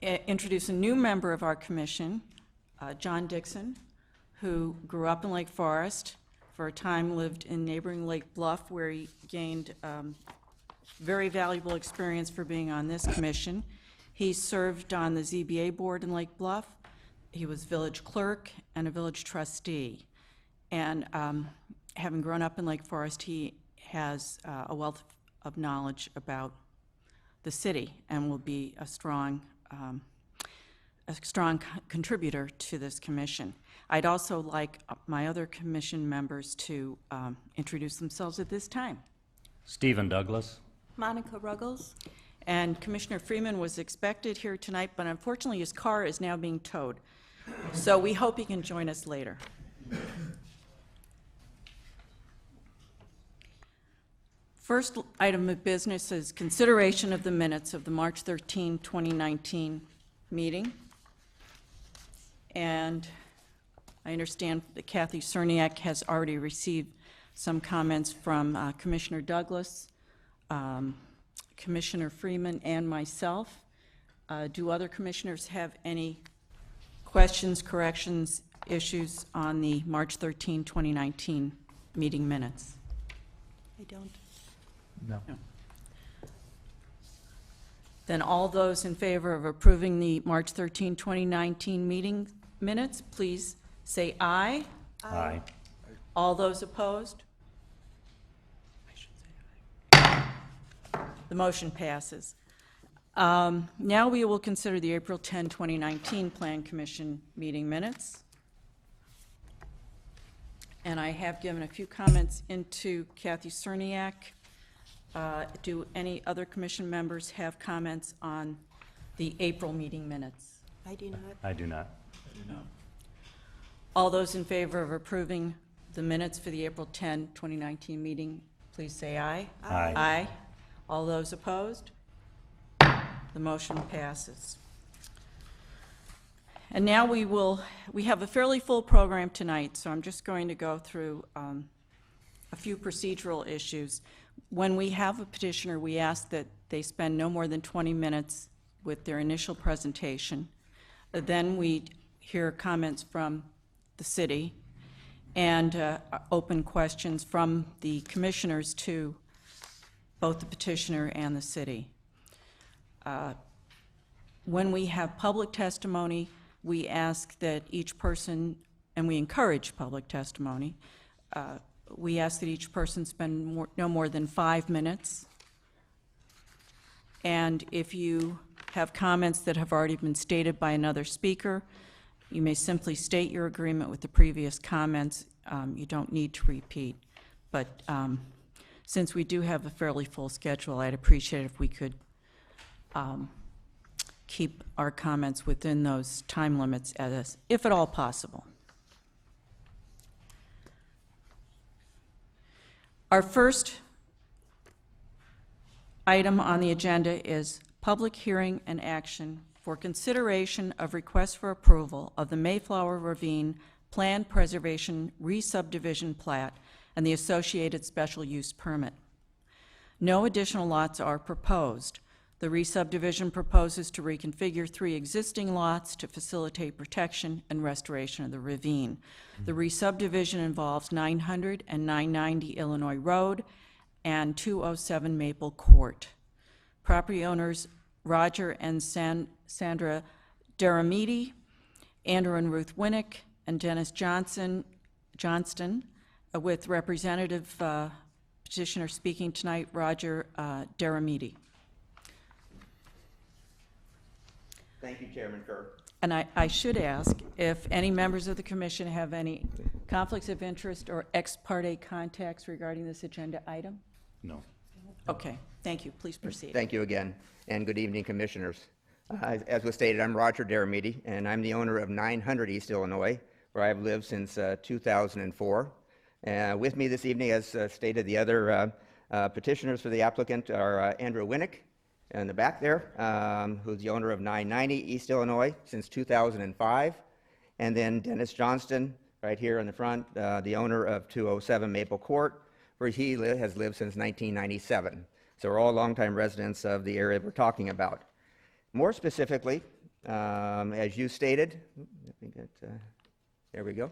introduce a new member of our commission, John Dixon, who grew up in Lake Forest, for a time lived in neighboring Lake Bluff, where he gained very valuable experience for being on this commission. He served on the ZBA board in Lake Bluff. He was village clerk and a village trustee. And having grown up in Lake Forest, he has a wealth of knowledge about the city and will be a strong contributor to this commission. I'd also like my other commission members to introduce themselves at this time. Stephen Douglas. Monica Ruggles. And Commissioner Freeman was expected here tonight, but unfortunately his car is now being towed. So we hope he can join us later. First item of business is consideration of the minutes of the March 13, 2019 meeting. And I understand that Kathy Cerniak has already received some comments from Commissioner Douglas, Commissioner Freeman, and myself. Do other commissioners have any questions, corrections, issues on the March 13, 2019 meeting minutes? I don't. No. Then all those in favor of approving the March 13, 2019 meeting minutes, please say aye. Aye. All those opposed? The motion passes. Now we will consider the April 10, 2019 Plan Commission meeting minutes. And I have given a few comments into Kathy Cerniak. Do any other commission members have comments on the April meeting minutes? I do not. I do not. All those in favor of approving the minutes for the April 10, 2019 meeting, please say aye. Aye. Aye. All those opposed? The motion passes. And now we have a fairly full program tonight, so I'm just going to go through a few procedural issues. When we have a petitioner, we ask that they spend no more than 20 minutes with their initial presentation. Then we hear comments from the city and open questions from the commissioners to both the petitioner and the city. When we have public testimony, we ask that each person, and we encourage public testimony, we ask that each person spend no more than 5 minutes. And if you have comments that have already been stated by another speaker, you may simply state your agreement with the previous comments. You don't need to repeat. But since we do have a fairly full schedule, I'd appreciate it if we could keep our comments within those time limits, if at all possible. Our first item on the agenda is public hearing and action for consideration of request for approval of the Mayflower Ravine Planned Preservation Re-Subdivision Plat and the associated special use permit. No additional lots are proposed. The re-subdivision proposes to reconfigure 3 existing lots to facilitate protection and restoration of the ravine. The re-subdivision involves 900 and 990 Illinois Road and 207 Maple Court. Property owners Roger and Sandra Deramiti, Andrew and Ruth Winnick, and Dennis Johnston, with representative petitioner speaking tonight, Roger Deramiti. Thank you, Chairman Kerr. And I should ask if any members of the commission have any conflicts of interest or ex parte contacts regarding this agenda item? No. Okay, thank you. Please proceed. Thank you again, and good evening, commissioners. As was stated, I'm Roger Deramiti, and I'm the owner of 900 East Illinois, where I've lived since 2004. With me this evening, as stated, the other petitioners for the applicant are Andrew Winnick in the back there, who's the owner of 990 East Illinois since 2005, and then Dennis Johnston right here in the front, the owner of 207 Maple Court, where he has lived since 1997. So we're all longtime residents of the area we're talking about. More specifically, As you stated, let me get, there we go.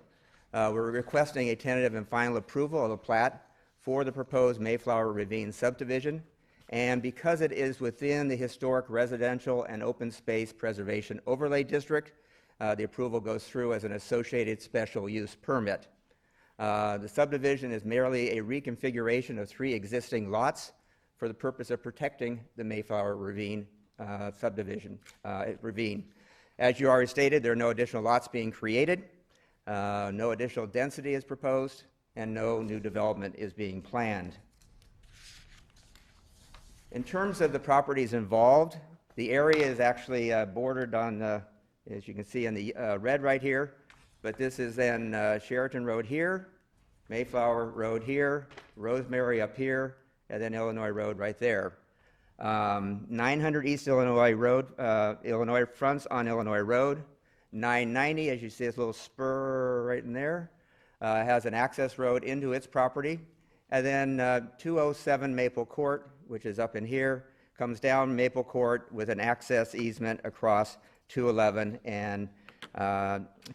We're requesting a tentative and final approval of the plat for the proposed Mayflower Ravine subdivision. And because it is within the historic residential and open space preservation overlay district, the approval goes through as an associated special use permit. The subdivision is merely a reconfiguration of 3 existing lots for the purpose of protecting the Mayflower Ravine ravine. As you already stated, there are no additional lots being created, no additional density is proposed, and no new development is being planned. In terms of the properties involved, the area is actually bordered on, as you can see in the red right here, but this is then Sheraton Road here, Mayflower Road here, Rosemary up here, and then Illinois Road right there. 900 East Illinois Road, Illinois fronts on Illinois Road. 990, as you see this little spur right in there, has an access road into its property. And then 207 Maple Court, which is up in here, comes down Maple Court with an access easement across 211 and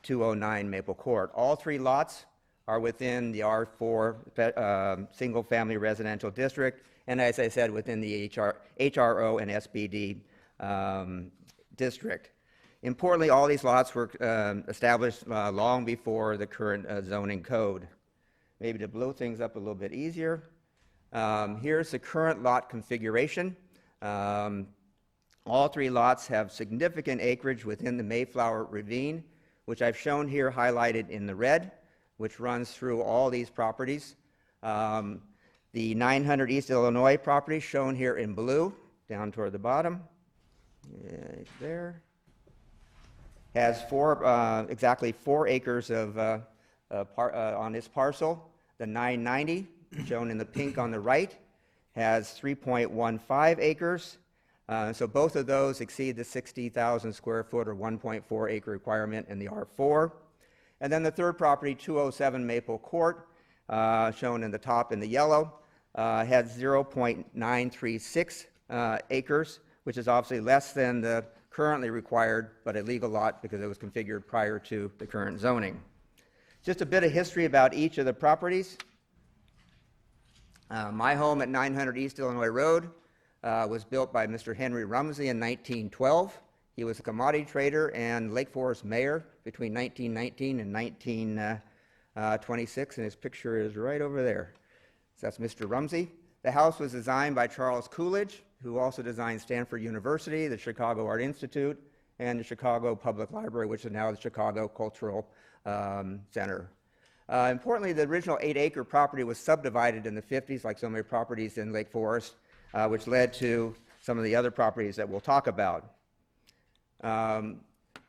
209 Maple Court. All 3 lots are within the R4 single-family residential district, and as I said, within the HRO and SBD district. Importantly, all these lots were established long before the current zoning code. Maybe to blow things up a little bit easier, here's the current lot configuration. All 3 lots have significant acreage within the Mayflower Ravine, which I've shown here highlighted in the red, which runs through all these properties. The 900 East Illinois property shown here in blue, down toward the bottom, right there, has exactly 4 acres of on this parcel. The 990, shown in the pink on the right, has 3.15 acres. So both of those exceed the 60,000 square foot or 1.4 acre requirement in the R4. And then the third property, 207 Maple Court, shown in the top in the yellow, has 0.936 acres, which is obviously less than the currently required, but a legal lot because it was configured prior to the current zoning. Just a bit of history about each of the properties. My home at 900 East Illinois Road was built by Mr. Henry Rumsey in 1912. He was a commodity trader and Lake Forest mayor between 1919 and 1926, and his picture is right over there. So that's Mr. Rumsey. The house was designed by Charles Coolidge, who also designed Stanford University, the Chicago Art Institute, and the Chicago Public Library, which is now the Chicago Cultural Center. Importantly, the original 8-acre property was subdivided in the 50s, like so many properties in Lake Forest, which led to some of the other properties that we'll talk about.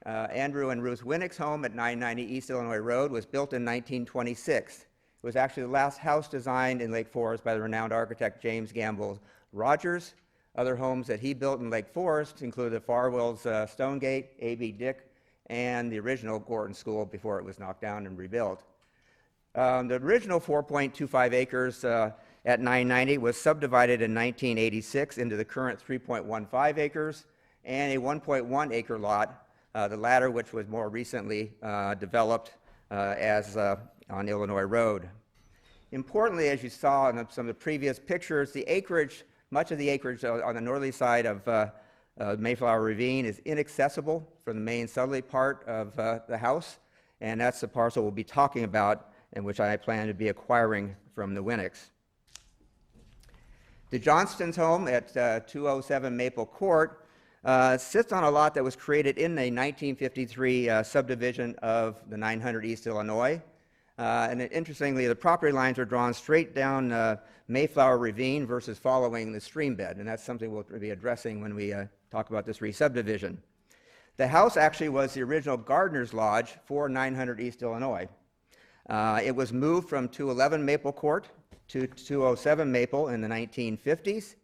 Andrew and Ruth Winnick's home at 990 East Illinois Road was built in 1926. It was actually the last house designed in Lake Forest by the renowned architect James Gamble Rogers. Other homes that he built in Lake Forest include the Farwell's Stonegate, A.B. Dick, and the original Gorton School before it was knocked down and rebuilt. The original 4.25 acres at 990 was subdivided in 1986 into the current 3.15 acres and a 1.1 acre lot, the latter which was more recently developed as on Illinois Road. Importantly, as you saw in some of the previous pictures, the acreage, much of the acreage on the northerly side of Mayflower Ravine is inaccessible from the main southerly part of the house, and that's the parcel we'll be talking about and which I plan to be acquiring from the Winnicks. The Johnston's home at 207 Maple Court sits on a lot that was created in the 1953 subdivision of the 900 East Illinois. And interestingly, the property lines are drawn straight down Mayflower Ravine versus following the stream bed, and that's something we'll be addressing when we talk about this re-subdivision. The house actually was the original Gardener's Lodge for 900 East Illinois. It was moved from 211 Maple Court to 207 Maple in the 1950s,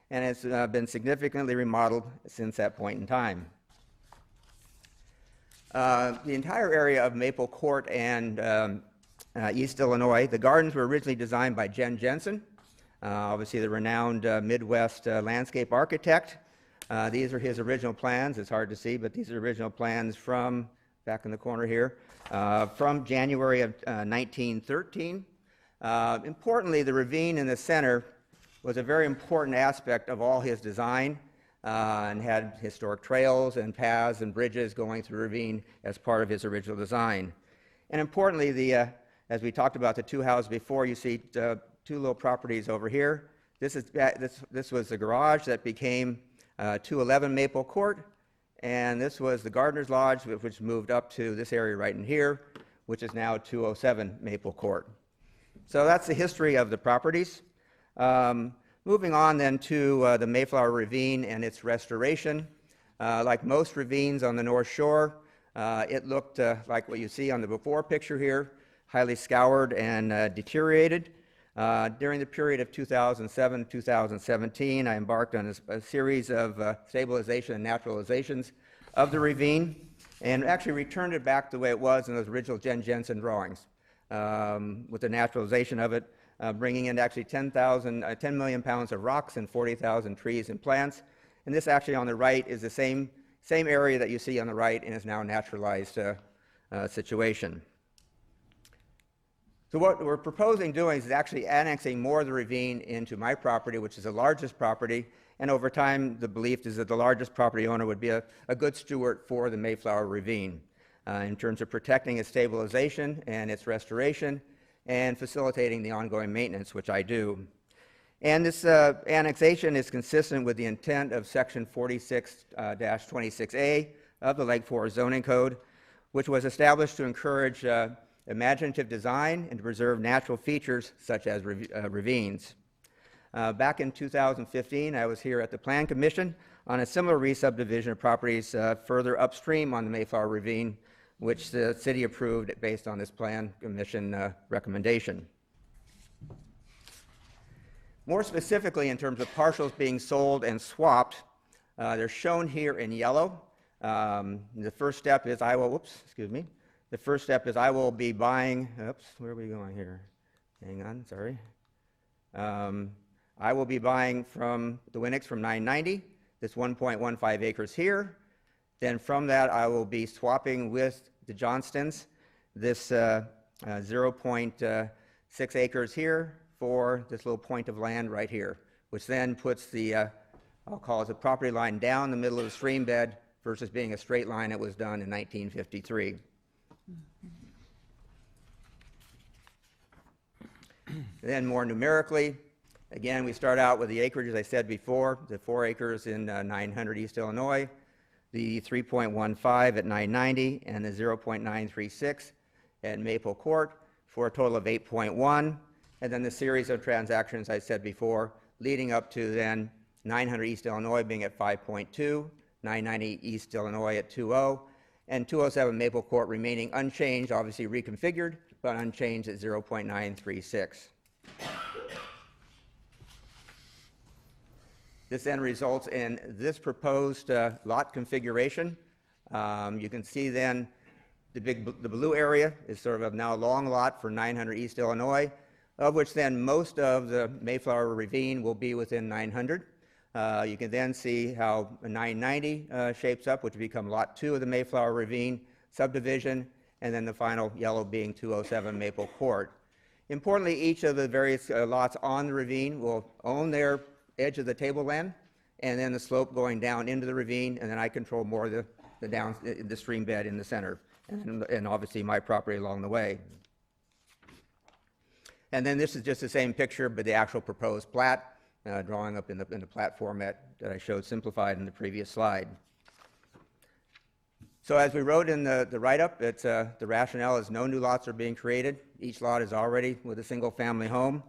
and it's been significantly remodeled since that point in time. The entire area of Maple Court and East Illinois, the gardens were originally designed by Jen Jensen, obviously the renowned Midwest landscape architect. These are his original plans. It's hard to see, but these are original plans from, back in the corner here, from January of 1913. Importantly, the ravine in the center was a very important aspect of all his design, and had historic trails and paths and bridges going through the ravine as part of his original design. And importantly, as we talked about the two houses before, you see two little properties over here. This was the garage that became 211 Maple Court, and this was the Gardener's Lodge, which moved up to this area right in here, which is now 207 Maple Court. So that's the history of the properties. Moving on then to the Mayflower Ravine and its restoration. Like most ravines on the North Shore, it looked like what you see on the before picture here, highly scoured and deteriorated. During the period of 2007-2017, I embarked on a series of stabilization and naturalizations of the ravine, and actually returned it back the way it was in those original Jen Jensen drawings, with the naturalization of it, bringing in actually 10 million pounds of rocks and 40,000 trees and plants. And this actually on the right is the same area that you see on the right, and is now a naturalized situation. So what we're proposing doing is actually annexing more of the ravine into my property, which is the largest property, and over time the belief is that the largest property owner would be a good steward for the Mayflower Ravine in terms of protecting its stabilization and its restoration and facilitating the ongoing maintenance, which I do. And this annexation is consistent with the intent of Section 46-26A of the Lake Forest Zoning Code, which was established to encourage imaginative design and to preserve natural features such as ravines. Back in 2015, I was here at the Plan Commission on a similar re-subdivision of properties further upstream on the Mayflower Ravine, which the city approved based on this Plan Commission recommendation. More specifically, in terms of parcels being sold and swapped, they're shown here in yellow. The first step is I will be buying, where are we going here? Hang on, sorry. I will be buying from the Winnicks from 990, this 1.15 acres here. Then from that, I will be swapping with the Johnstons, this 0.6 acres here for this little point of land right here, which then puts the, I'll call it the property line down the middle of the stream bed versus being a straight line that was done in 1953. Then more numerically, again, we start out with the acreage, as I said before, the 4 acres in 900 East Illinois, the 3.15 at 990, and the 0.936 at Maple Court, for a total of 8.1. And then the series of transactions I said before, leading up to then 900 East Illinois being at 5.2, 990 East Illinois at 2.0, and 207 Maple Court remaining unchanged, obviously reconfigured, but unchanged at 0.936. This then results in this proposed lot configuration. You can see then the blue area is sort of now a long lot for 900 East Illinois, of which then most of the Mayflower Ravine will be within 900. You can then see how 990 shapes up, which will become Lot 2 of the Mayflower Ravine subdivision, and then the final yellow being 207 Maple Court. Importantly, each of the various lots on the ravine will own their edge of the tableland, and then the slope going down into the ravine, and then I control more of the stream bed in the center, and obviously my property along the way. And then this is just the same picture, but the actual proposed plat, drawing up in the plat format that I showed simplified in the previous slide. So as we wrote in the write-up, it's the rationale is no new lots are being created. Each lot is already with a single-family home.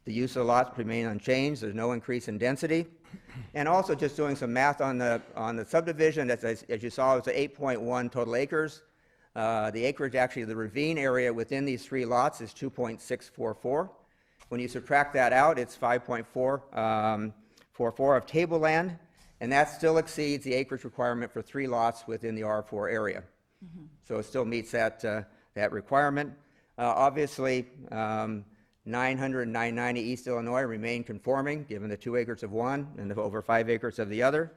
The use of the lots remain unchanged. There's no increase in density. And also just doing some math on the subdivision, as you saw, it's 8.1 total acres. The acreage, actually, the ravine area within these 3 lots is 2.644. When you subtract that out, it's 5.44 of tableland, and that still exceeds the acreage requirement for 3 lots within the R4 area. So it still meets that requirement. Obviously, 900 and 990 East Illinois remain conforming, given the 2 acres of one and the over 5 acres of the other.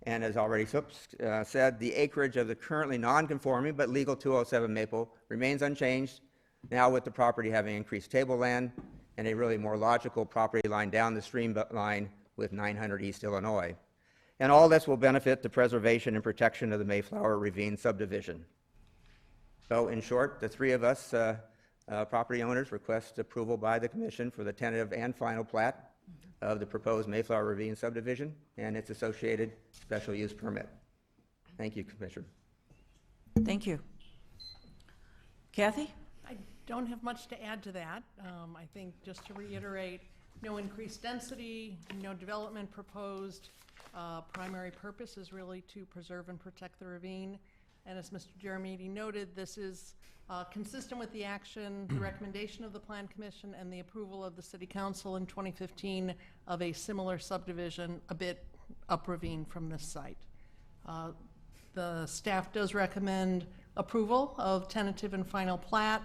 And as already said, the acreage of the currently non-conforming but legal 207 Maple remains unchanged, now with the property having increased tableland and a really more logical property line down the stream line with 900 East Illinois. And all this will benefit the preservation and protection of the Mayflower Ravine subdivision. So in short, the three of us property owners request approval by the commission for the tentative and final plat of the proposed Mayflower Ravine subdivision and its associated special use permit. Thank you, Commissioner. Thank you. Kathy? I don't have much to add to that. I think just to reiterate, no increased density, no development proposed. Primary purpose is really to preserve and protect the ravine. And as Mr. Jeremedy noted, this is consistent with the action, the recommendation of the Plan Commission, and the approval of the City Council in 2015 of a similar subdivision a bit up ravine from this site. The staff does recommend approval of tentative and final plat.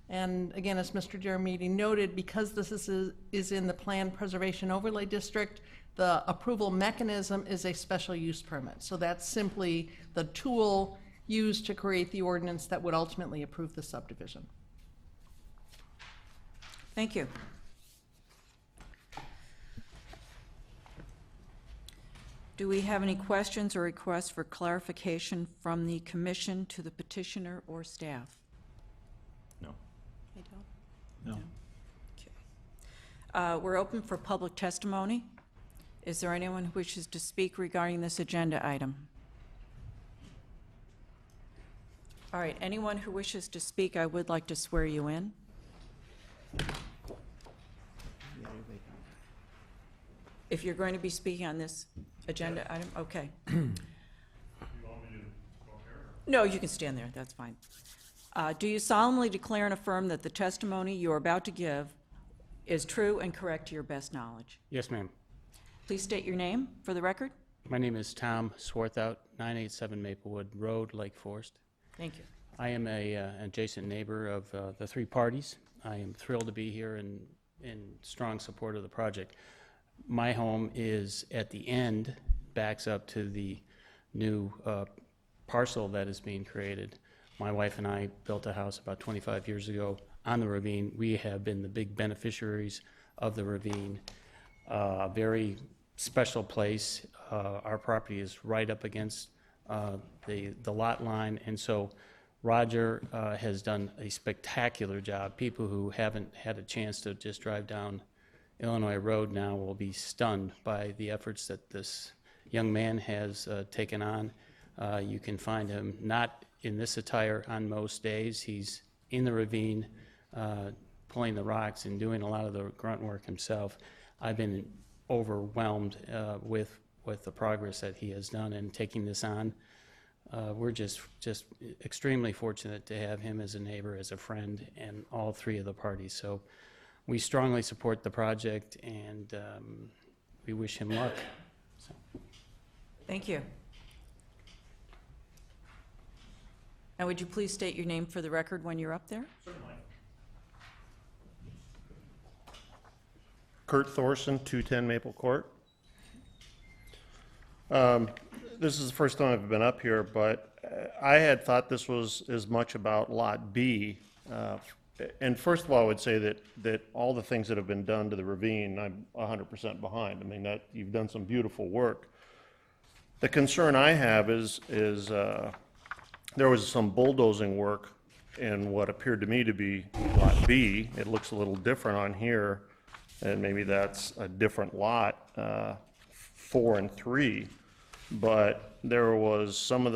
And again, as Mr. Jeremedy noted, because this is in the Plan Preservation Overlay District, the approval mechanism is a special use permit. So that's simply the tool used to create the ordinance that would ultimately approve the subdivision. Thank you. Do we have any questions or requests for clarification from the commission to the petitioner or staff? No. I don't. No. We're open for public testimony. Is there anyone who wishes to speak regarding this agenda item? All right, anyone who wishes to speak, I would like to swear you in. If you're going to be speaking on this agenda item, okay. No, you can stand there, that's fine. Do you solemnly declare and affirm that the testimony you are about to give is true and correct to your best knowledge? Yes, ma'am. Please state your name for the record. My name is Tom Swarthout, 987 Maplewood Road, Lake Forest. Thank you. I am an adjacent neighbor of the three parties. I am thrilled to be here and in strong support of the project. My home is at the end, backs up to the new parcel that is being created. My wife and I built a house about 25 years ago on the ravine. We have been the big beneficiaries of the ravine. A very special place. Our property is right up against the lot line, and so Roger has done a spectacular job. People who haven't had a chance to just drive down Illinois Road now will be stunned by the efforts that this young man has taken on. You can find him not in this attire on most days. He's in the ravine, pulling the rocks and doing a lot of the grunt work himself. I've been overwhelmed with the progress that he has done in taking this on. We're just extremely fortunate to have him as a neighbor, as a friend, and all three of the parties. So we strongly support the project, and we wish him luck. So. Thank you. Now, would you please state your name for the record when you're up there? Certainly. Kurt Thorson, 210 Maple Court. This is the first time I've been up here, but I had thought this was as much about Lot B. And first of all, I would say that all the things that have been done to the ravine, I'm 100% behind. I mean, that you've done some beautiful work. The concern I have is there was some bulldozing work in what appeared to me to be Lot B. It looks a little different on here, and maybe that's a different lot, 4 and 3. But there was some of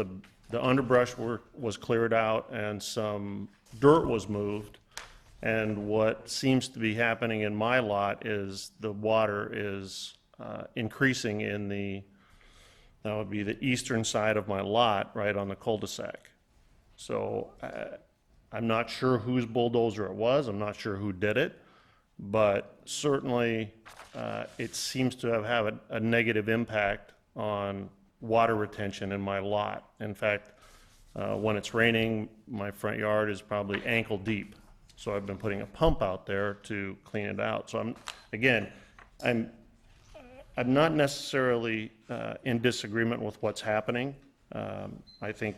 the underbrush was cleared out and some dirt was moved. And what seems to be happening in my lot is the water is increasing in that would be the eastern side of my lot, right on the cul-de-sac. So I'm not sure whose bulldozer it was. I'm not sure who did it. But certainly it seems to have a negative impact on water retention in my lot. In fact, when it's raining, my front yard is probably ankle deep. So I've been putting a pump out there to clean it out. So I I'm not necessarily in disagreement with what's happening. I think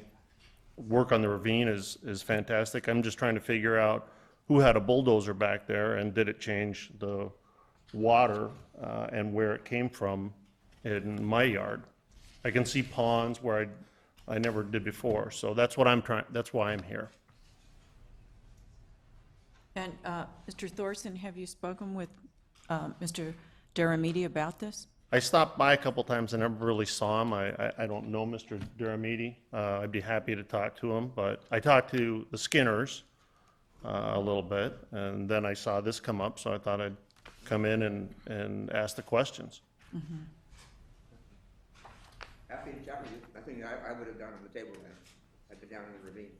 work on the ravine is fantastic. I'm just trying to figure out who had a bulldozer back there and did it change the water and where it came from in my yard. I can see ponds where I never did before, so that's what I'm trying, that's why I'm here. And, Mr. Thorson, have you spoken with Mr. Deramiti about this? I stopped by a couple times and never really saw him. I don't know Mr. Deramiti. I'd be happy to talk to him, but I talked to the Skinners a little bit, and then I saw this come up, so I thought I'd come in and ask the questions. Happy to chat with you. I think I would have done on the table then. I've been down in the ravine.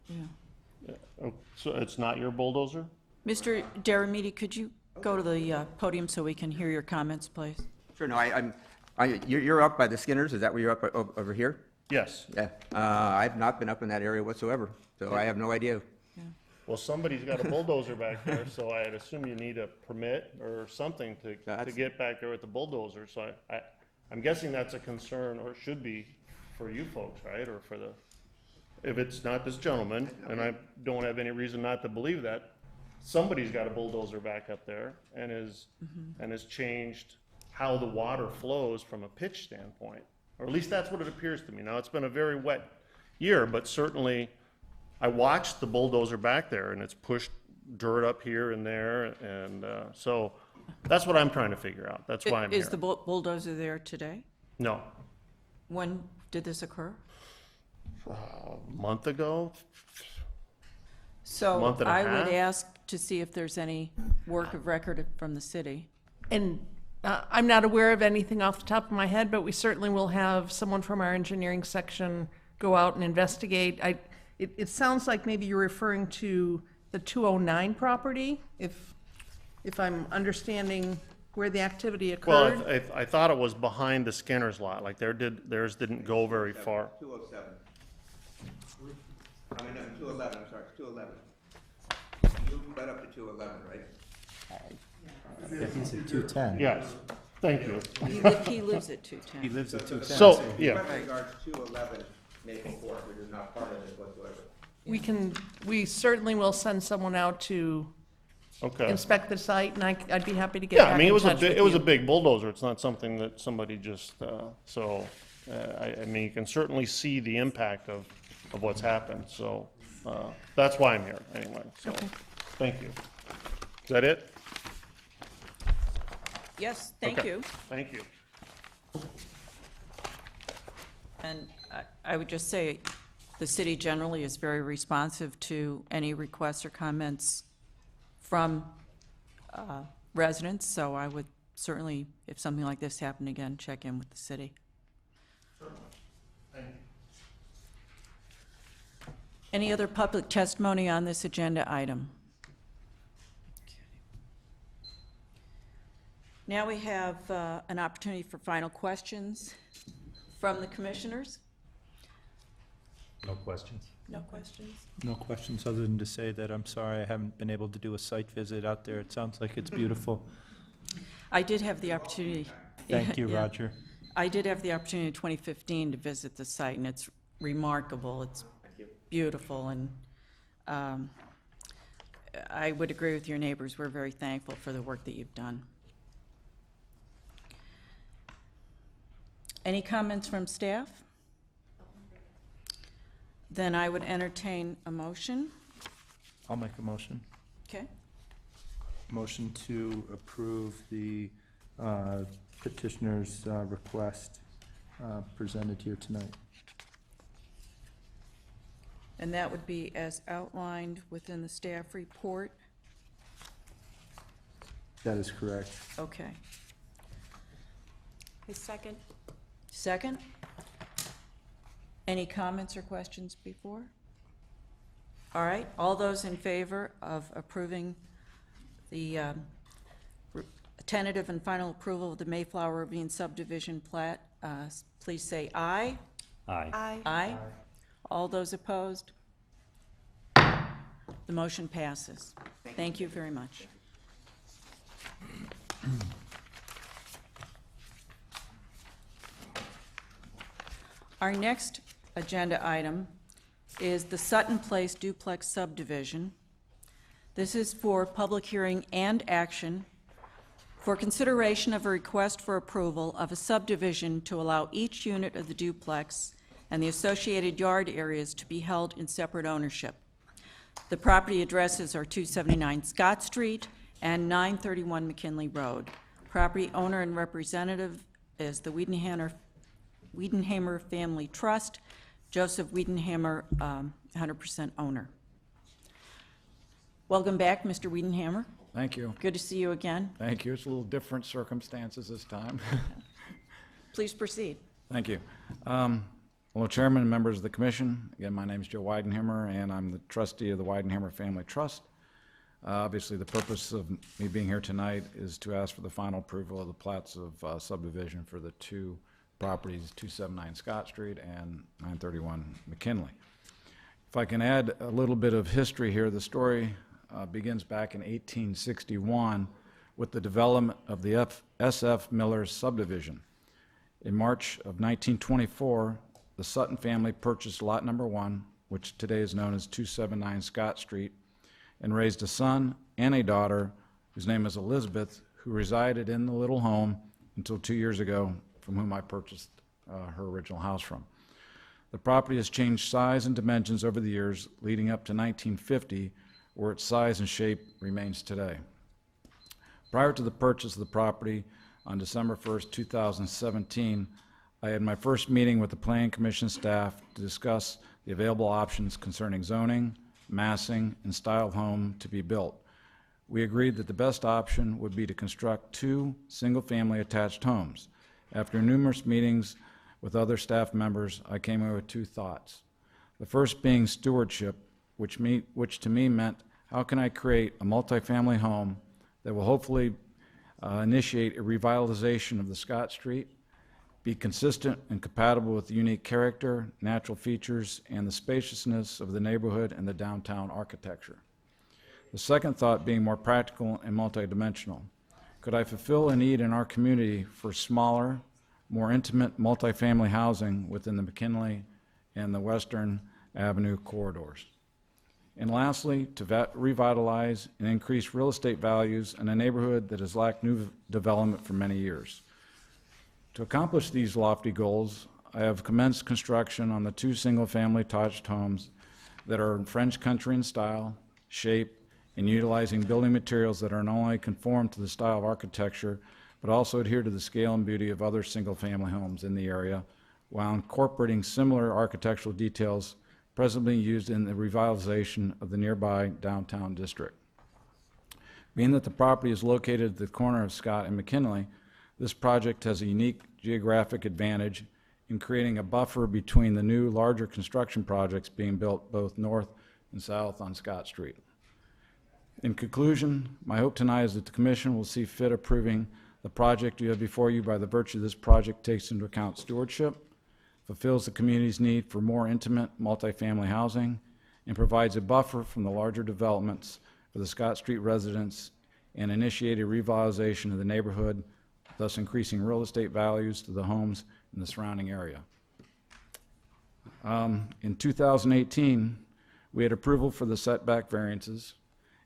Yeah. Oh, so it's not your bulldozer? Mr. Deramiti, could you go to the podium so we can hear your comments, please? Sure, no, you're up by the Skinners, is that where you're up over here? Yes. Yeah, I've not been up in that area whatsoever, so I have no idea. Well, somebody's got a bulldozer back there, so I'd assume you need a permit or something to That's- get back there with the bulldozer. So I'm guessing that's a concern, or should be, for you folks, right? Or for the, if it's not this gentleman, and I don't have any reason not to believe that, somebody's got a bulldozer back up there and has changed how the water flows from a pitch standpoint. Or at least that's what it appears to me. Now, it's been a very wet year, but certainly I watched the bulldozer back there and it's pushed dirt up here and there. And so that's what I'm trying to figure out. That's why I'm here. Is the bulldozer there today? No, When did this occur? a month ago. So Month and a I half? would ask to see if there's any work of record from the city. And I'm not aware of anything off the top of my head, but we certainly will have someone from our engineering section go out and investigate. It sounds like maybe you're referring to the 209 property, if I'm understanding where the activity Well, occurred. I thought it was behind the Skinner's lot, like theirs didn't go very far. 207. I mean, no, 211, I'm sorry, 211. You got up to 211, right? He's at 210. Yes, thank you. He lives at 210. He lives at 210. So, yeah, With regards to 211 Maple Court, which is not part of this whatsoever. We certainly will send someone out to okay. inspect the site, and I'd be happy to get Yeah, back I mean, in it was touch with it was a you. big bulldozer. It's not something that somebody just, I mean, you can certainly see the impact of what's happened, so, that's why I'm here, anyway, so, thank you. Is that it? Yes, thank Okay. you. Thank you. And I would just say, the city generally is very responsive to any requests or comments from residents, so I would certainly, if something like this happened again, check in with the city. Thank you. Any other public testimony on this agenda item? Now we have an opportunity for final questions from the commissioners. No questions? No questions? No questions other than to say that I'm sorry I haven't been able to do a site visit out there. It sounds like it's beautiful. I did have the opportunity. Thank you, Yeah. Roger. I did have the opportunity in 2015 to visit the site, and it's remarkable. It's beautiful, and I would agree with your neighbors. We're very thankful for the work that you've done. Any comments from staff? Then I would entertain a motion. I'll make a motion. Okay. Motion to approve the petitioner's request presented here tonight. And that would be as outlined within the staff report. That is correct. Okay. His second? Second? Any comments or questions before? All right, all those in favor of approving the tentative and final approval of the Mayflower Ravine subdivision plat, please say aye. Aye. Aye. Aye. All those opposed? The motion passes. Thank you very much. Our next agenda item is the Sutton Place duplex subdivision. This is for public hearing and action for consideration of a request for approval of a subdivision to allow each unit of the duplex and the associated yard areas to be held in separate ownership. The property addresses are 279 Scott Street and 931 McKinley Road. Property owner and representative is the Wiedenhammer Family Trust. Joseph Wiedenhammer, 100% owner. Welcome back, Mr. Wiedenhammer. Thank you. Good to see you again. Thank you. It's a little different circumstances this time. Please proceed. Thank you. Hello, Chairman and members of the Commission. Again, my name is Joe Weidenhammer, and I'm the trustee of the Weidenhammer Family Trust. Obviously, the purpose of me being here tonight is to ask for the final approval of the plats of subdivision for the two properties, 279 Scott Street and 931 McKinley. If I can add a little bit of history here, the story begins back in 1861 with the development of the S.F. Miller subdivision. In March of 1924, the Sutton family purchased lot number 1, which today is known as 279 Scott Street, and raised a son and a daughter whose name is Elizabeth, who resided in the little home until 2 years ago, from whom I purchased her original house from. The property has changed size and dimensions over the years, leading up to 1950, where its size and shape remains today. Prior to the purchase of the property on December 1st, 2017, I had my first meeting with the Planning Commission staff to discuss the available options concerning zoning, massing, and style of home to be built. We agreed that the best option would be to construct 2 single-family attached homes. After numerous meetings with other staff members, I came up with 2 thoughts. The first being stewardship, which to me meant, how can I create a multifamily home that will hopefully initiate a revitalization of the Scott Street, be consistent and compatible with the unique character, natural features, and the spaciousness of the neighborhood and the downtown architecture. The second thought being more practical and multidimensional. Could I fulfill a need in our community for smaller, more intimate multifamily housing within the McKinley and the Western Avenue corridors? And lastly, to revitalize and increase real estate values in a neighborhood that has lacked new development for many years. To accomplish these lofty goals, I have commenced construction on the 2 single-family attached homes that are in French country in style, shape, and utilizing building materials that are not only conform to the style of architecture, but also adhere to the scale and beauty of other single-family homes in the area, while incorporating similar architectural details presently used in the revitalization of the nearby downtown district. Being that the property is located at the corner of Scott and McKinley, this project has a unique geographic advantage in creating a buffer between the new, larger construction projects being built both north and south on Scott Street. In conclusion, my hope tonight is that the Commission will see fit approving the project you have before you by the virtue this project takes into account stewardship, fulfills the community's need for more intimate multifamily housing, and provides a buffer from the larger developments for the Scott Street residents and initiate a revitalization of the neighborhood, thus increasing real estate values to the homes in the surrounding area. In 2018, we had approval for the setback variances,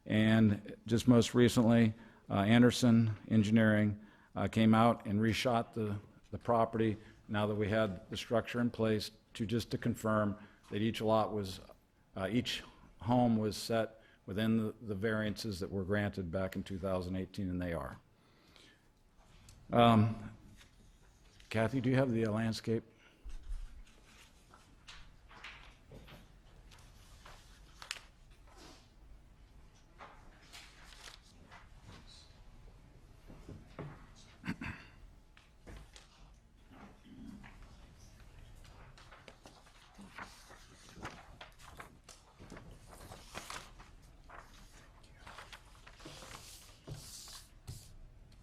and just most recently, Anderson Engineering came out and reshot the property now that we had the structure in place to confirm that each home was set within the variances that were granted back in 2018, and they are. Kathy, do you have the landscape?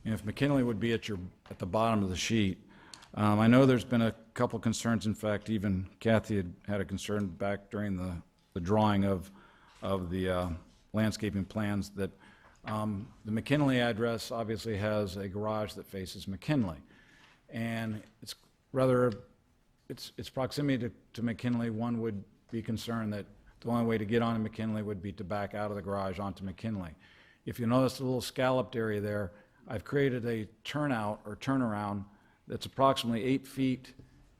And if McKinley would be at the bottom of the sheet, I know there's been a couple concerns. In fact, even Kathy had a concern back during the drawing of the landscaping plans that the McKinley address obviously has a garage that faces McKinley. And it's rather its proximity to McKinley, one would be concerned that the only way to get onto McKinley would be to back out of the garage onto McKinley. If you notice the little scalloped area there, I've created a turnout or turnaround that's approximately 8 feet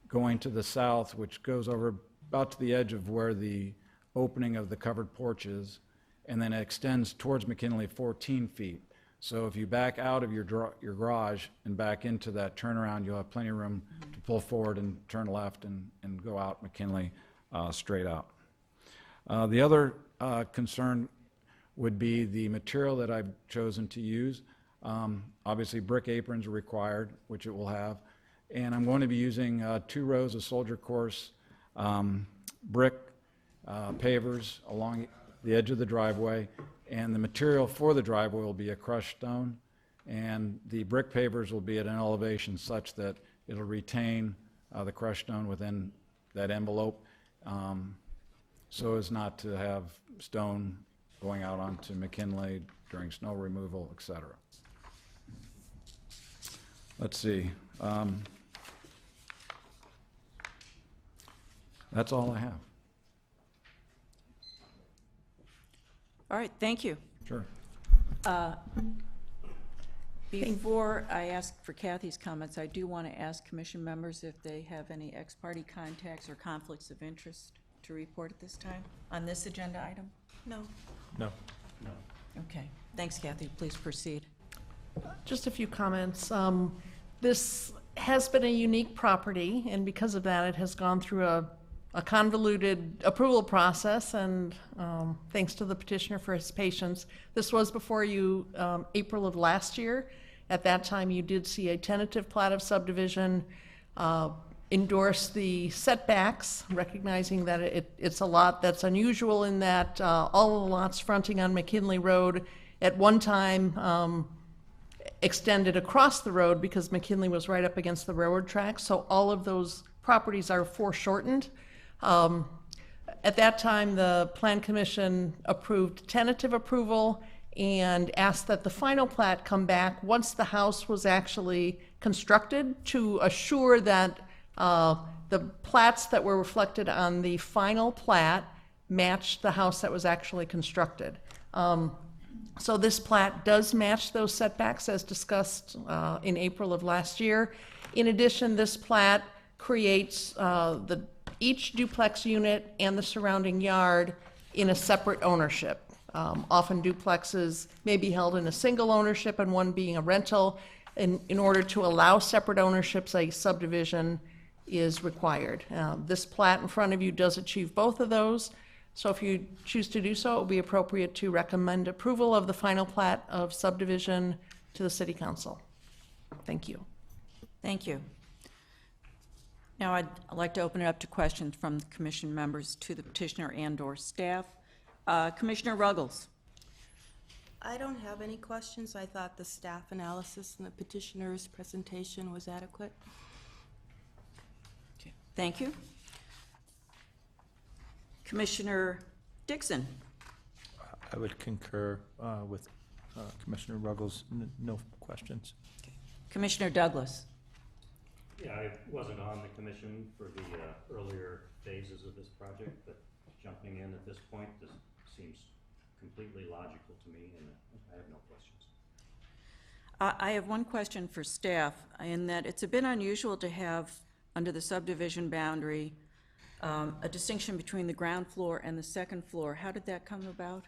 going to the south, which goes over about to the edge of where the opening of the covered porch is, and then it extends towards McKinley 14 feet. So if you back out of your garage and back into that turnaround, you'll have plenty of room to pull forward and turn left and go out McKinley straight out. The other concern would be the material that I've chosen to use. Obviously, brick aprons are required, which it will have. And I'm going to be using 2 rows of soldier course brick pavers along the edge of the driveway. And the material for the driveway will be a crushed stone. And the brick pavers will be at an elevation such that it'll retain the crushed stone within that envelope, so as not to have stone going out onto McKinley during snow removal, et cetera. Let's see. That's all I have. All right, thank you. Sure. Before I ask for Kathy's comments, I do want to ask commission members if they have any ex-party contacts or conflicts of interest to report at this time on this agenda item? No. No. Okay, thanks, Kathy. Please proceed. Just a few comments. This has been a unique property, and because of that, it has gone through a convoluted approval process, and thanks to the petitioner for his patience. This was before you April of last year. At that time, you did see a tentative plat of subdivision, endorse the setbacks, recognizing that it's a lot that's unusual in that all of the lots fronting on McKinley Road at one time extended across the road because McKinley was right up against the railroad tracks, so all of those properties are foreshortened. At that time, the Plan Commission approved tentative approval and asked that the final plat come back once the house was actually constructed to assure that the plats that were reflected on the final plat matched the house that was actually constructed. So this plat does match those setbacks as discussed in April of last year. In addition, this plat creates each duplex unit and the surrounding yard in a separate ownership. Often duplexes may be held in a single ownership and one being a rental. In order to allow separate ownerships, a subdivision is required. This plat in front of you does achieve both of those. So if you choose to do so, it will be appropriate to recommend approval of the final plat of subdivision to the City Council. Thank you. Thank you. Now I'd like to open it up to questions from the commission members to the petitioner and/or staff. Commissioner Ruggles. I don't have any questions. I thought the staff analysis and the petitioner's presentation was adequate. Thank you. Commissioner Dixon. I would concur with Commissioner Ruggles. No questions. Commissioner Douglas. Yeah, I wasn't on the commission for the earlier phases of this project, but jumping in at this point, this seems completely logical to me, and I have no questions. I have one question for staff, in that it's a bit unusual to have, under the subdivision boundary, a distinction between the ground floor and the second floor. How did that come about?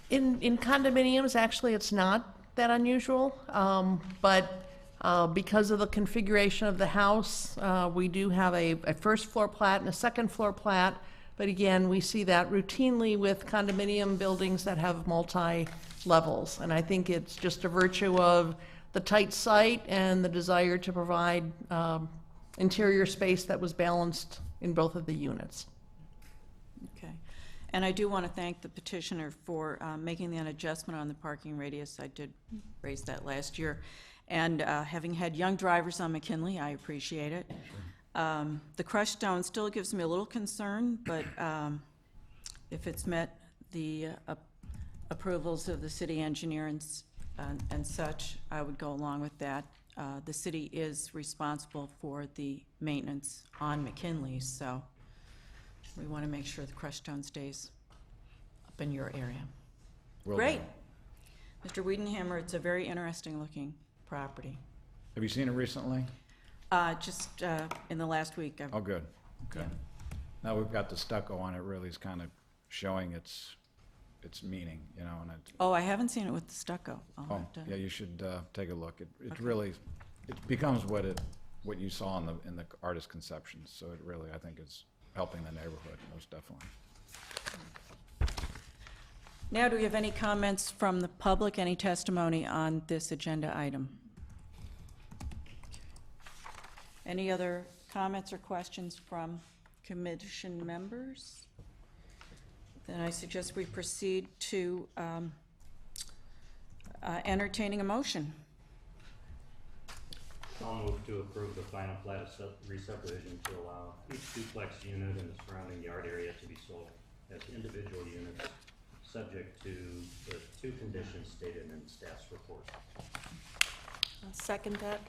In condominiums, actually, it's not that unusual, but because of the configuration of the house, we do have a first floor plat and a second floor plat. But again, we see that routinely with condominium buildings that have multi-levels. And I think it's just a virtue of the tight site and the desire to provide interior space that was balanced in both of the units. Okay. And I do want to thank the petitioner for making that adjustment on the parking radius. I did raise that last year. And having had young drivers on McKinley, I appreciate it. The crushed stone still gives me a little concern, but if it's met the approvals of the city engineer and such, I would go along with that. the city is responsible for the maintenance on McKinley, so we want to make sure the crushed stone stays up in your area. Will Great. do. Mr. Wiedenhammer, it's a very interesting looking property. Have you seen it recently? Just in the last week, I've Oh, good. Okay. Yeah. Now we've got the stucco on it, really is kind of showing its meaning, you know, and it, Oh, I haven't seen it with the stucco. I'll oh, have to- yeah, you should take a look. It Okay. really, it becomes what you saw in the artist's conceptions, so it really, I think, is helping the neighborhood, most definitely. Now, do we have any comments from the public, any testimony on this agenda item? Any other comments or questions from commission members? Then I suggest we proceed to entertaining a motion. I'll move to approve the final plat of re-subdivision to allow each duplex unit in the surrounding yard area to be sold as individual units, subject to the 2 conditions stated in staff's report. I'll second that.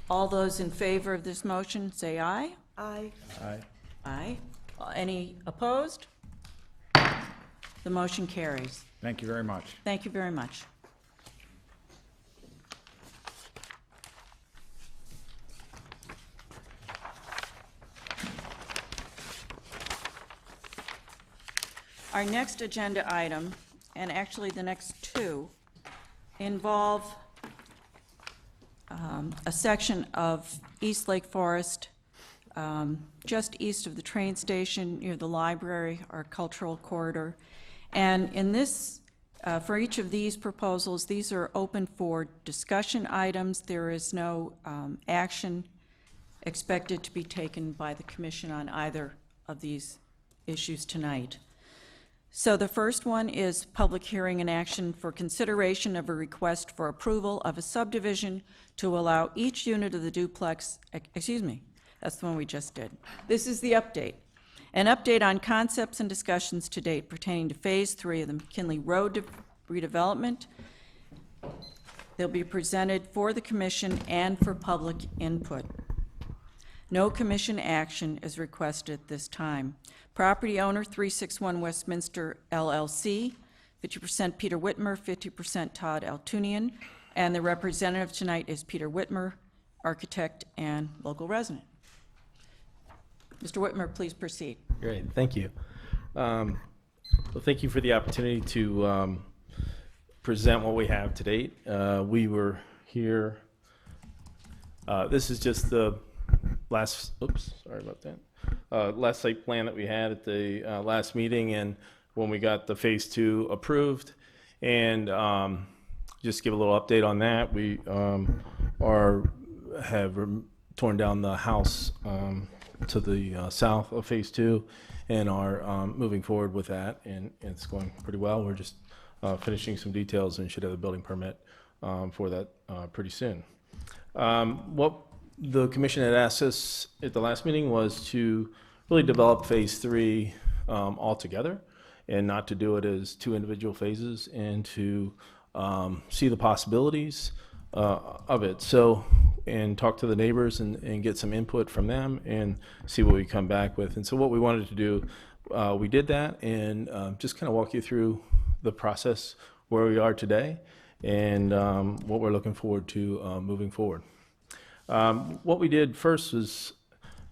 All those in favor of this motion, say aye. Aye. Aye. Any opposed? The motion carries. Thank you very much. Thank you very much. Our next agenda item, and actually the next 2, involve a section of East Lake Forest, just east of the train station, near the library, our cultural corridor. And in this, for each of these proposals, these are open for discussion items. There is no action expected to be taken by the commission on either of these issues tonight. So the first one is public hearing and action for consideration of a request for approval of a subdivision to allow each unit of the duplex, excuse me, that's the one we just did. This is the update. An update on concepts and discussions to date pertaining to Phase 3 of the McKinley Road redevelopment. They'll be presented for the commission and for public input. No commission action is requested at this time. Property owner, 361 Westminster LLC, 50% Peter Whitmer, 50% Todd Altunian, and the representative tonight is Peter Whitmer, architect and local resident. Mr. Whitmer, please proceed. Great, thank you. Well, thank you for the opportunity to present what we have to date. We were here, this is just the last, oops, sorry about that. Last site plan that we had at the last meeting, and when we got the Phase 2 approved. And just give a little update on that. We have torn down the house to the south of Phase 2 and are moving forward with that, and it's going pretty well. We're just finishing some details and should have a building permit for that pretty soon. What the commission had asked us at the last meeting was to really develop Phase 3 altogether, and not to do it as 2 individual phases, and to see the possibilities of it. So, and talk to the neighbors and get some input from them and see what we come back with. And so what we wanted to do, we did that, and just kind of walk you through the process where we are today and what we're looking forward to moving forward. What we did first was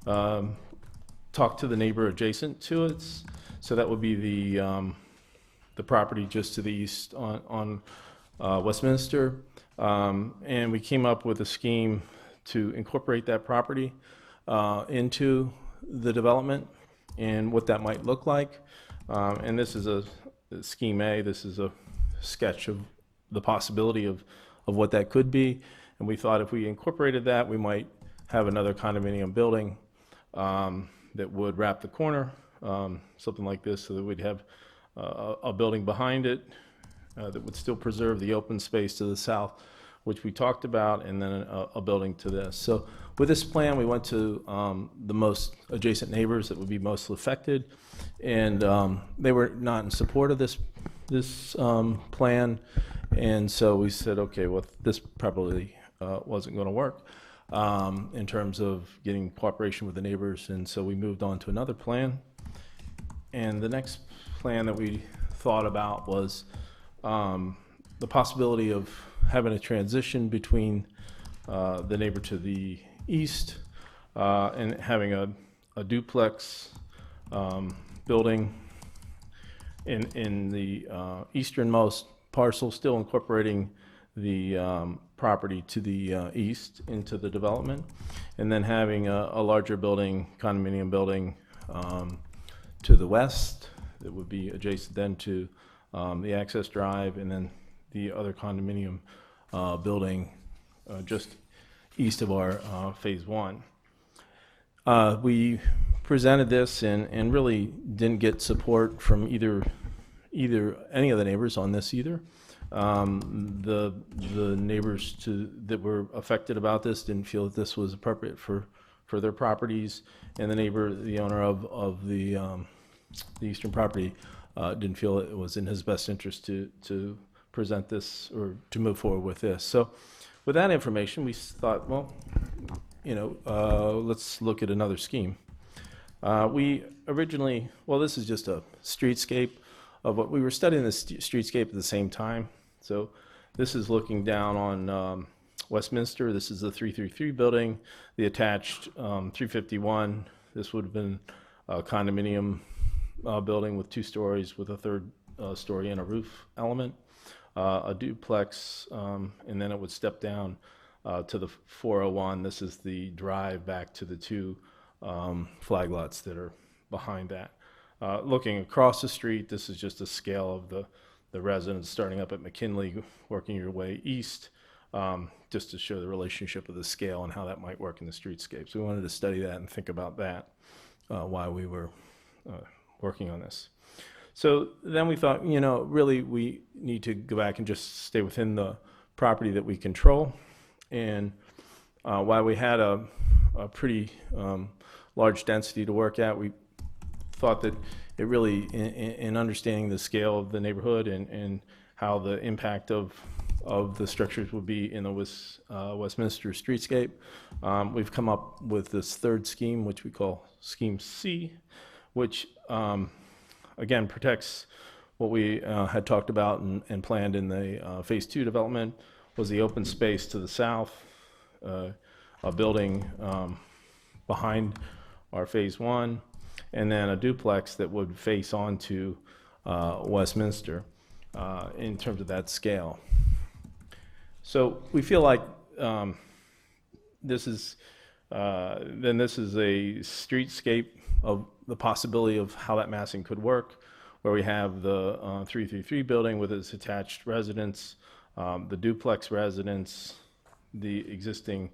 talk to the neighbor adjacent to it. So that would be the property just to the east on Westminster. And we came up with a scheme to incorporate that property into the development and what that might look like. And this is a scheme A. This is a sketch of the possibility of what that could be. And we thought if we incorporated that, we might have another condominium building that would wrap the corner, something like this, so that we'd have a building behind it that would still preserve the open space to the south, which we talked about, and then a building to this. So with this plan, we went to the most adjacent neighbors that would be most affected, and they were not in support of this plan. And so we said, okay, well, this probably wasn't going to work in terms of getting cooperation with the neighbors, and so we moved on to another plan. And the next plan that we thought about was the possibility of having a transition between the neighbor to the east and having a duplex building in the easternmost parcel, still incorporating the property to the east into the development, and then having a larger building, condominium building, to the west that would be adjacent then to the access drive, and then the other condominium building just east of our phase one. We presented this and really didn't get support from either any of the neighbors on this either. The neighbors that were affected about this didn't feel that this was appropriate for their properties, and the owner of the eastern property didn't feel it was in his best interest to present this or to move forward with this. So with that information, we thought, well, let's look at another scheme. We originally, this is just a streetscape of what we were studying the streetscape at the same time. So this is looking down on Westminster. This is the 333 building, the attached 351. This would have been a condominium building with 2 stories with a third story and a roof element, a duplex, and then it would step down to the 401. This is the drive back to the 2 flag lots that are behind that. Looking across the street, this is just a scale of the residents starting up at McKinley, working your way east, just to show the relationship of the scale and how that might work in the streetscape. So we wanted to study that and think about that while we were working on this. So then we thought, really we need to go back and just stay within the property that we control. And while we had a pretty large density to work at, we thought that it really, in understanding the scale of the neighborhood and how the impact of the structures would be in the Westminster streetscape, we've come up with this third scheme, which we call Scheme C, which again protects what we had talked about and planned in the Phase 2 development, was the open space to the south, a building behind our Phase 1, and then a duplex that would face onto Westminster in terms of that scale. So we feel like this is a streetscape of the possibility of how that massing could work, where we have the 333 building with its attached residence, the duplex residence, the existing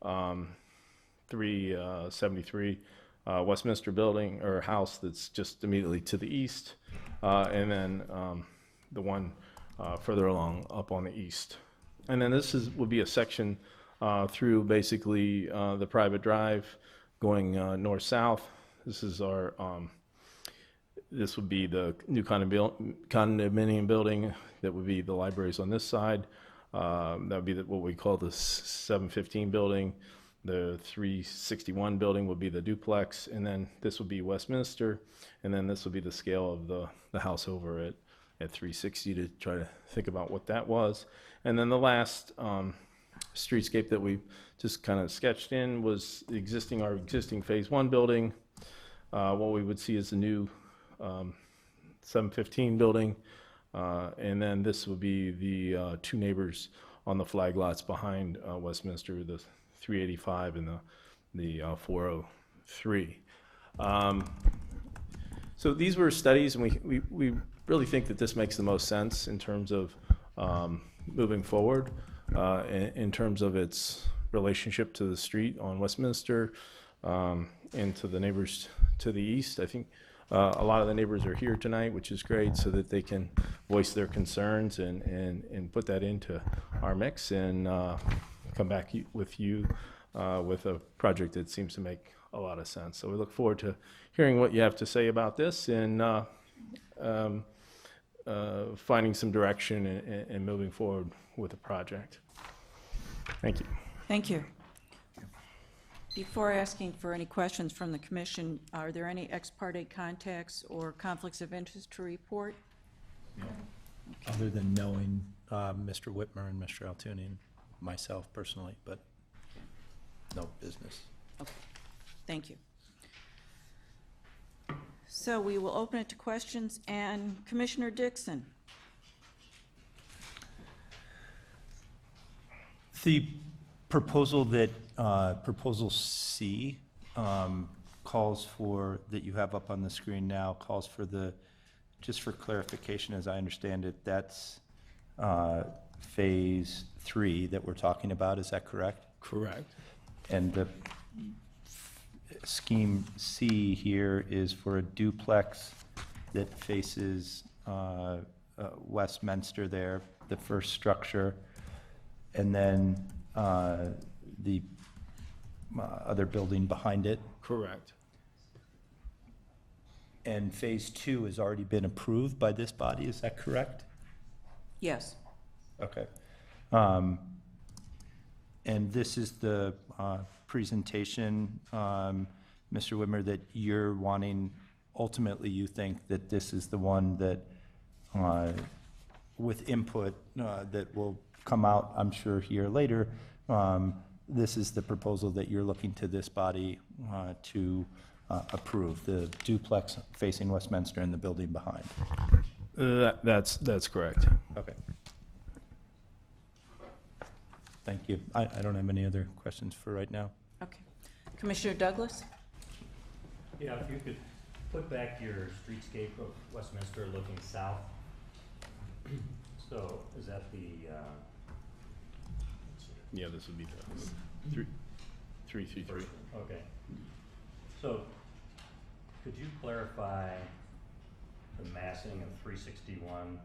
373 Westminster building or house that's just immediately to the east, and then the one further along up on the east. And then this would be a section through basically the private drive going north-south. This is our, this would be the new condominium building. That would be the libraries on this side. That would be what we call the 715 building. The 361 building would be the duplex, and then this would be Westminster, and then this would be the scale of the house over at 360 to try to think about what that was. And then the last streetscape that we just kind of sketched in was our existing Phase 1 building. What we would see is the new 715 building, and then this would be the 2 neighbors on the flag lots behind Westminster, the 385 and the 403. So these were studies, and we really think that this makes the most sense in terms of moving forward, in terms of its relationship to the street on Westminster, and to the neighbors to the east. I think a lot of the neighbors are here tonight, which is great, so that they can voice their concerns and put that into our mix and come back with you with a project that seems to make a lot of sense. So we look forward to hearing what you have to say about this and finding some direction and moving forward with the project. Thank you. Thank you. Before asking for any questions from the commission, are there any ex parte contacts or conflicts of interest to report? Other than knowing Mr. Whitmer and Mr. Altooni and myself personally, but no business. Okay, thank you. So we will open it to questions, and Commissioner Dixon. The proposal that, Proposal C, calls for, that you have up on the screen now, calls for the, just for clarification, as I understand it, that's Phase 3 that we're talking about, is that correct? Correct. And the Scheme C here is for a duplex that faces Westminster there, the first structure, and then the other building behind it. Correct. And Phase 2 has already been approved by this body, is that correct? Yes. Okay. And this is the presentation, Mr. Whitmer, that you're wanting, ultimately you think that this is the one that, with input that will come out, I'm sure, here later, this is the proposal that you're looking to this body to approve, the duplex facing Westminster and the building behind. That's correct. Okay. Thank you. I don't have any other questions for right now. Okay. Commissioner Douglas? Yeah, if you could put back your streetscape of Westminster looking south. So is that the, Yeah, this would be the 333. okay. So could you clarify the massing of 361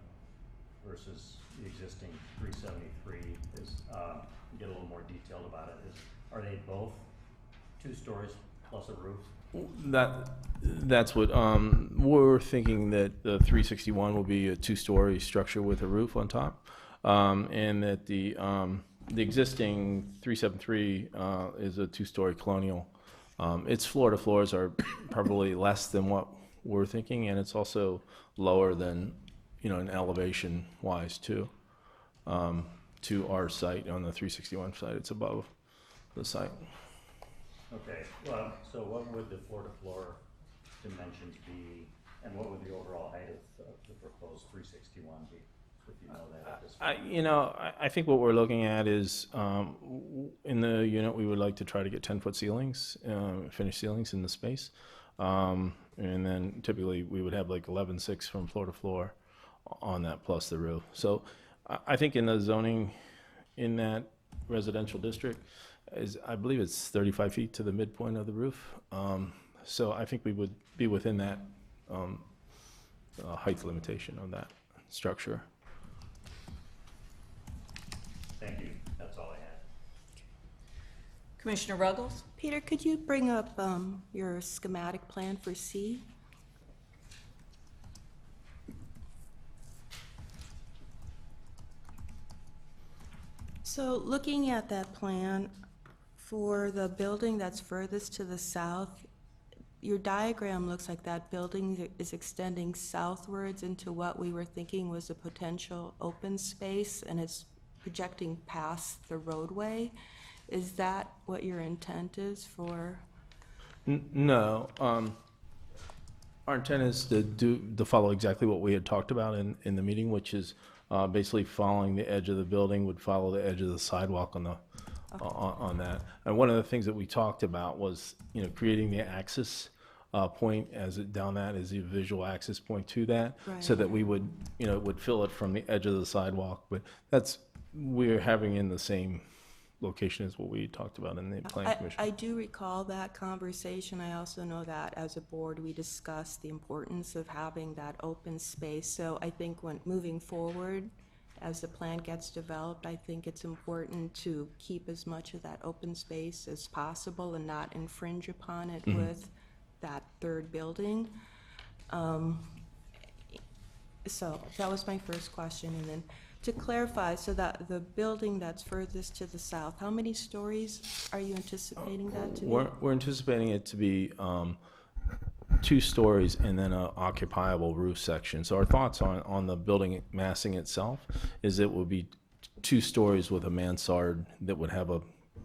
versus the existing 373? Is, get a little more detailed about it. Are they both 2 stories plus a roof? That's what we're thinking, that the 361 will be a 2-story structure with a roof on top, and that the existing 373 is a 2-story colonial. Its floor-to-floors are probably less than what we're thinking, and it's also lower than, in elevation-wise too. To our site on the 361 site, it's above the site. Okay, well, so what would the floor-to-floor dimensions be, and what would the overall height of the proposed 361 be, if you know that at this point? I think what we're looking at is, in the unit, we would like to try to get 10-foot ceilings, finished ceilings in the space. And then typically, we would have like 11.6 from floor to floor on that, plus the roof. So I think in the zoning, in that residential district, I believe it's 35 feet to the midpoint of the roof. So I think we would be within that height limitation of that structure. Thank you, that's all I had. Commissioner Ruggles? Peter, could you bring up your schematic plan for C? So looking at that plan, for the building that's furthest to the south, your diagram looks like that building is extending southwards into what we were thinking was a potential open space, and it's projecting past the roadway. Is that what your intent is for? No. Our intent is to follow exactly what we had talked about in the meeting, which is basically following the edge of the building would follow the edge of the sidewalk on the on that. And one of the things that we talked about was, creating the access point down that is the visual access point to that, so Right. that we would, would fill it from the edge of the sidewalk. But we're having in the same location as what we talked about in the planning commission. I do recall that conversation. I also know that as a board, we discussed the importance of having that open space. So I think when moving forward, as the plan gets developed, I think it's important to keep as much of that open space as possible and not infringe upon it with that third building. So that was my first question. And then To clarify, so that the building that's furthest to the south, how many stories are you anticipating that to be? We're anticipating it to be 2 stories and then a occupiable roof section. So our thoughts on the building massing itself is it will be 2 stories with a mansard that would have a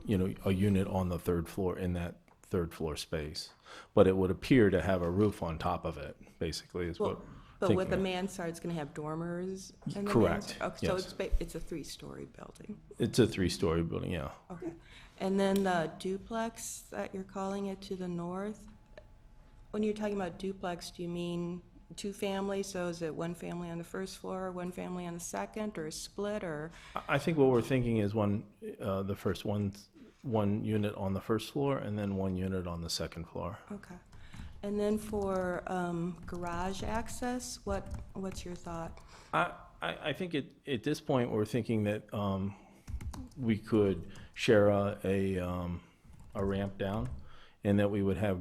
unit on the 3rd floor in that 3rd floor space. But it would appear to have a roof on top of it, basically, is what. But with the thinking. mansard, it's gonna have dormers in the Correct, mansard? Okay, so yes. it's a 3-story building. It's a 3-story building, yeah. Okay. And then the duplex that you're calling it to the north, when you're talking about duplex, do you mean 2 families? So is it 1 family on the 1st floor, 1 family on the 2nd, or a split, or? I think what we're thinking is one unit on the 1st floor and then 1 unit on the 2nd floor. Okay. And then for garage access, what's your thought? I think at this point, we're thinking that we could share a ramp down and that we would have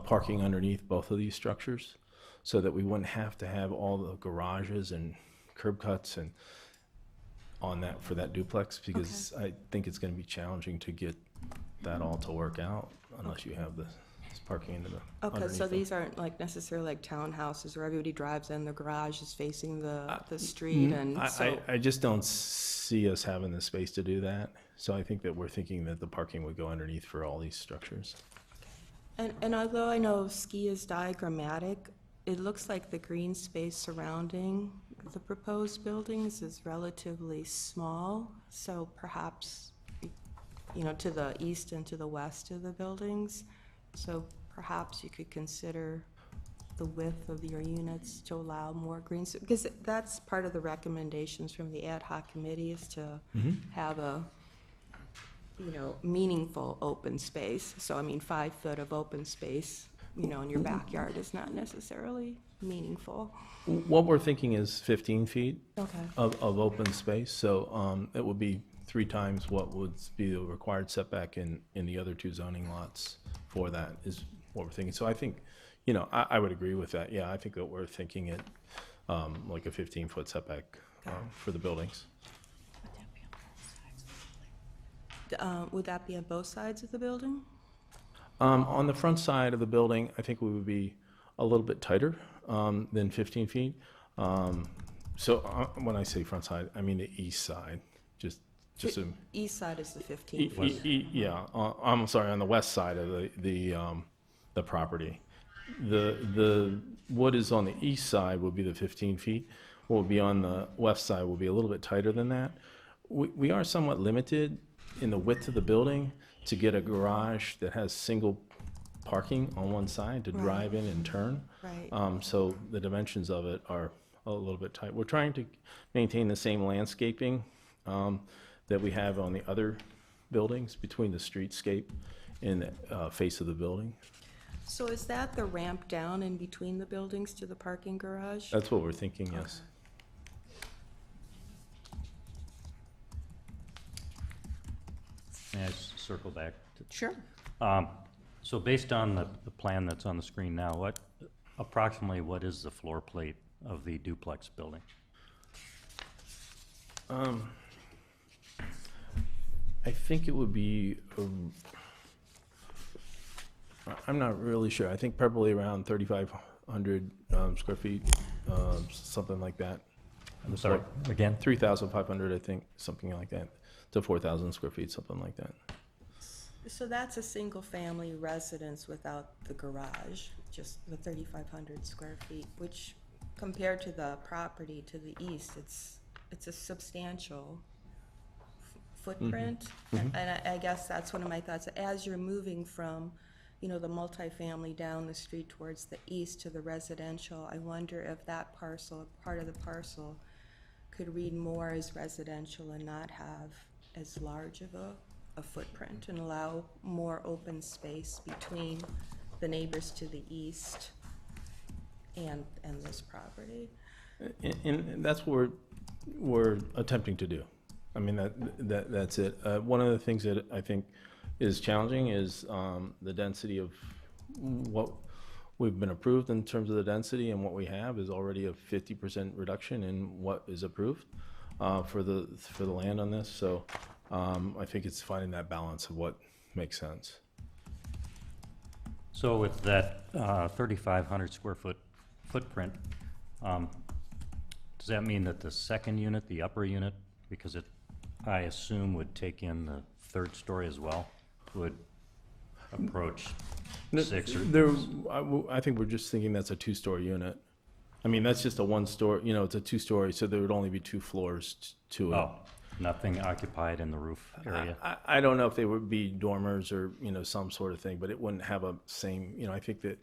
parking underneath both of these structures so that we wouldn't have to have all the garages and curb cuts and on that for that duplex, because I think it's going to be challenging to get that all to work out unless you have this parking into the Okay, underneath so them. these aren't like necessarily like townhouses where everybody drives in, the garage is facing the street, and so, I just don't see us having the space to do that. So I think that we're thinking that the parking would go underneath for all these structures. and although I know ski is diagrammatic, it looks like the green space surrounding the proposed buildings is relatively small, so perhaps, to the east and to the west of the buildings. So perhaps you could consider the width of your units to allow more green, because that's part of the recommendations from the ad hoc committee is to have a, meaningful open space. So, 5 foot of open space, in your backyard is not necessarily meaningful. What we're thinking is 15 feet Okay. of open space. So it would be 3 times what would be the required setback in the other 2 zoning lots for that is what we're thinking. So I think, I would agree with that. Yeah, I think that we're thinking it like a 15-foot setback for the buildings. Would that be on both sides of the building? On the front side of the building, I think we would be a little bit tighter than 15 feet. So when I say front side, I mean the east side, just a. East side is the 15 foot. Yeah, I'm sorry, on the west side of the property. The what is on the east side would be the 15 feet. What would be on the west side will be a little bit tighter than that. We are somewhat limited in the width of the building to get a garage that has single parking on one side to drive in and turn. Right. So the dimensions of it are a little bit tight. We're trying to maintain the same landscaping that we have on the other buildings between the streetscape and the face of the building. So is that the ramp down in between the buildings to the parking garage? That's what we're thinking, yes. May I circle back? Sure. So based on the plan that's on the screen now, approximately what is the floor plate of the duplex building? I think it would be, I'm not really sure. I think probably around 3,500 square feet, something like that. I'm sorry, again? 3,500, I think, something like that, to 4,000 square feet, something like that. So that's a single-family residence without the garage, just the 3,500 square feet, which compared to the property to the east, it's a substantial footprint. And I guess that's one of my thoughts. As you're moving from, the multifamily down the street towards the east to the residential, I wonder if that parcel, part of the parcel, could read more as residential and not have as large of a footprint and allow more open space between the neighbors to the east and this property. And that's what we're attempting to do. I mean, that's it. One of the things that I think is challenging is the density of what we've been approved in terms of the density, and what we have is already a 50% reduction in what is approved. for the land on this. So I think it's finding that balance of what makes sense. So with that 3,500 square foot footprint, does that mean that the second unit, the upper unit, because it, I assume, would take in the third story as well, would approach six or? I think we're just thinking that's a two-story unit. I mean, that's just a one-story, it's a two-story, so there would only be 2 floors to it. Oh, nothing occupied in the roof area? I don't know if they would be dormers or, some sort of thing, but it wouldn't have a same, I think that,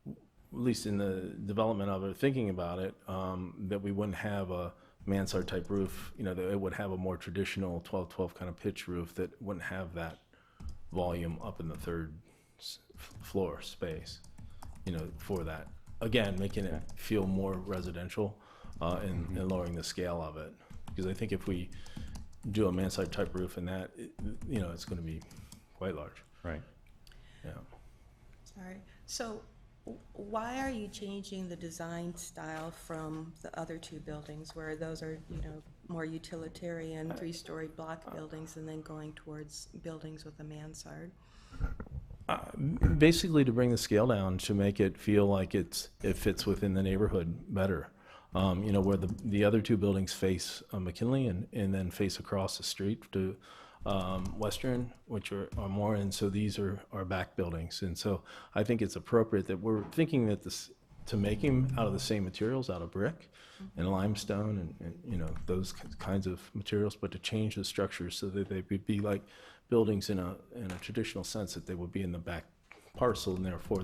at least in the development of it, thinking about it, that we wouldn't have a mansard type roof, that it would have a more traditional 12-12 kind of pitch roof that wouldn't have that volume up in the third floor space, for that. Again, making it feel more residential, and lowering the scale of it. Because I think if we do a mansard type roof in that, it's gonna be quite large, Right. yeah. Sorry. So why are you changing the design style from the other 2 buildings where those are, more utilitarian 3-story block buildings and then going towards buildings with a mansard? Basically to bring the scale down, to make it feel like it fits within the neighborhood better. Where the other 2 buildings face McKinley and then face across the street to Western, which are more, and so these are our back buildings. And so I think it's appropriate that we're thinking that to make them out of the same materials, out of brick and limestone and those kinds of materials, but to change the structures so that they would be like buildings in a traditional sense, that they would be in the back parcel, and therefore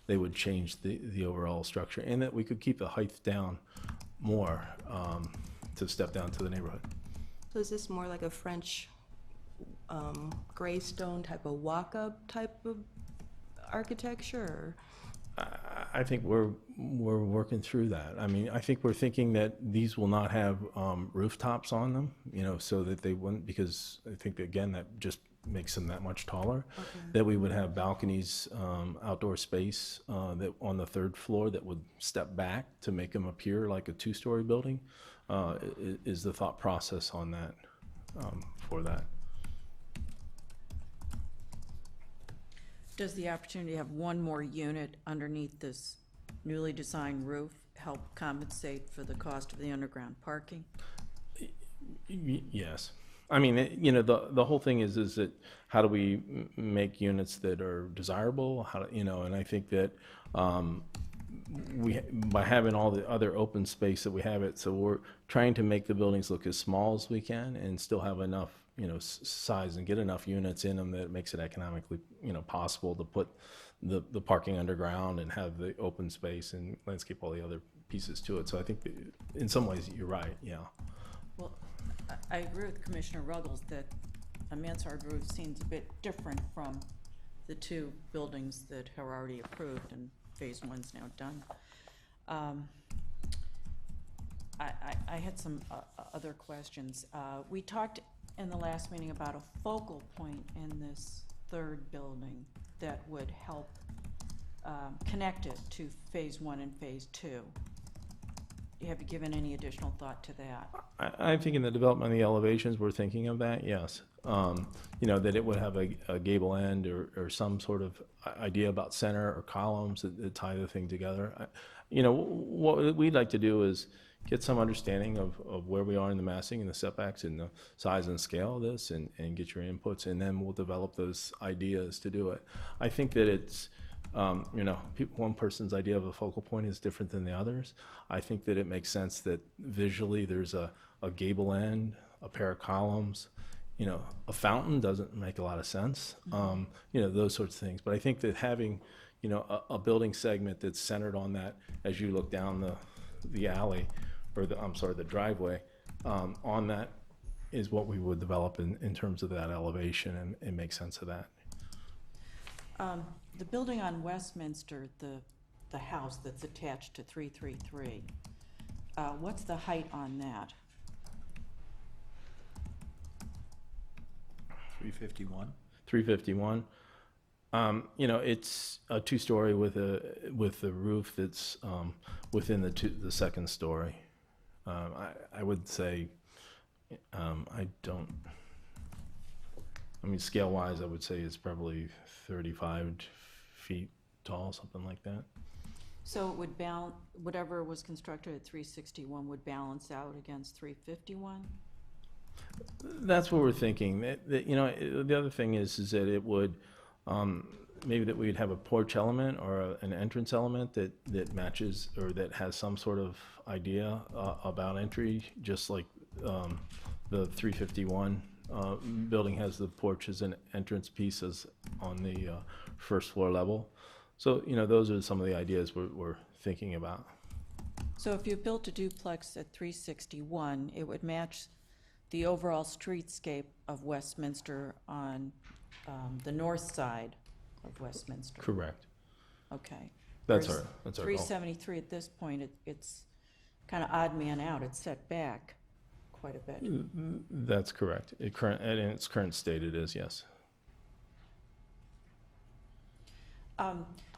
they would change the overall structure, and that we could keep the height down more, to step down to the neighborhood. So is this more like a French gray stone type of walk-up type of architecture? I think we're working through that. I mean, I think we're thinking that these will not have rooftops on them, so that they wouldn't, because I think that, again, that just makes them that much taller. Okay. That we would have balconies, outdoor space, that on the 3rd floor that would step back to make them appear like a 2-story building, is the thought process on that, for that. Does the opportunity to have one more unit underneath this newly designed roof help compensate for the cost of the underground parking? Yes. I mean, the whole thing is that how do we make units that are desirable? How do, and I think that by having all the other open space that we have it, so we're trying to make the buildings look as small as we can and still have enough, size and get enough units in them that it makes it economically, possible to put the parking underground and have the open space and landscape all the other pieces to it. So I think that in some ways you're right, yeah. Well, I agree with Commissioner Ruggles that a mansard roof seems a bit different from the 2 buildings that are already approved and phase 1's now done. I had some other questions. We talked in the last meeting about a focal point in this 3rd building that would help connect it to phase 1 and phase 2. Have you given any additional thought to that? I think in the development of the elevations, we're thinking of that, yes. That it would have a gable end or some sort of idea about center or columns that tie the thing together. What we'd like to do is get some understanding of where we are in the massing and the setbacks and the size and scale of this and get your inputs, and then we'll develop those ideas to do it. I think that it's, one person's idea of a focal point is different than the others. I think that it makes sense that visually there's a gable end, a pair of columns, a fountain doesn't make a lot of sense, those sorts of things. But I think that having, a building segment that's centered on that as you look down the alley, or the driveway, on that is what we would develop in terms of that elevation and make sense of that. The building on Westminster, the house that's attached to 333, what's the height on that? 351? 351. It's a 2-story with a roof that's within the 2nd story. I would say I don't, I mean, scale-wise, I would say it's probably 35 feet tall, something like that. So it would balance, whatever was constructed at 361 would balance out against 351? That's what we're thinking. That, you know, the other thing is that it would, maybe that we'd have a porch element or an entrance element that matches or that has some sort of idea about entry, just like the 351 building has the porch as an entrance piece as on the first floor level. So, you know, those are some of the ideas we're thinking about. So if you built a duplex at 361, it would match the overall streetscape of Westminster on the north side of Westminster? Correct. Okay. That's Whereas our goal. 373, at this point, it's kind of odd man out. It's set back quite a bit. That's correct. In its current state, it is, yes.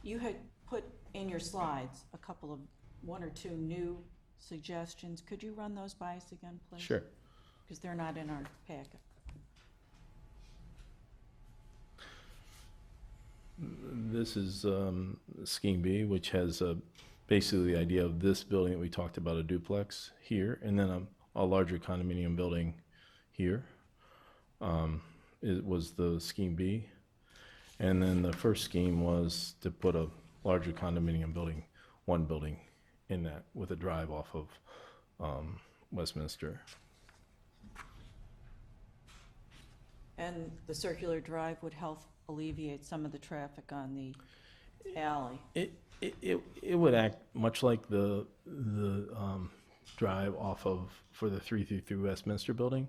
You had put in your slides a couple of, one or two new suggestions. Could you run those by us again, please? Sure. Because they're not in our packet. This is Scheme B, which has basically the idea of this building that we talked about, a duplex here, and then a larger condominium building here. It was the Scheme B. And then the first scheme was to put a larger condominium building, one building in that with a drive off of Westminster. And the circular drive would help alleviate some of the traffic on the alley. It would act much like the drive off of, for the 333 Westminster building.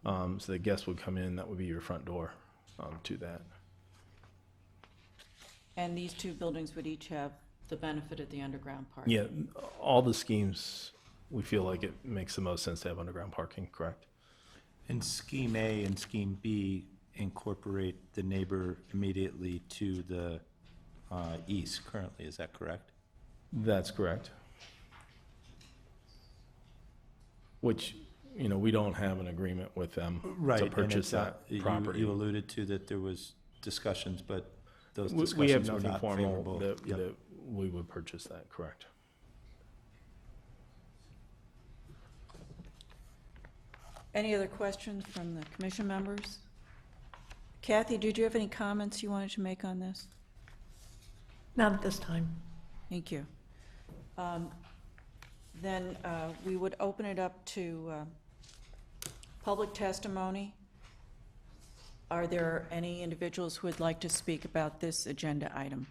So the guests would come in, that would be your front door to that. And these two buildings would each have the benefit of the underground park. Yeah, all the schemes, we feel like it makes the most sense to have underground parking, correct? And Scheme A and Scheme B incorporate the neighbor immediately to the east currently, is that correct? That's correct. Which, you know, we don't have an agreement with them to and purchase it's not- that property. You alluded to that there was discussions, but those We have discussions were nothing not formal favorable. that Yep. we would purchase that, correct? Any other questions from the commission members? Kathy, did you have any comments you wanted to make on this? Not at this time. Thank you. Then we would open it up to public testimony. Are there any individuals who would like to speak about this agenda item?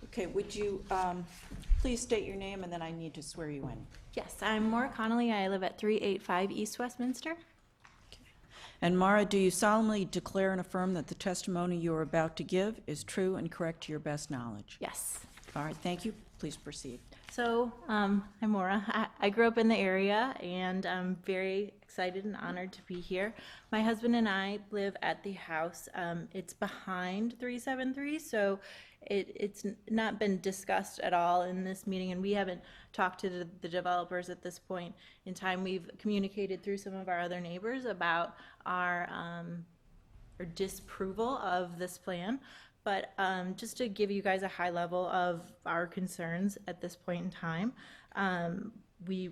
Okay, would you please state your name, and then I need to swear you in. Yes, I'm Maura Connolly. I live at 385 East Westminster. And Mara, do you solemnly declare and affirm that the testimony you are about to give is true and correct to your best knowledge? Yes. All right, thank you. Please proceed. So, I'm Maura. I grew up in the area, and I'm very excited and honored to be here. My husband and I live at the house. It's behind 373, so it's not been discussed at all in this meeting, and we haven't talked to the developers at this point in time. We've communicated through some of our other neighbors about our disapproval of this plan. But just to give you guys a high level of our concerns at this point in time, we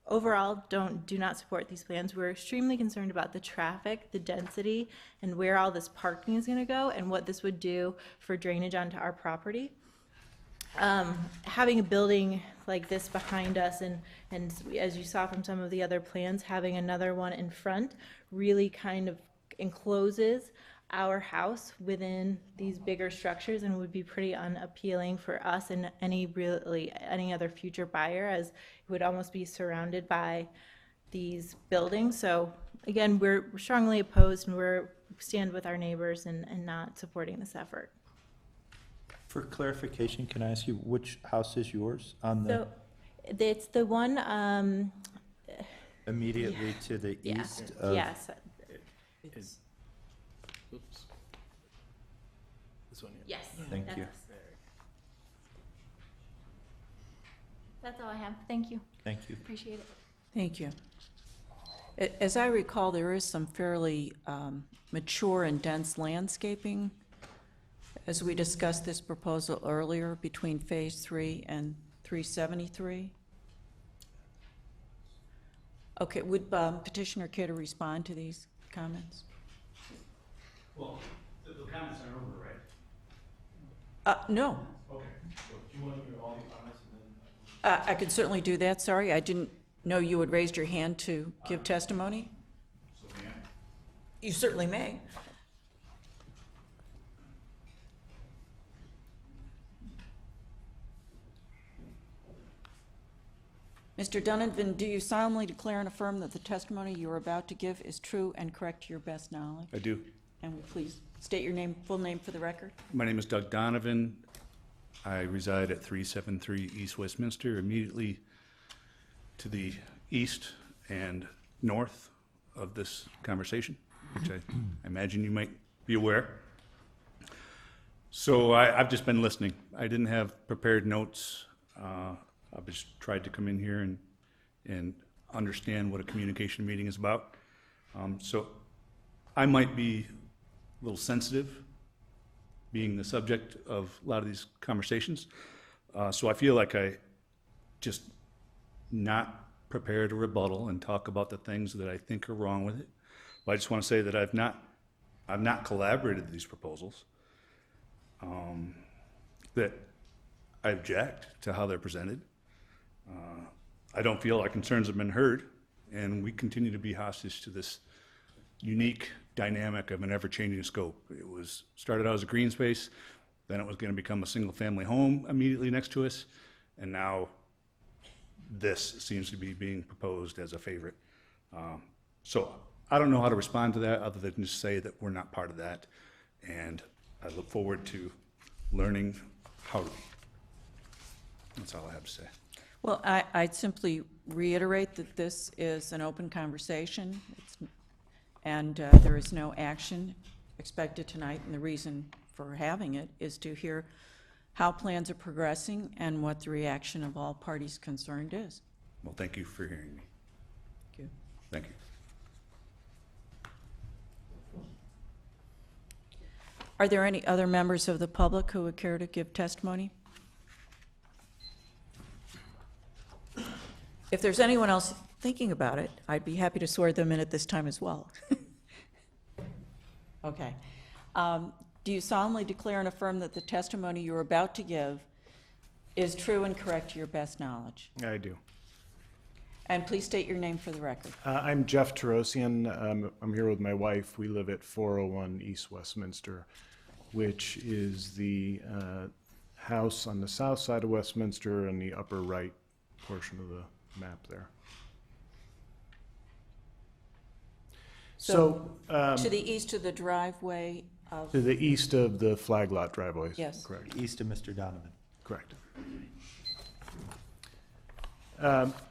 overall do not support these plans. We're extremely concerned about the traffic, the density, and where all this parking is going to go, and what this would do for drainage onto our property. Having a building like this behind us, and as you saw from some of the other plans, having another one in front really kind of encloses our house within these bigger structures, and would be pretty unappealing for us and any other future buyer, as it would almost be surrounded by these buildings. So again, we're strongly opposed, and we stand with our neighbors and not supporting this effort. For clarification, can I ask you which house is yours on the, So it's the one, immediately to the yeah, east of? yes, It's- Oops. This one here. yes. Thank that's you. us. That's all I have. Thank you. Thank you. Appreciate it. Thank you. As I recall, there is some fairly mature and dense landscaping, as we discussed this proposal earlier, between Phase 3 and 373. Okay, would petitioner care to respond to these comments? Well, the comments are over, right? No. Okay. So do you want to hear all the comments and then? I could certainly do that, sorry. I didn't know you had raised your hand to give testimony. So may I? You certainly may. Mr. Donovan, do you solemnly declare and affirm that the testimony you are about to give is true and correct to your best knowledge? I do. And will please state your name, full name for the record? My name is Doug Donovan. I reside at 373 East Westminster, immediately to the east and north of this conversation, which I imagine you might be aware. So I've just been listening. I didn't have prepared notes. I've just tried to come in here and understand what a communication meeting is about. So I might be a little sensitive, being the subject of a lot of these conversations. So I feel like I just not prepared a rebuttal and talk about the things that I think are wrong with it. But I just want to say that I've not collaborated these proposals. That I object to how they're presented. I don't feel our concerns have been heard, and we continue to be hostage to this unique dynamic of an ever-changing scope. It was started out as a green space, then it was going to become a single-family home immediately next to us, and now this seems to be being proposed as a favorite. So I don't know how to respond to that other than just say that we're not part of that, and I look forward to learning how to be. That's all I have to say. Well, I'd simply reiterate that this is an open conversation, and there is no action expected tonight, and the reason for having it is to hear how plans are progressing and what the reaction of all parties concerned is. Well, thank you for hearing me. Thank you. Thank you. Are there any other members of the public who would care to give testimony? If there's anyone else thinking about it, I'd be happy to swear them in at this time as well. Okay. Do you solemnly declare and affirm that the testimony you're about to give is true and correct to your best knowledge? I do. And please state your name for the record. I'm Jeff Tarosian. I'm here with my wife. We live at 401 East Westminster, which is the house on the south side of Westminster and the upper right portion of the map there. So, To the east of the driveway of, to the east of the flag lot driveways. Yes. Correct. East of Mr. Donovan. Correct.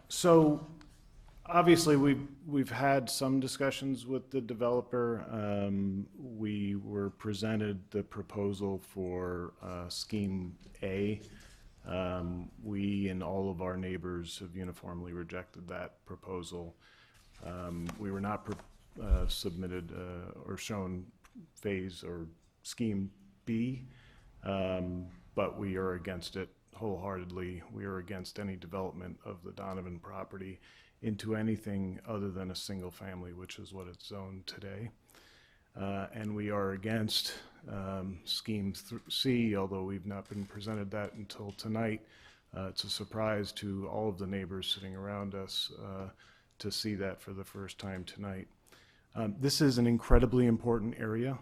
So obviously, we've had some discussions with the developer. We were presented the proposal for Scheme A. We and all of our neighbors have uniformly rejected that proposal. We were not submitted or shown Phase or Scheme B, but we are against it wholeheartedly. We are against any development of the Donovan property into anything other than a single family, which is what it's zoned today. And we are against Scheme C, although we've not been presented that until tonight. It's a surprise to all of the neighbors sitting around us to see that for the first time tonight. This is an incredibly important area.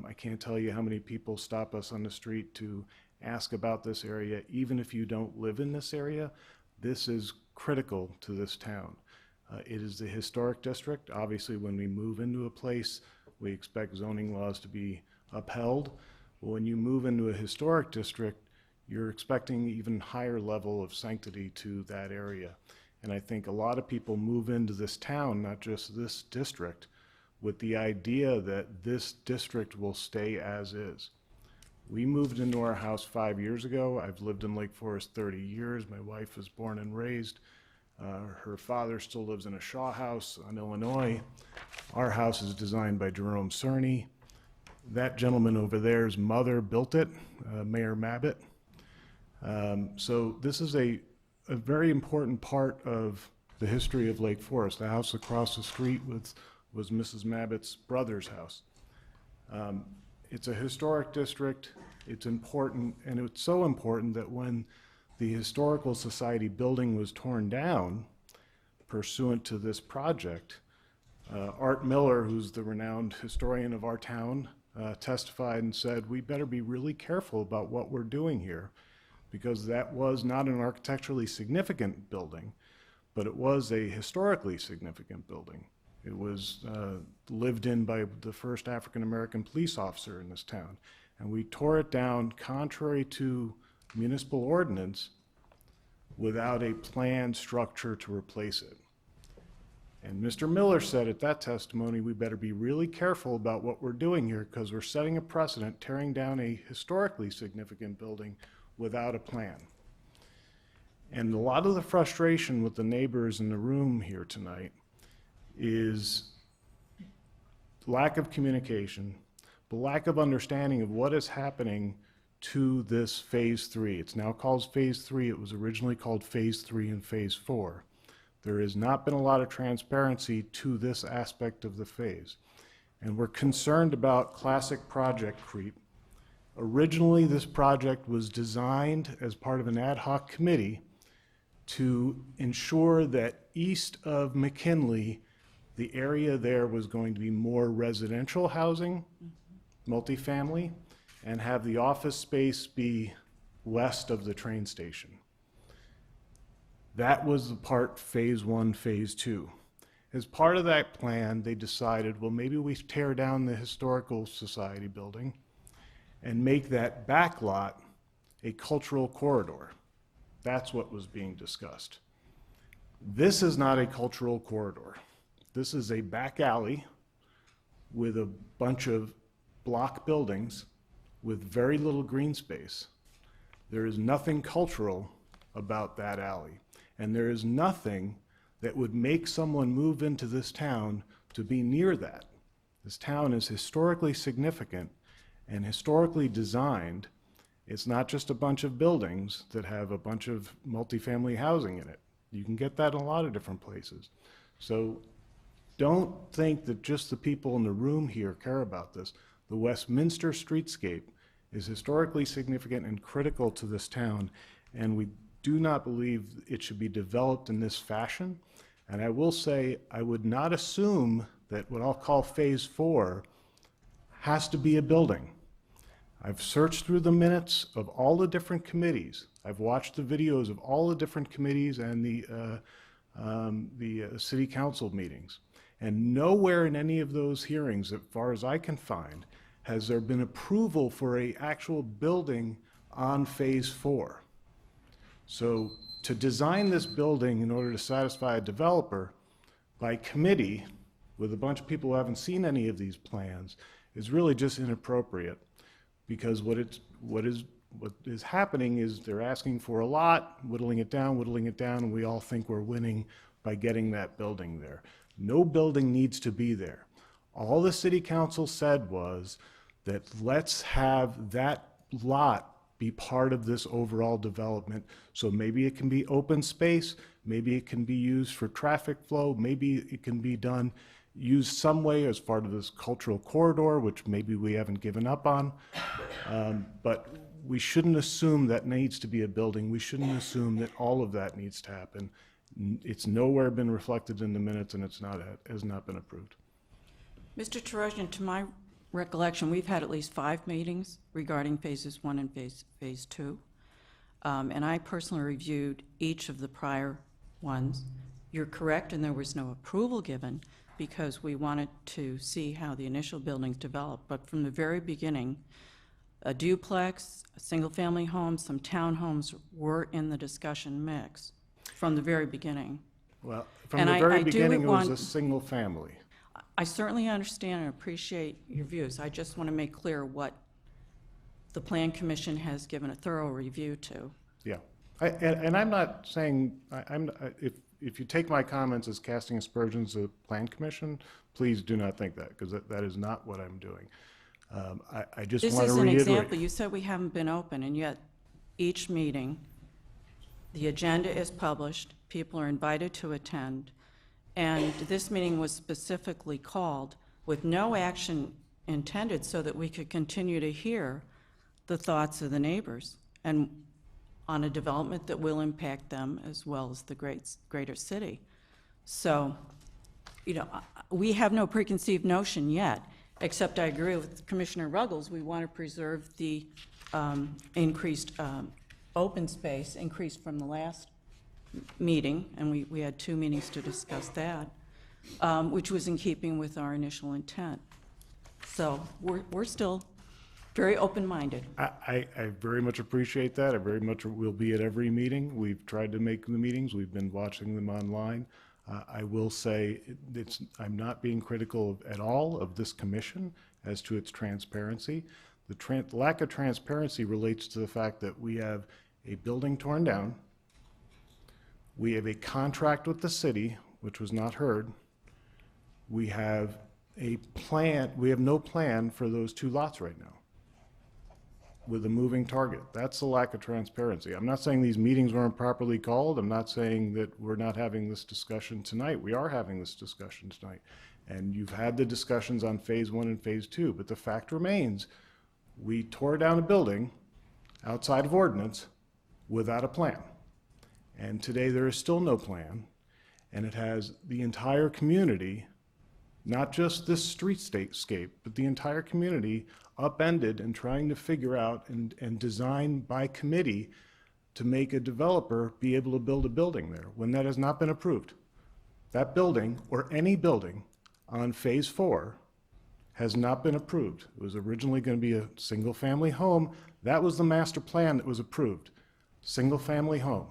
I can't tell you how many people stop us on the street to ask about this area. Even if you don't live in this area, this is critical to this town. It is the historic district. Obviously, when we move into a place, we expect zoning laws to be upheld. But when you move into a historic district, you're expecting even higher level of sanctity to that area. And I think a lot of people move into this town, not just this district, with the idea that this district will stay as is. We moved into our house 5 years ago. I've lived in Lake Forest 30 years. My wife was born and raised. Her father still lives in a Shaw house on Illinois. Our house is designed by Jerome Cerny. That gentleman over there's mother built it, Mayor Mabbitt. So this is a very important part of the history of Lake Forest. The house across the street was Mrs. Mabbitt's brother's house. It's a historic district, it's important, and it's so important that when the Historical Society building was torn down pursuant to this project, Art Miller, who's the renowned historian of our town, testified and said, we better be really careful about what we're doing here, because that was not an architecturally significant building, but it was a historically significant building. It was lived in by the first African-American police officer in this town. And we tore it down contrary to municipal ordinance without a planned structure to replace it. And Mr. Miller said at that testimony, we better be really careful about what we're doing here because we're setting a precedent, tearing down a historically significant building without a plan. And a lot of the frustration with the neighbors in the room here tonight is lack of communication, the lack of understanding of what is happening to this Phase 3. It's now called Phase 3. It was originally called Phase 3 and Phase 4. There has not been a lot of transparency to this aspect of the phase. And we're concerned about classic project creep. Originally, this project was designed as part of an ad hoc committee to ensure that east of McKinley, the area there was going to be more residential housing, multifamily, and have the office space be west of the train station. That was the part Phase 1, Phase 2. As part of that plan, they decided, well, maybe we tear down the Historical Society building and make that back lot a cultural corridor. That's what was being discussed. This is not a cultural corridor. This is a back alley with a bunch of block buildings with very little green space. There is nothing cultural about that alley. And there is nothing that would make someone move into this town to be near that. This town is historically significant and historically designed. It's not just a bunch of buildings that have a bunch of multifamily housing in it. You can get that in a lot of different places. So don't think that just the people in the room here care about this. The Westminster streetscape is historically significant and critical to this town, and we do not believe it should be developed in this fashion. And I will say, I would not assume that what I'll call Phase 4 has to be a building. I've searched through the minutes of all the different committees. I've watched the videos of all the different committees and the city council meetings. And nowhere in any of those hearings, as far as I can find, has there been approval for an actual building on Phase 4. So to design this building in order to satisfy a developer by committee with a bunch of people who haven't seen any of these plans is really just inappropriate, because what is happening is they're asking for a lot, whittling it down, and we all think we're winning by getting that building there. No building needs to be there. All the city council said was that let's have that lot be part of this overall development. So maybe it can be open space, maybe it can be used for traffic flow, maybe it can be used some way as part of this cultural corridor, which maybe we haven't given up on. But we shouldn't assume that needs to be a building. We shouldn't assume that all of that needs to happen. It's nowhere been reflected in the minutes, and has not been approved. Mr. Terosian, to my recollection, we've had at least 5 meetings regarding Phases 1 and Phase 2. And I personally reviewed each of the prior ones. You're correct, and there was no approval given because we wanted to see how the initial buildings developed. But from the very beginning, a duplex, a single-family home, some townhomes were in the discussion mix from the very beginning. Well, from And the I very do beginning, it was a want- single family. I certainly understand and appreciate your views. I just want to make clear what the Plan Commission has given a thorough review to. Yeah. And I'm not saying, if you take my comments as casting aspersions at the Plan Commission, please do not think that, because that is not what I'm doing. I just This want is to an reiterate. example. You said we haven't been open, and yet each meeting, the agenda is published, people are invited to attend, and this meeting was specifically called with no action intended so that we could continue to hear the thoughts of the neighbors and on a development that will impact them as well as the greater city. So, you know, we have no preconceived notion yet, except I agree with Commissioner Ruggles, we want to preserve the increased open space, increased from the last meeting, and we had 2 meetings to discuss that, which was in keeping with our initial intent. So we're still very open-minded. I very much appreciate that. I very much will be at every meeting. We've tried to make the meetings. We've been watching them online. I will say I'm not being critical at all of this commission as to its transparency. The lack of transparency relates to the fact that we have a building torn down. We have a contract with the city, which was not heard. We have a plan, we have no plan for those 2 lots right now with a moving target. That's the lack of transparency. I'm not saying these meetings weren't properly called. I'm not saying that we're not having this discussion tonight. We are having this discussion tonight. And you've had the discussions on phase 1 and phase 2, but the fact remains, we tore down a building outside of ordinance without a plan. And today there is still no plan, and it has the entire community, not just this streetscape, but the entire community upended and trying to figure out and design by committee to make a developer be able to build a building there when that has not been approved. That building, or any building on phase 4, has not been approved. It was originally going to be a single-family home. That was the master plan that was approved, single-family home.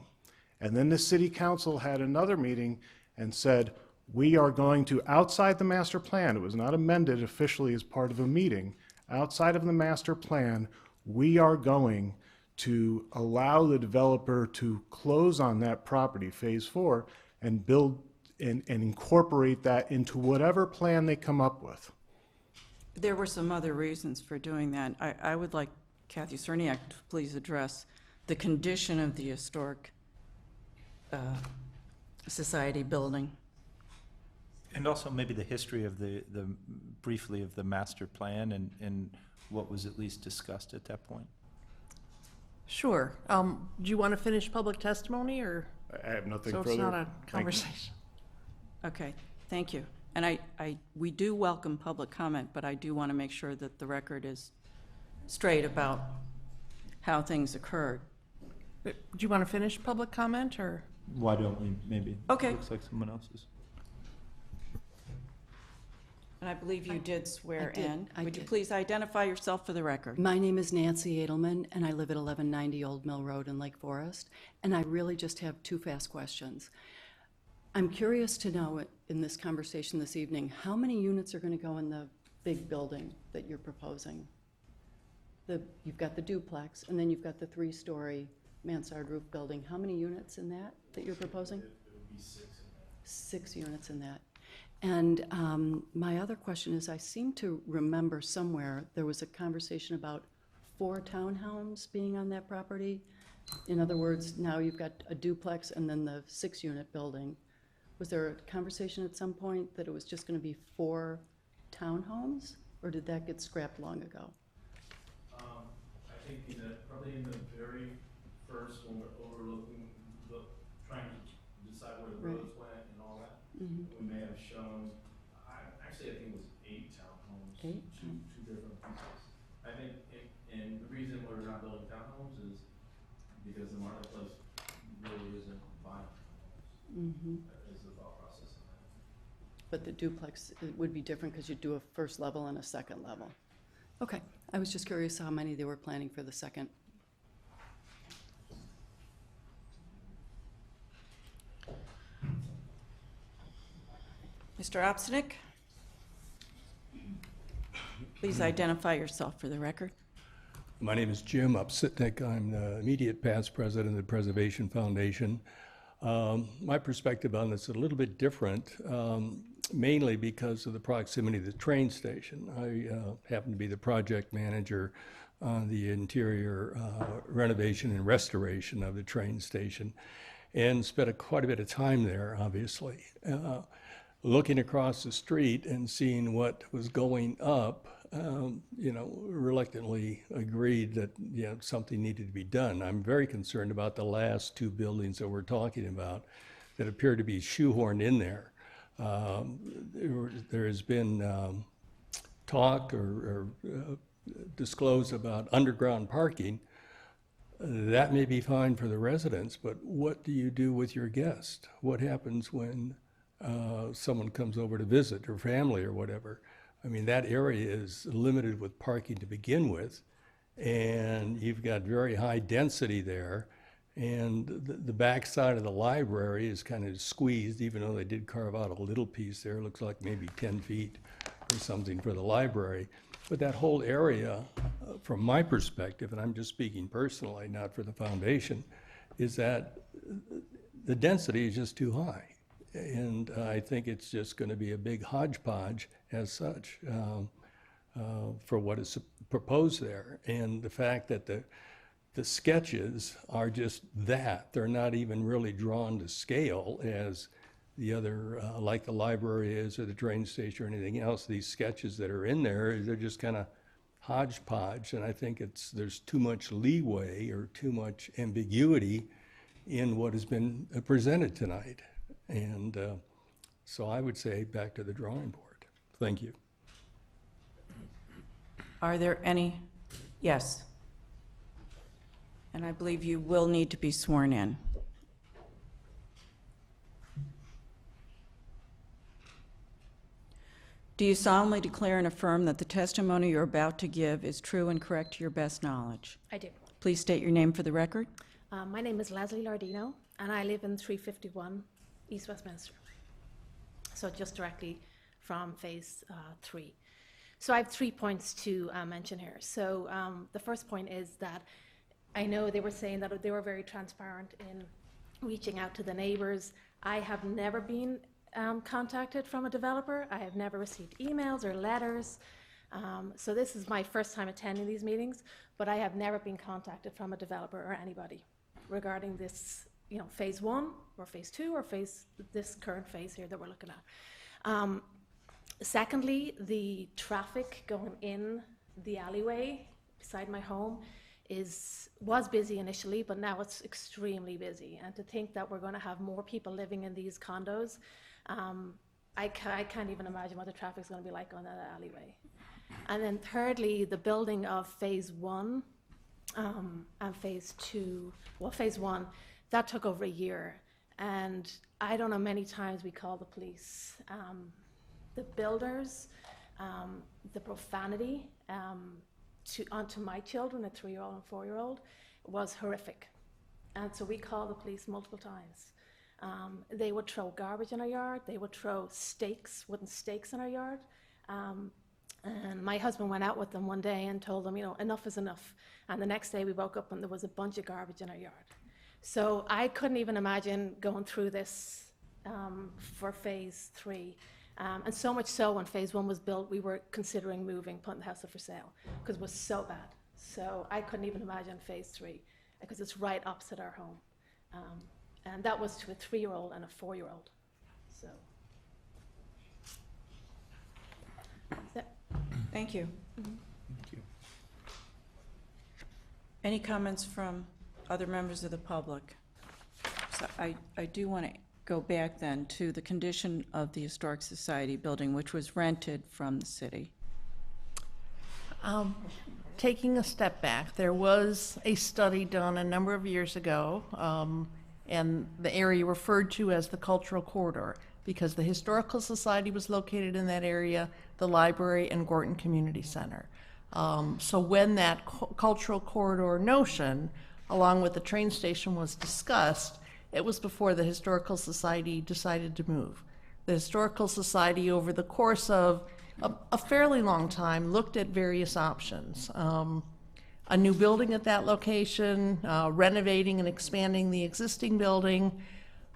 And then the city council had another meeting and said, we are going to, outside the master plan, it was not amended officially as part of a meeting, outside of the master plan, we are going to allow the developer to close on that property, phase 4, and build and incorporate that into whatever plan they come up with. There were some other reasons for doing that. I would like Kathy Cerniak to please address the condition of the historic society building. And also maybe the history of briefly of the master plan and what was at least discussed at that point. Sure. Do you want to finish public testimony, or? I have nothing So further. it's not a Thank you. conversation? Okay, thank you. And we do welcome public comment, but I do want to make sure that the record is straight about how things occurred. Do you want to finish public comment, or? Why don't we, maybe? Okay. Looks like someone else is. And I believe you did swear I did, in. I Would you did. please identify yourself for the record? My name is Nancy Edelman, and I live at 1190 Old Mill Road in Lake Forest. And I really just have 2 fast questions. I'm curious to know, in this conversation this evening, how many units are going to go in the big building that you're proposing? You've got the duplex, and then you've got the 3-story mansard roof building. How many units in that you're proposing? It would be 6 in that. 6 units in that. And my other question is, I seem to remember somewhere there was a conversation about 4 townhomes being on that property. In other words, now you've got a duplex and then the 6-unit building. Was there a conversation at some point that it was just going to be 4 townhomes, or did that get scrapped long ago? I think probably in the very first, when we're overlooking, trying to decide where the Right. roads went and all that, Mhm. we may have shown, actually, I think it was 8 townhomes. 8? Two different pieces. I think, and the reason we're not building townhomes is because the marketplace really isn't buying townhomes, Mm-hmm. is the thought process of that. But the duplex it would be different because you'd do a first level and a second level. Okay, I was just curious how many they were planning for the second. Mr. Opsnick? Please identify yourself for the record. My name is Jim Upsitnik. I'm the immediate past president of the Preservation Foundation. My perspective on this is a little bit different, mainly because of the proximity of the train station. I happen to be the project manager on the interior renovation and restoration of the train station, and spent quite a bit of time there, obviously. Looking across the street and seeing what was going up, reluctantly agreed that, something needed to be done. I'm very concerned about the last two buildings that we're talking about that appear to be shoehorned in there. There has been talk or disclosed about underground parking. That may be fine for the residents, but what do you do with your guest? What happens when someone comes over to visit, or family or whatever? I mean, that area is limited with parking to begin with, and you've got very high density there, and the back side of the library is kind of squeezed, even though they did carve out a little piece there. It looks like maybe 10 feet or something for the library. But that whole area, from my perspective, and I'm just speaking personally, not for the foundation, is that the density is just too high. And I think it's just going to be a big hodgepodge as such for what is proposed there. And the fact that the sketches are just that. They're not even really drawn to scale as the other, like the library is or the train station or anything else. These sketches that are in there, they're just kind of hodgepodge. And I think there's too much leeway or too much ambiguity in what has been presented tonight. And so I would say back to the drawing board. Thank you. Are there any? Yes. And I believe you will need to be sworn in. Do you solemnly declare and affirm that the testimony you're about to give is true and correct to your best knowledge? I do. Please state your name for the record. My name is Leslie Lardino, and I live in 351 East Westminster, so just directly from Phase 3. So I have 3 points to mention here. So the first point is that I know they were saying that they were very transparent in reaching out to the neighbors. I have never been contacted from a developer. I have never received emails or letters. So this is my first time attending these meetings, but I have never been contacted from a developer or anybody regarding this, Phase 1 or Phase 2 or this current phase here that we're looking at. Secondly, the traffic going in the alleyway beside my home was busy initially, but now it's extremely busy. And to think that we're going to have more people living in these condos, I can't even imagine what the traffic's going to be like on that alleyway. And then thirdly, the building of Phase 1 and Phase 2, Phase 1, that took over a year. And I don't know, many times we called the police. The builders, the profanity onto my children, a 3-year-old and 4-year-old, was horrific. And so we called the police multiple times. They would throw garbage in our yard. They would throw wooden stakes in our yard. And my husband went out with them one day and told them, enough is enough. And the next day we woke up and there was a bunch of garbage in our yard. So I couldn't even imagine going through this for Phase 3. And so much so when Phase 1 was built, we were considering moving, putting the house up for sale, because it was so bad. So I couldn't even imagine Phase 3, because it's right opposite our home. And that was to a 3-year-old and a 4-year-old. So. Thank you. Mm-hmm. Thank you. Any comments from other members of the public? So I do want to go back then to the condition of the Historic Society building, which was rented from the city. Taking a step back, there was a study done a number of years ago, and the area referred to as the Cultural Corridor, because the Historical Society was located in that area, the library, and Gorton Community Center. So when that cultural corridor notion, along with the train station, was discussed, it was before the Historical Society decided to move. The Historical Society, over the course of a fairly long time, looked at various options. a new building at that location, renovating and expanding the existing building.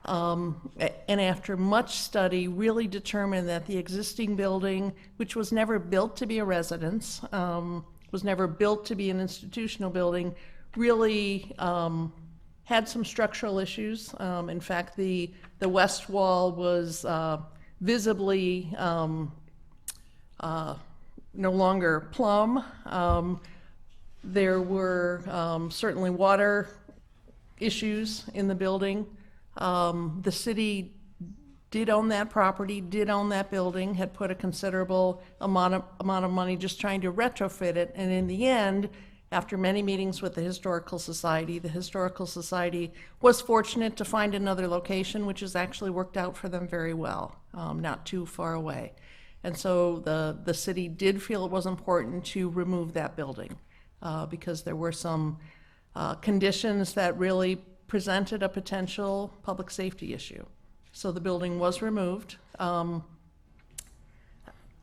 And after much study, really determined that the existing building, which was never built to be a residence, was never built to be an institutional building, really had some structural issues. In fact, the west wall was visibly no longer plumb. There were certainly water issues in the building. The city did own that property, did own that building, had put a considerable amount of money just trying to retrofit it, and in the end, after many meetings with the Historical Society was fortunate to find another location, which has actually worked out for them very well, not too far away. And so the city did feel it was important to remove that building because there were some conditions that really presented a potential public safety issue. So the building was removed,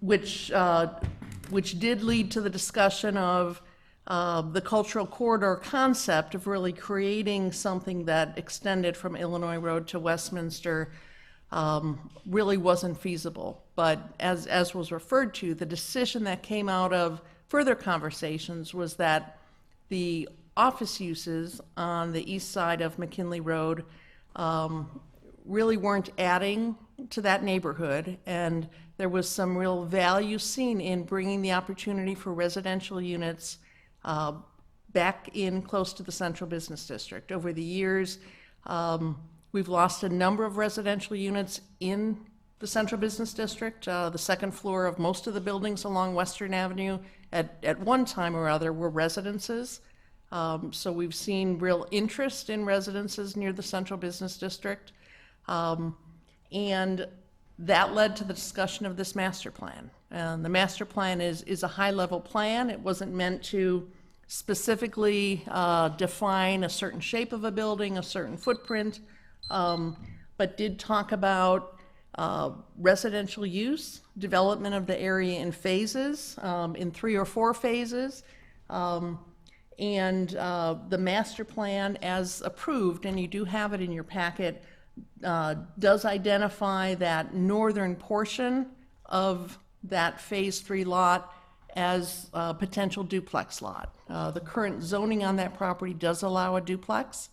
which did lead to the discussion of the cultural corridor concept of really creating something that extended from Illinois Road to Westminster. Really wasn't feasible. But as was referred to, the decision that came out of further conversations was that the office uses on the east side of McKinley Road really weren't adding to that neighborhood, and there was some real value seen in bringing the opportunity for residential units back in close to the central business district. Over the years, we've lost a number of residential units in the central business district. The second floor of most of the buildings along Western Avenue at one time or other were residences. So we've seen real interest in residences near the central business district. And that led to the discussion of this master plan. And the master plan is a high-level plan. It wasn't meant to specifically define a certain shape of a building, a certain footprint, but did talk about residential use, development of the area in phases, in 3 or 4 phases, and the master plan as approved, and you do have it in your packet, does identify that northern portion of that Phase 3 lot as a potential duplex lot. The current zoning on that property does allow a duplex.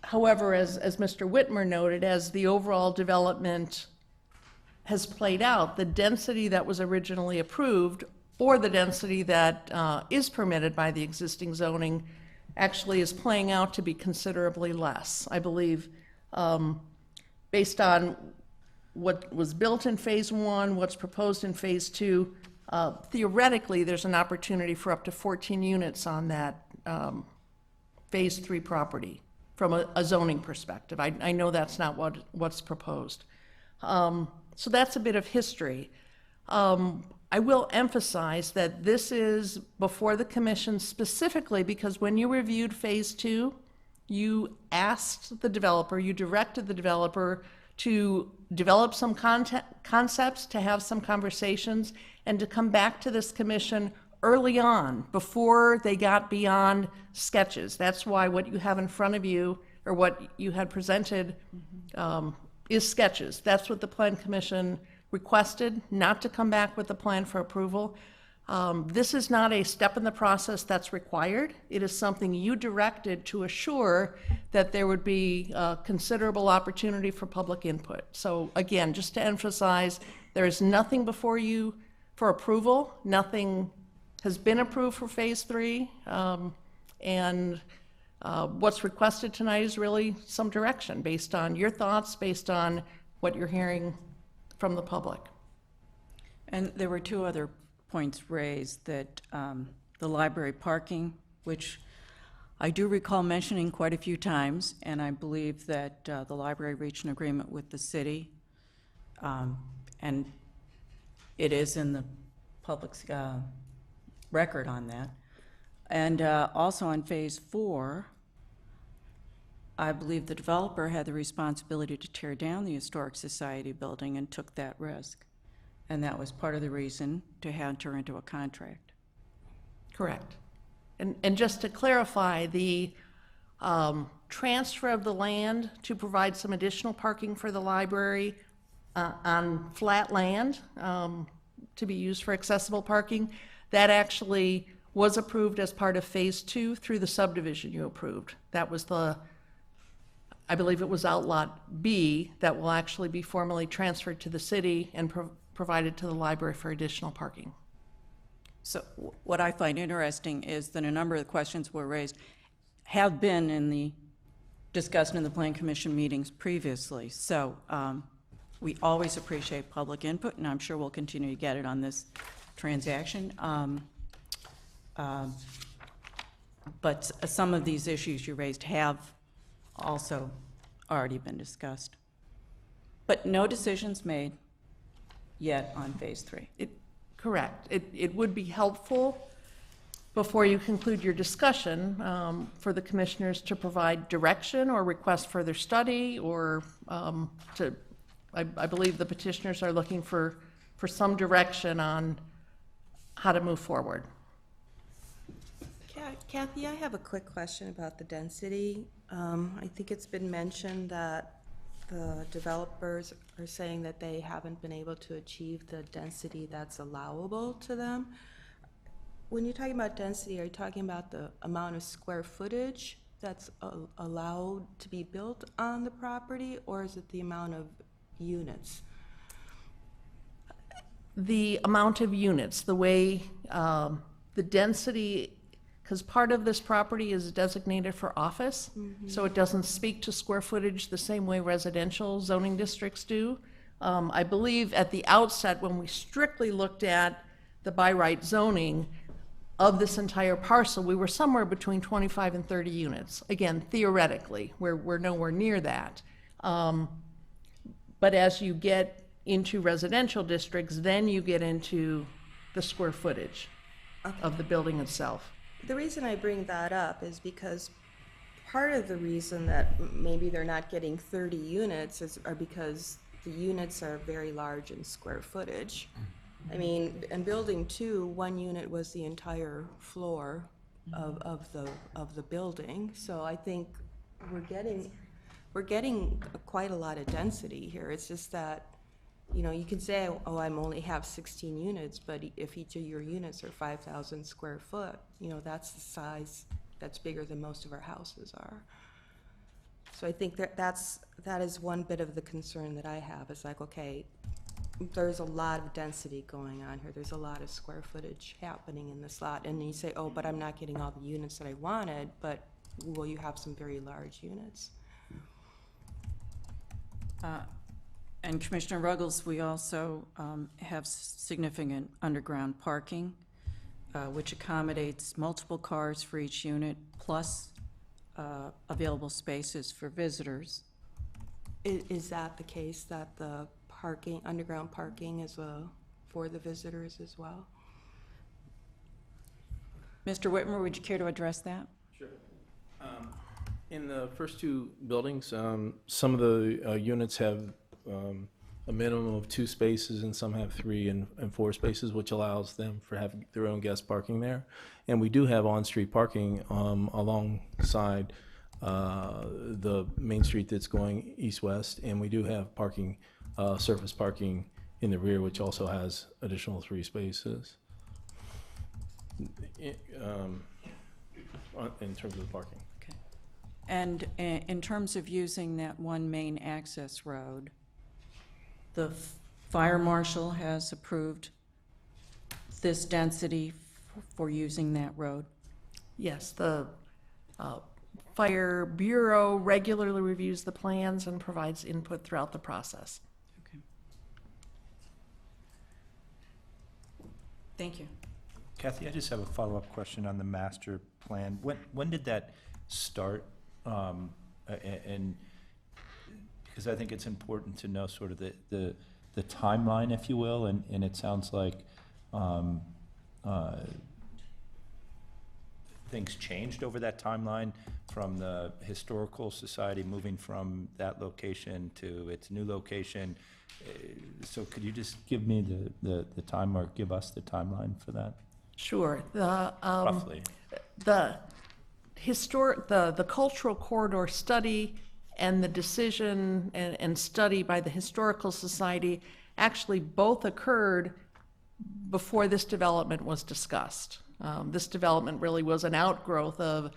However, as Mr. Whitmer noted, as the overall development has played out, the density that was originally approved or the density that is permitted by the existing zoning actually is playing out to be considerably less. I believe based on what was built in Phase 1, what's proposed in Phase 2, theoretically there's an opportunity for up to 14 units on that Phase 3 property from a zoning perspective. I know that's not what's proposed. So that's a bit of history. I will emphasize that this is before the commission specifically because when you reviewed Phase 2, you asked the developer, you directed the developer to develop some concepts, to have some conversations, and to come back to this commission early on before they got beyond sketches. That's why what you have in front of you or what you had presented is sketches. That's what the Plan Commission requested, not to come back with a plan for approval. This is not a step in the process that's required. It is something you directed to assure that there would be considerable opportunity for public input. So again, just to emphasize, there is nothing before you for approval. Nothing has been approved for Phase 3. And what's requested tonight is really some direction based on your thoughts, based on what you're hearing from the public. And there were 2 other points raised, that the library parking, which I do recall mentioning quite a few times, and I believe that the library reached an agreement with the city, and it is in the public's record on that. And also on Phase 4, I believe the developer had the responsibility to tear down the Historic Society building and took that risk. And that was part of the reason to enter into a contract. Correct. And just to clarify, the transfer of the land to provide some additional parking for the library on flat land to be used for accessible parking, that actually was approved as part of Phase 2 through the subdivision you approved. That was I believe it was Outlot B that will actually be formally transferred to the city and provided to the library for additional parking. So what I find interesting is that a number of the questions were raised have been discussed in the Plan Commission meetings previously. So we always appreciate public input, and I'm sure we'll continue to get it on this transaction. But some of these issues you raised have also already been discussed. But no decisions made yet on Phase 3. Correct. It would be helpful before you conclude your discussion for the commissioners to provide direction or request further study or I believe the petitioners are looking for some direction on how to move forward. Kathy, I have a quick question about the density. I think it's been mentioned that the developers are saying that they haven't been able to achieve the density that's allowable to them. When you're talking about density, are you talking about the amount of square footage that's allowed to be built on the property, or is it the amount of units? The amount of units, the way the density, because part of this property is designated for office, so it doesn't speak to square footage the same way residential zoning districts do. I believe at the outset, when we strictly looked at the by right zoning of this entire parcel, we were somewhere between 25 and 30 units. Again, theoretically, we're nowhere near that. But as you get into residential districts, then you get into the square footage of the building itself. The reason I bring that up is because part of the reason that maybe they're not getting 30 units are because the units are very large in square footage. I mean, in building 2, 1 unit was the entire floor of the building. So I think we're getting quite a lot of density here. It's just that, you know, you can say, oh, I only have 16 units, but if each of your units are 5,000 square foot, you know, that's the size that's bigger than most of our houses are. So I think that is one bit of the concern that I have. It's like, okay, there's a lot of density going on here. There's a lot of square footage happening in this lot. And you say, oh, but I'm not getting all the units that I wanted, but will you have some very large units? And Commissioner Ruggles, we also have significant underground parking, which accommodates multiple cars for each unit, plus available spaces for visitors. Is that the case, that the underground parking is for the visitors as well? Mr. Whitmer, would you care to address that? Sure. In the first 2 buildings, some of the units have a minimum of 2 spaces, and some have 3 and 4 spaces, which allows them for having their own guest parking there. And we do have on-street parking alongside the main street that's going east-west, and we do have parking, surface parking in the rear, which also has additional 3 spaces in terms of the parking. Okay. And in terms of using that one main access road, the fire marshal has approved this density for using that road? Yes, the Fire Bureau regularly reviews the plans and provides input throughout the process. Okay. Thank you. Kathy, I just have a follow-up question on the master plan. When did that start? And because I think it's important to know sort of the timeline, if you will, and it sounds like things changed over that timeline from the Historical Society moving from that location to its new location. So could you just give me the time, or give us the timeline for that? Sure. roughly? The the cultural corridor study and the decision and study by the Historical Society actually both occurred before this development was discussed. This development really was an outgrowth of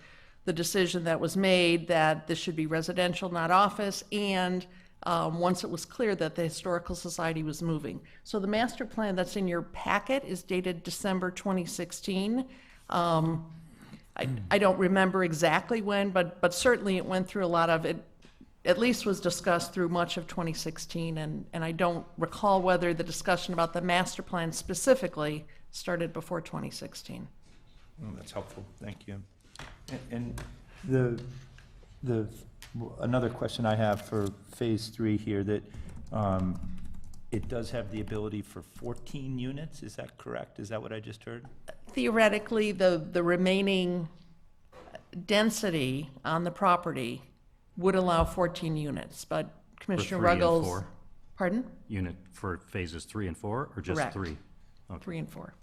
the decision that was made that this should be residential, not office, and once it was clear that the Historical Society was moving. So the master plan that's in your packet is dated December 2016. I don't remember exactly when, but certainly it went through a lot of it, at least was discussed through much of 2016, and I don't recall whether the discussion about the master plan specifically started before 2016. Oh, that's helpful, thank you. And another question I have for Phase 3 here, that it does have the ability for 14 units, is that correct? Is that what I just heard? Theoretically, the remaining density on the property would allow 14 units, but Commissioner 3 and Ruggles. 4? Pardon? Unit for phases 3 and 4, or just Correct. 3? Okay. 3 and 4.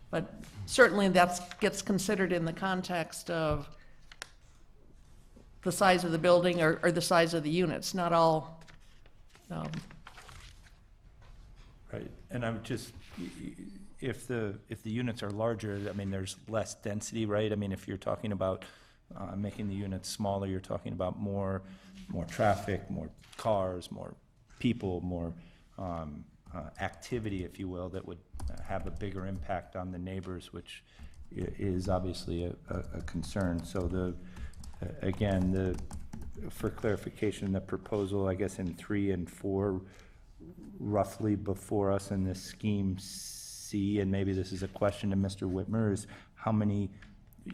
But certainly that gets considered in the context of the size of the building or the size of the units, not all. Right, and I'm just, if the units are larger, I mean, there's less density, right? I mean, if you're talking about making the units smaller, you're talking about more traffic, more cars, more people, more activity, if you will, that would have a bigger impact on the neighbors, which is obviously a concern. So again, for clarification, the proposal, I guess, in 3 and 4, roughly before us in this scheme C, and maybe this is a question to Mr. Whitmer, is how many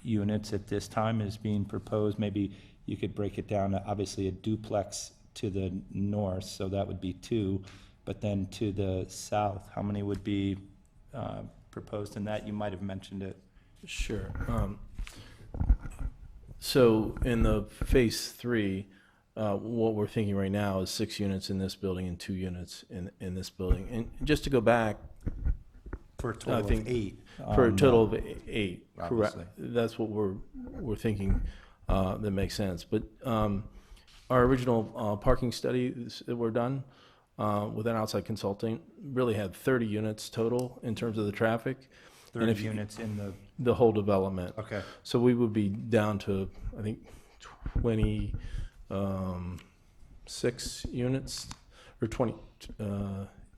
units at this time is being proposed? Maybe you could break it down, obviously a duplex to the north, so that would be 2, but then to the south, how many would be proposed in that? You might have mentioned it. Sure. So in the Phase 3, what we're thinking right now is 6 units in this building and 2 units in this building. And just to go back, For a total of 8. for a total of 8, correct. obviously. That's what we're thinking, that makes sense. But our original parking studies that were done with an outside consultant really had 30 units total in terms of the traffic. 30 units in the whole development. Okay. So we would be down to, I think, 26 units, or 20,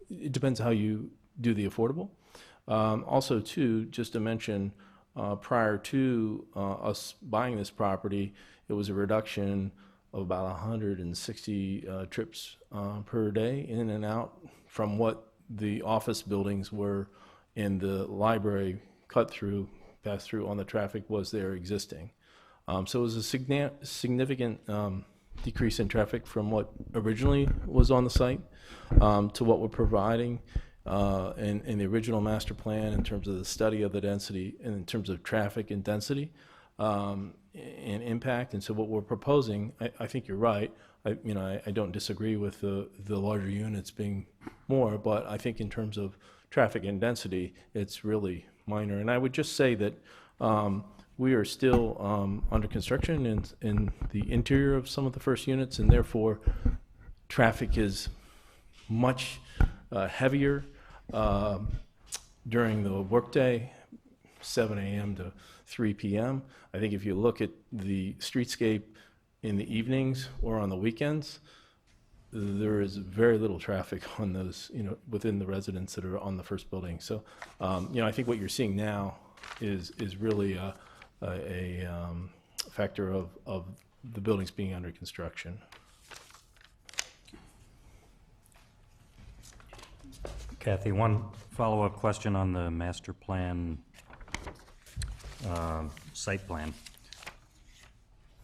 it depends how you do the affordable. Also, too, just to mention, prior to us buying this property, it was a reduction of about 160 trips per day in and out from what the office buildings were, and the library pass through on the traffic was there existing. So it was a significant decrease in traffic from what originally was on the site to what we're providing in the original master plan in terms of the study of the density and in terms of traffic and density and impact. And so what we're proposing, I think you're right. I don't disagree with the larger units being more, but I think in terms of traffic and density, it's really minor. And I would just say that we are still under construction in the interior of some of the first units, and therefore traffic is much heavier during the workday, 7 a.m. to 3 p.m. I think if you look at the streetscape in the evenings or on the weekends, there is very little traffic on those, within the residents that are on the first building. So, I think what you're seeing now is really a factor of the buildings being under construction. Kathy, one follow-up question on the master plan, site plan.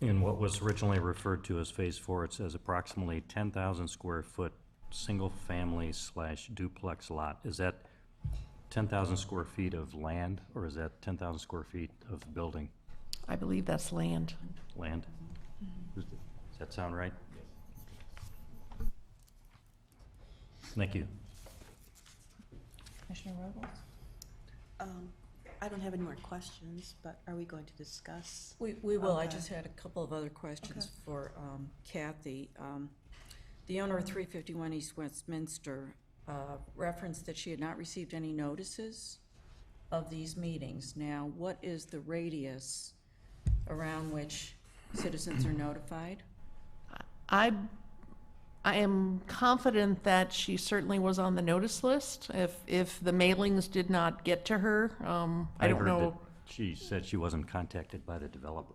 In what was originally referred to as Phase 4, it says approximately 10,000 square foot single-family / duplex lot. Is that 10,000 square feet of land, or is that 10,000 square feet of building? I believe that's land. Land? Does that sound right? Thank you. Commissioner Ruggles? I don't have any more questions, but are we going to discuss? We will. I Okay. just had a couple of other questions Okay. for Kathy. The owner of 351 East Westminster referenced that she had not received any notices of these meetings. Now, what is the radius around which citizens are notified? I am confident that she certainly was on the notice list. If the mailings did not get to her, I don't heard know. that she said she wasn't contacted by the developer.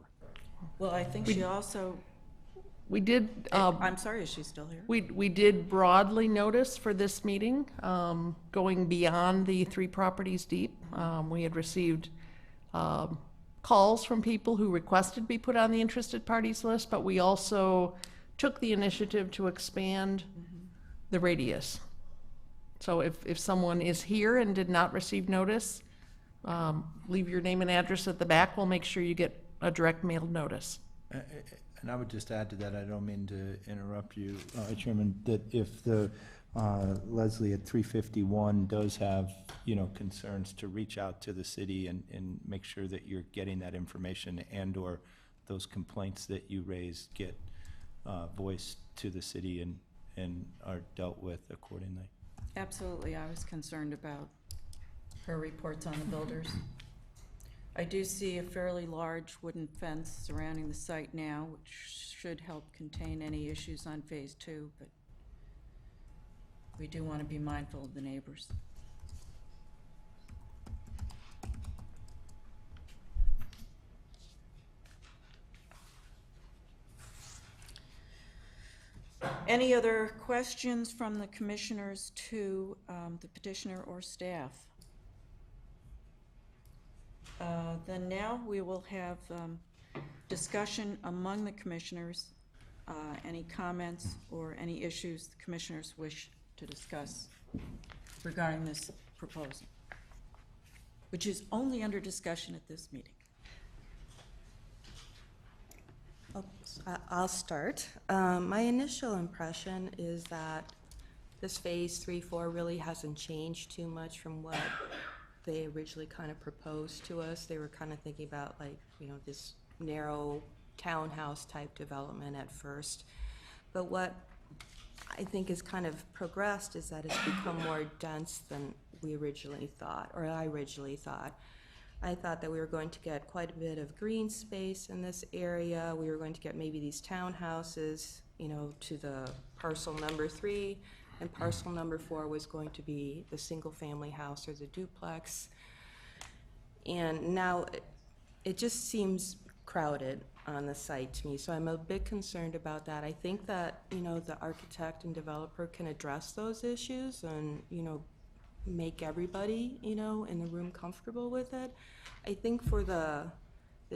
Well, I think she also, We did, I'm sorry, is she still here? we did broadly notice for this meeting, going beyond the 3 properties deep. We had received calls from people who requested be put on the interested parties list, but we also took the initiative to expand the radius. So if someone is here and did not receive notice, leave your name and address at the back. We'll make sure you get a direct mailed notice. And I would just add to that, I don't mean to interrupt you, Chairman, that if the, Leslie at 351 does have, concerns, to reach out to the city and make sure that you're getting that information and/or those complaints that you raised get voiced to the city and are dealt with accordingly. Absolutely. I was concerned about her reports on the builders. I do see a fairly large wooden fence surrounding the site now, which should help contain any issues on Phase 2, but we do want to be mindful of the neighbors. Any other questions from the commissioners to the petitioner or staff? Then now we will have discussion among the commissioners. Any comments or any issues the commissioners wish to discuss regarding this proposal, which is only under discussion at this meeting. I'll start. My initial impression is that this Phase 3-4 really hasn't changed too much from what they originally kind of proposed to us. They were kind of thinking about this narrow townhouse type development at first. But what I think has kind of progressed is that it's become more dense than we originally thought, or I originally thought. I thought that we were going to get quite a bit of green space in this area. We were going to get maybe these townhouses, to the parcel number 3, and parcel number 4 was going to be the single-family house or the duplex. And now it just seems crowded on the site to me, so I'm a bit concerned about that. I think that, the architect and developer can address those issues and, make everybody, in the room comfortable with it. I think for the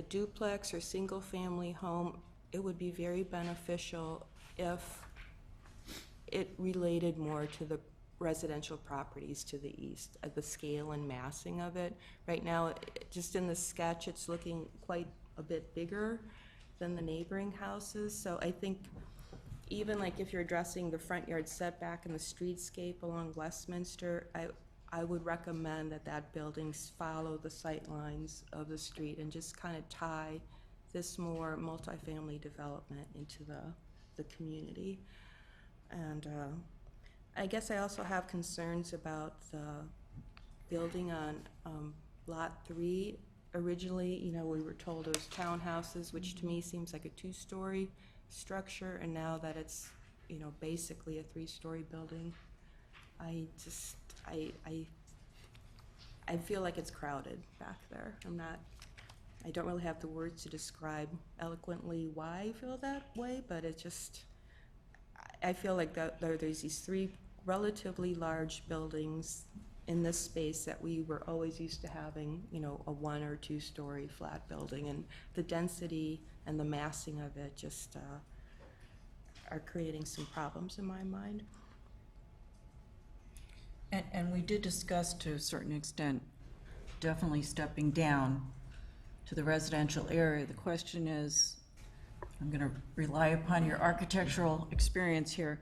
duplex or single-family home, it would be very beneficial if it related more to the residential properties to the east, the scale and massing of it. Right now, just in the sketch, it's looking quite a bit bigger than the neighboring houses. So I think even like if you're addressing the front yard setback and the streetscape along Westminster, I would recommend that buildings follow the sight lines of the street and just kind of tie this more multifamily development into the community. And I guess I also have concerns about the building on Lot 3. Originally, we were told it was townhouses, which to me seems like a 2-story structure, and now that it's, basically a 3-story building, I feel like it's crowded back there. I don't really have the words to describe eloquently why I feel that way, but I feel like there's these 3 relatively large buildings in this space that we were always used to having, a 1 or 2-story flat building, and the density and the massing of it just are creating some problems in my mind. And we did discuss to a certain extent, definitely stepping down to the residential area. The question is, I'm going to rely upon your architectural experience here.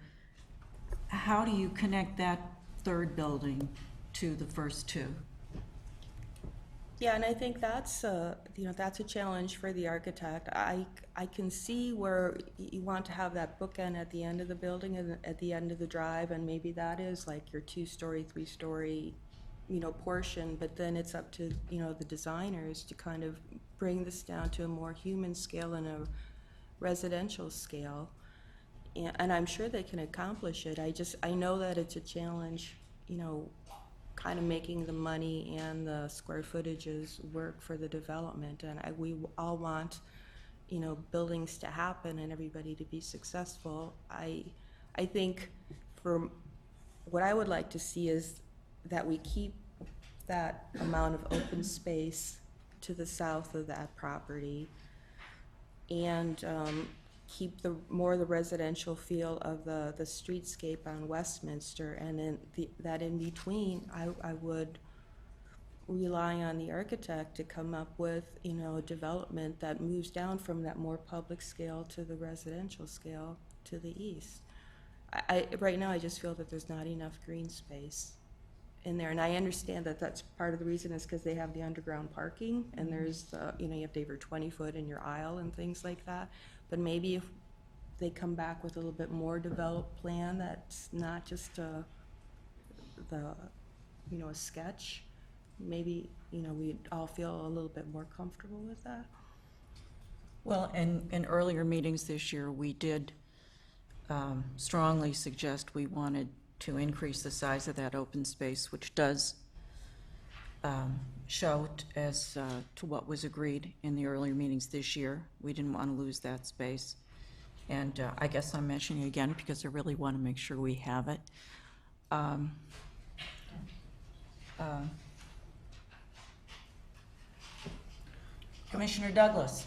How do you connect that 3rd building to the first 2? Yeah, and I think that's, that's a challenge for the architect. I can see where you want to have that bookend at the end of the building and at the end of the drive, and maybe that is like your 2-story, 3-story, portion, but then it's up to, the designers to kind of bring this down to a more human scale and a residential scale. And I'm sure they can accomplish it. I know that it's a challenge, kind of making the money and the square footages work for the development. And we all want, buildings to happen and everybody to be successful. I think for what I would like to see is that we keep that amount of open space to the south of that property and keep more the residential feel of the streetscape on Westminster, and then that in between, I would rely on the architect to come up with, a development that moves down from that more public scale to the residential scale to the east. Right now, I just feel that there's not enough green space in there, and I understand that that's part of the reason is because they have the underground parking, and there's, you have to have your 20-foot in your aisle and things like that. But maybe if they come back with a little bit more developed plan that's not just a sketch, maybe, we'd all feel a little bit more comfortable with that. Well, in earlier meetings this year, we did strongly suggest we wanted to increase the size of that open space, which does show as to what was agreed in the earlier meetings this year. We didn't want to lose that space. And I guess I'm mentioning it again because I really want to make sure we have it. Commissioner Douglas.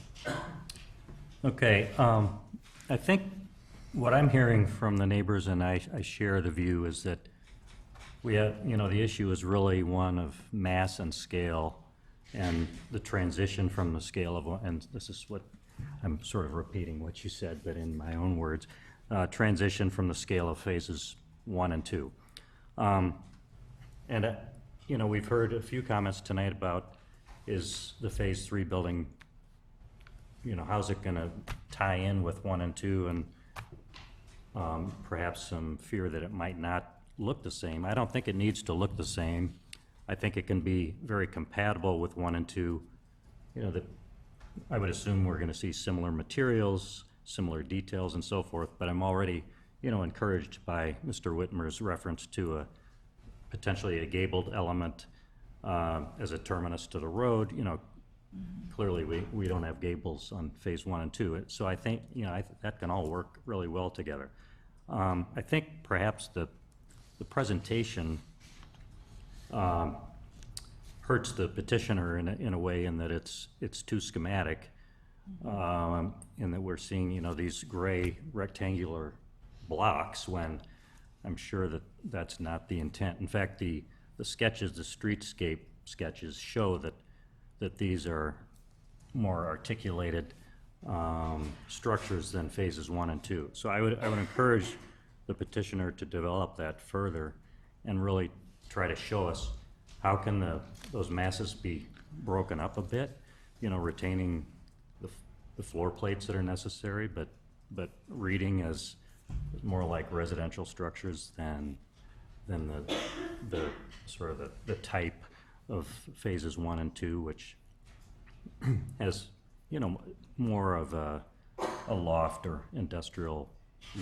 Okay, I think what I'm hearing from the neighbors, and I share the view, is that we have, the issue is really one of mass and scale, and the transition from the scale of, and this is what, I'm sort of repeating what you said, but in my own words, transition from the scale of phases 1 and 2. And, we've heard a few comments tonight about, is the phase 3 building, how's it gonna tie in with 1 and 2, and perhaps some fear that it might not look the same. I don't think it needs to look the same. I think it can be very compatible with 1 and 2. That I would assume we're gonna see similar materials, similar details and so forth, but I'm already, encouraged by Mr. Whitmer's reference to potentially a gabled element as a terminus to the road. Clearly we don't have gables on phase 1 and 2. So I think, that can all work really well together. I think perhaps the presentation hurts the petitioner in a way in that it's too schematic, in that we're seeing, these gray rectangular blocks when I'm sure that that's not the intent. In fact, the sketches, the streetscape sketches show that these are more articulated structures than phases 1 and 2. So I would encourage the petitioner to develop that further and really try to show us how can those masses be broken up a bit, retaining the floor plates that are necessary, but reading as more like residential structures than the sort of the type of phases 1 and 2, which has, more of a loft or industrial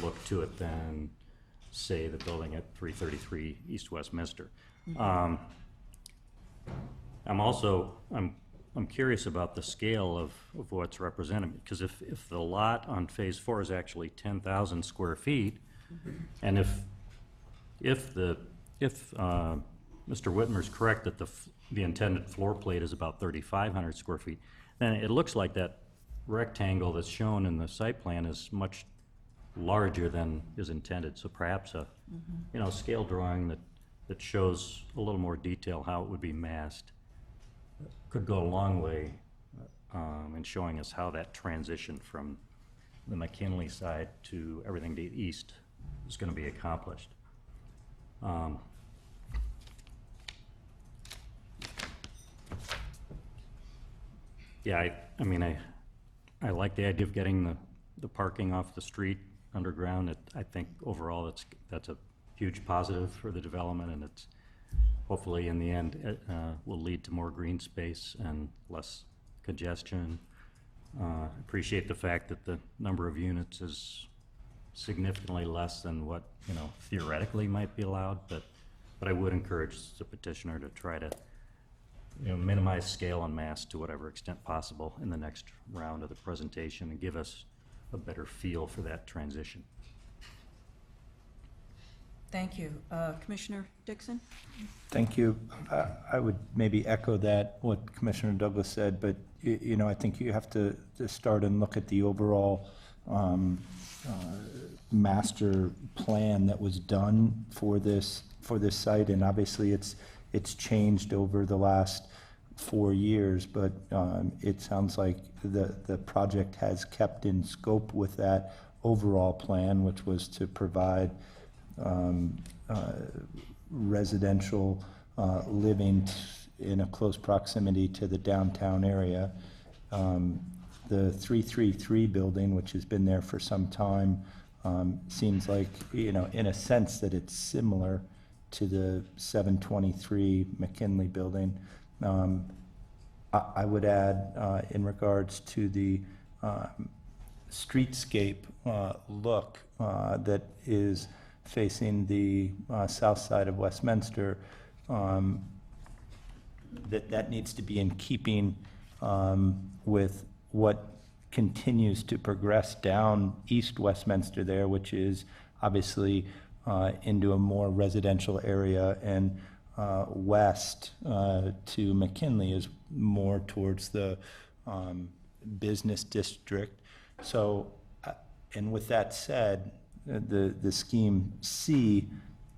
look to it than, say, the building at 333 East Westminster. I'm curious about the scale of what's represented, because if the lot on phase 4 is actually 10,000 square feet, and if Mr. Whitmer's correct that the intended floor plate is about 3,500 square feet, then it looks like that rectangle that's shown in the site plan is much larger than is intended. So perhaps a scale drawing that shows a little more detail how it would be massed could go a long way in showing us how that transition from the McKinley side to everything to the east is going to be accomplished. Yeah, I mean, I like the idea of getting the parking off the street underground. I think overall that's a huge positive for the development, and it's hopefully in the end will lead to more green space and less congestion. Appreciate the fact that the number of units is significantly less than what, you know, theoretically might be allowed, but I would encourage the petitioner to try to, you know, minimize scale and mass to whatever extent possible in the next round of the presentation and give us a better feel for that transition. Thank you. Commissioner Dixon? Thank you. I would maybe echo that, what Commissioner Douglas said, but you know, I think you have to start and look at the overall master plan that was done for this site, and obviously it's changed over the last 4 years, but it sounds like the project has kept in scope with that overall plan, which was to provide residential living in a close proximity to the downtown area. The 333 building, which has been there for some time, seems like, you know, in a sense that it's similar to the 723 McKinley building. I would add, in regards to the streetscape look that is facing the south side of Westminster, that needs to be in keeping with what continues to progress down East Westminster there, which is obviously into a more residential area, and west to McKinley is more towards the business district. So, and with that said, the scheme C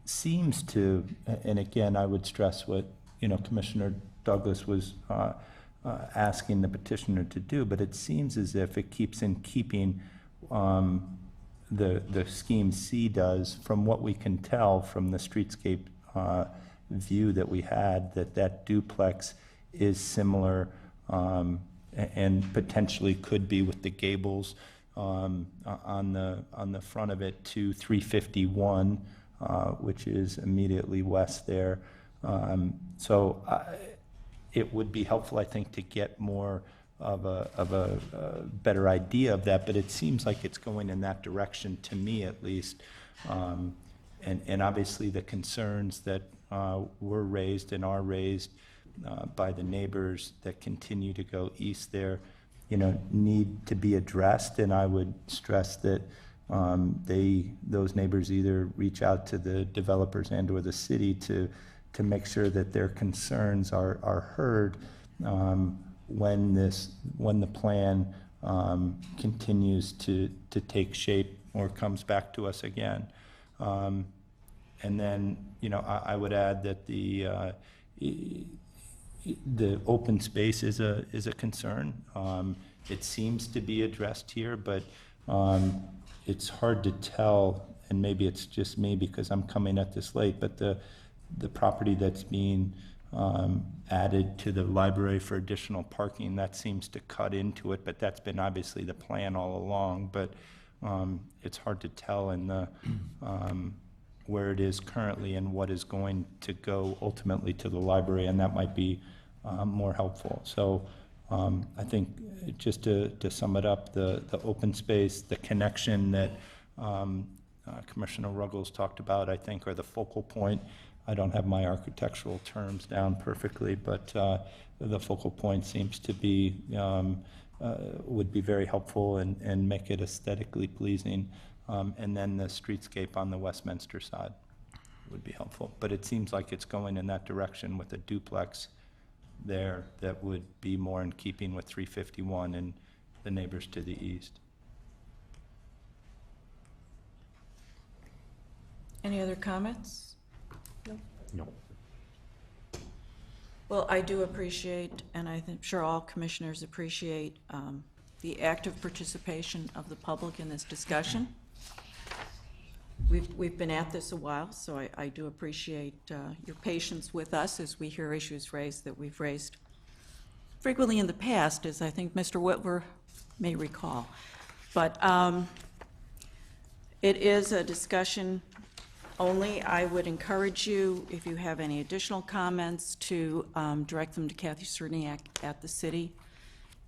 seems to, and again, I would stress what, you know, Commissioner Douglas was asking the petitioner to do, but it seems as if it keeps in keeping, the scheme C does, from what we can tell from the streetscape view that we had, that duplex is similar, and potentially could be with the gables on the front of it to 351, which is immediately west there. So it would be helpful, I think, to get more of a better idea of that, but it seems like it's going in that direction, to me at least. And obviously the concerns that were raised and are raised by the neighbors that continue to go east there, you know, need to be addressed, and I would stress that those neighbors either reach out to the developers and or the city to make sure that their concerns are heard when the plan continues to take shape or comes back to us again. And then, you know, I would add that the open space is a concern. It seems to be addressed here, but it's hard to tell, and maybe it's just me because I'm coming at this late, but the property that's being added to the library for additional parking, that seems to cut into it, but that's been obviously the plan all along, but it's hard to tell in the where it is currently and what is going to go ultimately to the library, and that might be more helpful. So I think just to sum it up, the open space, the connection that Commissioner Ruggles talked about, I think, are the focal point. I don't have my architectural terms down perfectly, but the focal point seems to be, would be very helpful and make it aesthetically pleasing. And then the streetscape on the Westminster side would be helpful. But it seems like it's going in that direction with a duplex there that would be more in keeping with 351 and the neighbors to the east. Any other comments? No. Well, I do appreciate, and I'm sure all commissioners appreciate, the active participation of the public in this discussion. We've been at this a while, so I do appreciate your patience with us as we hear issues raised that we've raised frequently in the past, as I think Mr. Whitwer may recall. But it is a discussion only. I would encourage you, if you have any additional comments, to direct them to Kathy Cerniak at the city,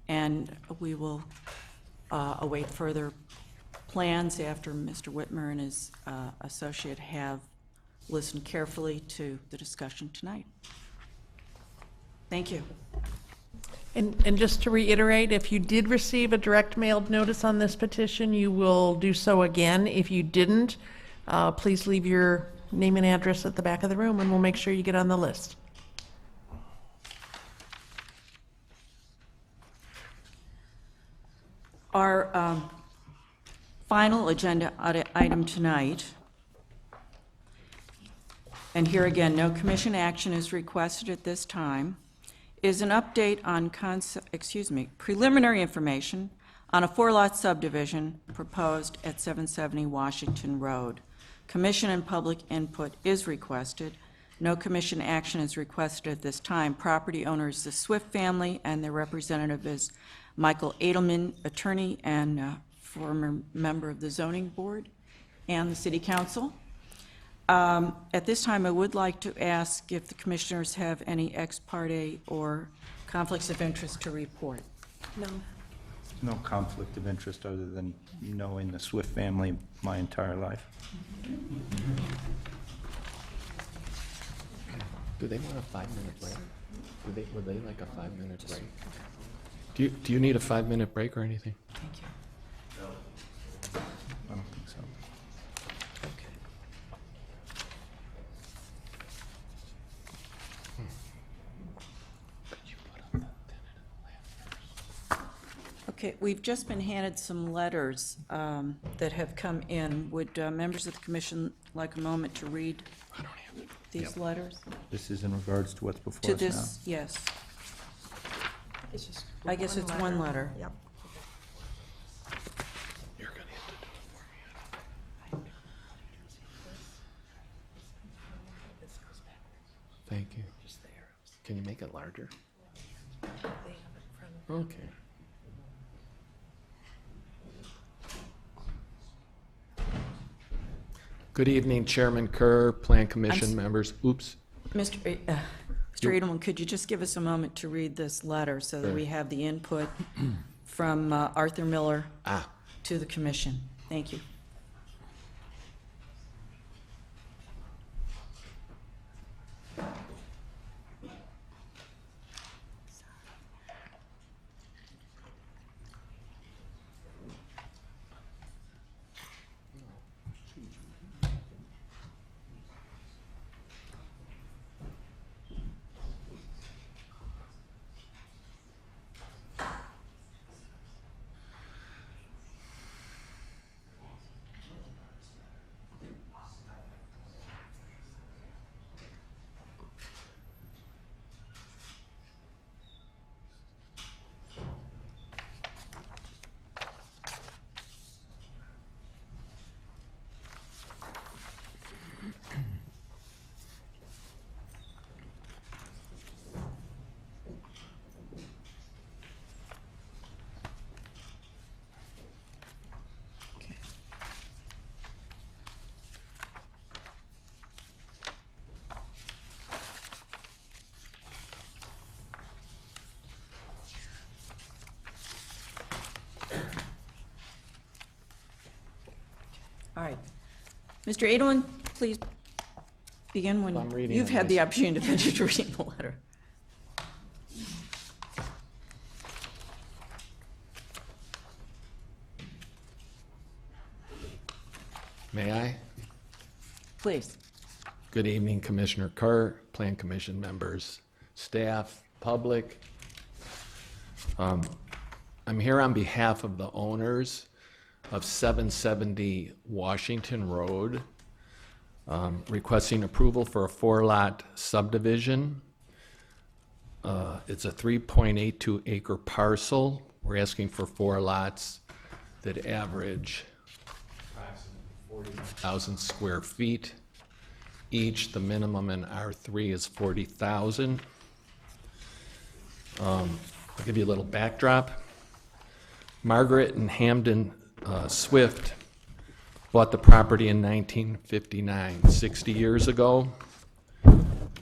and we will await further plans after Mr. Whitmer and his associate have listened carefully to the discussion tonight. Thank you. And just to reiterate, if you did receive a direct mailed notice on this petition, you will do so again. If you didn't, please leave your name and address at the back of the room, and we'll make sure you get on the list. Our final agenda item tonight, and here again, no commission action is requested at this time, is an update on preliminary information on a 4-lot subdivision proposed at 770 Washington Road. Commission and public input is requested. No commission action is requested at this time. Property owner is the Swift family, and their representative is Michael Edelman, attorney and former member of the zoning board and the city council. At this time, I would like to ask if the commissioners have any ex parte or conflicts of interest to report. No. No conflict of interest other than knowing the Swift family my entire life. Do they want a 5-minute break? Would they like a 5-minute break? Do you need a 5-minute break or anything? Thank you. I don't think so. Okay, we've just been handed some letters that have come in. Would members of the commission like a moment to read these letters? This is in regards to what's before To us now. this, yes. It's just I guess it's one letter. Yep. You're gonna have to do it for me. Thank you. Can you make it larger? Okay. Good evening, Chairman Kerr, Plan Commission members. Oops. Mr. Edelman, could you just give us a moment to read this letter so that Sure. we have the input from Arthur Miller Ah, to the commission? Thank you. All right. Mr. Edelman, please begin when I'm reading you've on had the this. opportunity to finish reading the letter. may I? Please. Good evening, Commissioner Kerr, Plan Commission members, staff, public. I'm here on behalf of the owners of 770 Washington Road, requesting approval for a 4-lot subdivision. It's a 3.82 acre parcel. We're asking for 4 lots that average approximately 40,000 square feet. Each, the minimum in R3 is 40,000. I'll give you a little backdrop. Margaret and Hamden Swift bought the property in 1959, 60 years ago,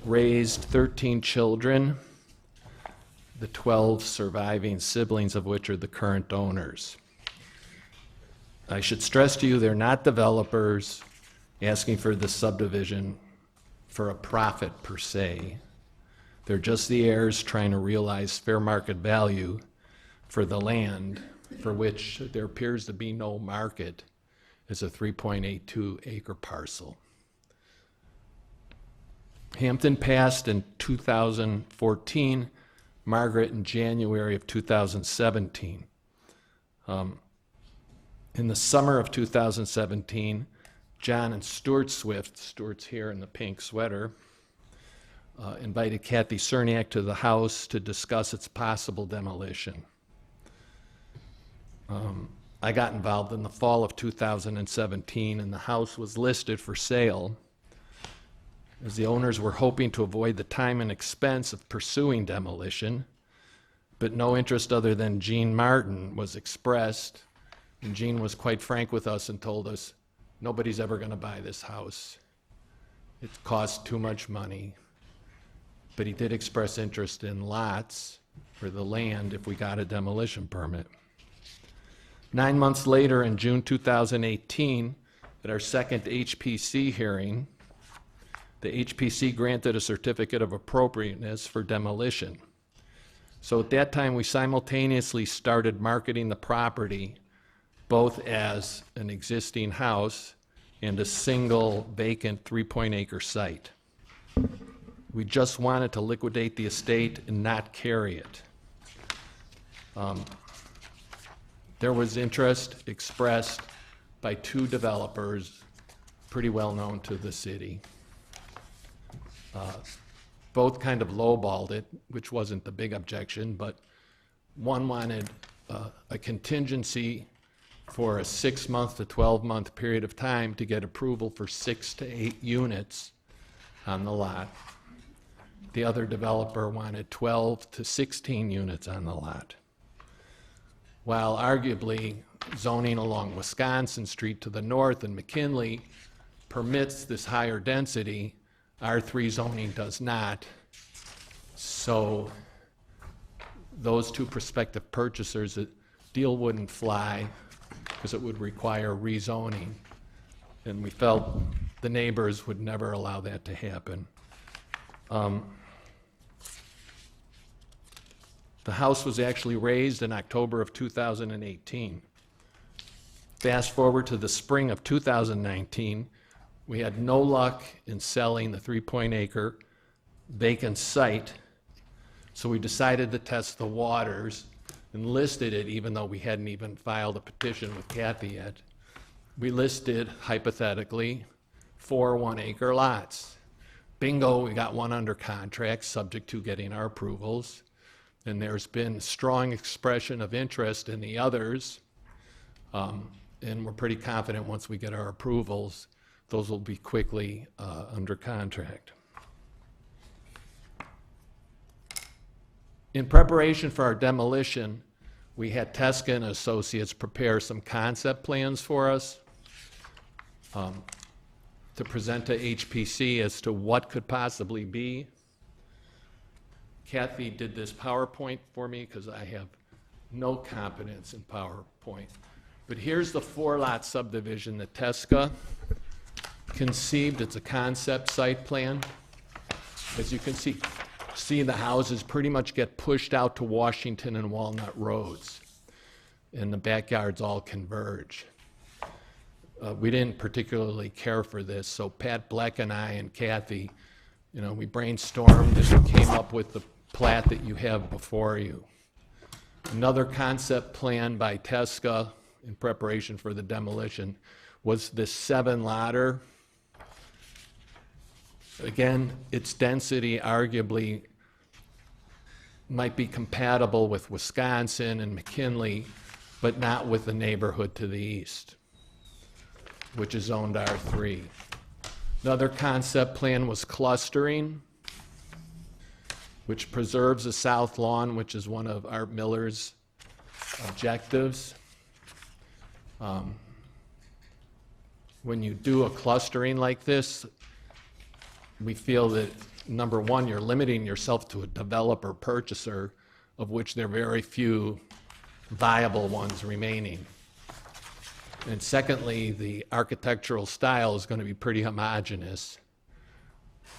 raised 13 children, the 12 surviving siblings of which are the current owners. I should stress to you, they're not developers asking for the subdivision for a profit per se. They're just the heirs trying to realize fair market value for the land for which there appears to be no market as a 3.82 acre parcel. Hampton passed in 2014, Margaret in January of 2017. In the summer of 2017, John and Stuart Swift, Stuart's here in the pink sweater, invited Kathy Cerniak to the house to discuss its possible demolition. I got involved in the fall of 2017, and the house was listed for sale, as the owners were hoping to avoid the time and expense of pursuing demolition, but no interest other than Gene Martin was expressed, and Gene was quite frank with us and told us, nobody's ever going to buy this house. It costs too much money. But he did express interest in lots for the land if we got a demolition permit. 9 months later, in June 2018, at our second HPC hearing, the HPC granted a certificate of appropriateness for demolition. So at that time, we simultaneously started marketing the property both as an existing house and a single vacant 3-acre site. We just wanted to liquidate the estate and not carry it. There was interest expressed by 2 developers pretty well known to the city. Both kind of lowballed it, which wasn't the big objection, but one wanted a contingency for a 6-month to 12-month period of time to get approval for 6 to 8 units on the lot. The other developer wanted 12 to 16 units on the lot. While arguably zoning along Wisconsin Street to the north and McKinley permits this higher density, R3 zoning does not. So those 2 prospective purchasers, the deal wouldn't fly because it would require rezoning. And we felt the neighbors would never allow that to happen. The house was actually raised in October of 2018. Fast forward to the spring of 2019, we had no luck in selling the 3-acre vacant site, so we decided to test the waters and listed it even though we hadn't even filed a petition with Kathy yet. We listed, hypothetically, 4 1-acre lots. Bingo, we got one under contract, subject to getting our approvals. And there's been strong expression of interest in the others. And we're pretty confident once we get our approvals, those will be quickly under contract. In preparation for our demolition, we had Teska and Associates prepare some concept plans for us to present to HPC as to what could possibly be. Kathy did this PowerPoint for me because I have no confidence in PowerPoint. But here's the 4-lot subdivision that Teska conceived. It's a concept site plan. As you can see the houses pretty much get pushed out to Washington and Walnut Roads, and the backyards all converge. We didn't particularly care for this, so Pat Bleck and I and Kathy, we brainstormed and came up with the plat that you have before you. Another concept plan by Teska in preparation for the demolition was this 7-lotter. Again, its density arguably might be compatible with Wisconsin and McKinley, but not with the neighborhood to the east, which is zoned R3. Another concept plan was clustering. which preserves the south lawn, which is one of Art Miller's objectives. When you do a clustering like this, we feel that, number one, you're limiting yourself to a developer purchaser, of which there are very few viable ones remaining. And secondly, the architectural style is going to be pretty homogeneous,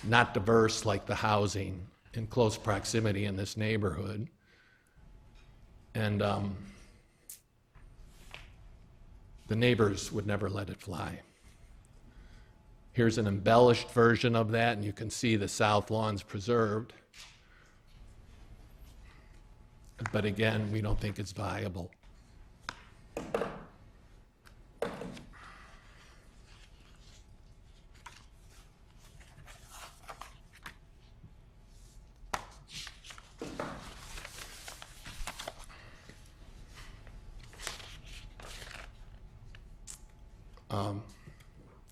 not diverse like the housing in close proximity in this neighborhood. And the neighbors would never let it fly. Here's an embellished version of that, and you can see the south lawn's preserved. But again, we don't think it's viable.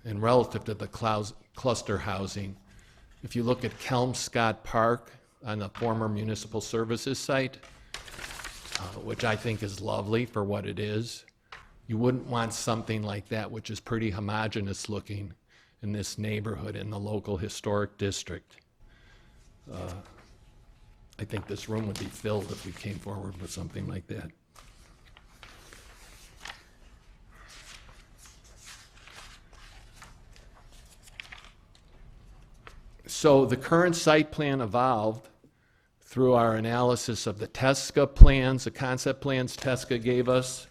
And relative to the cluster housing, if you look at Kelmscott Park on the former municipal services site, which I think is lovely for what it is, you wouldn't want something like that, which is pretty homogeneous looking in this neighborhood in the local historic district. I think this room would be filled if we came forward with something like that. So the current site plan evolved through our analysis of the TESCA plans, the concept plans TESCA gave us,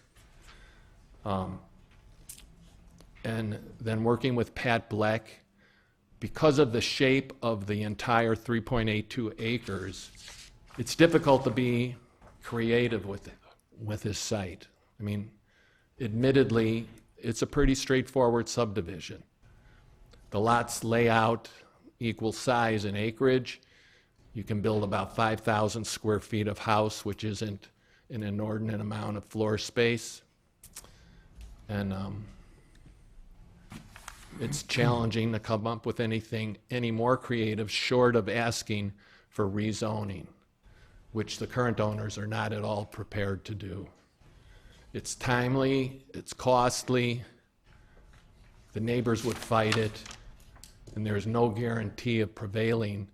and then working with Pat Black. Because of the shape of the entire 3.82 acres, it's difficult to be creative with this site. I mean, admittedly, it's a pretty straightforward subdivision. The lots lay out equal size and acreage. You can build about 5,000 square feet of house, which isn't an inordinate amount of floor space. And it's challenging to come up with anything any more creative short of asking for rezoning, which the current owners are not at all prepared to do. It's timely, it's costly, the neighbors would fight it, and there's no guarantee of prevailing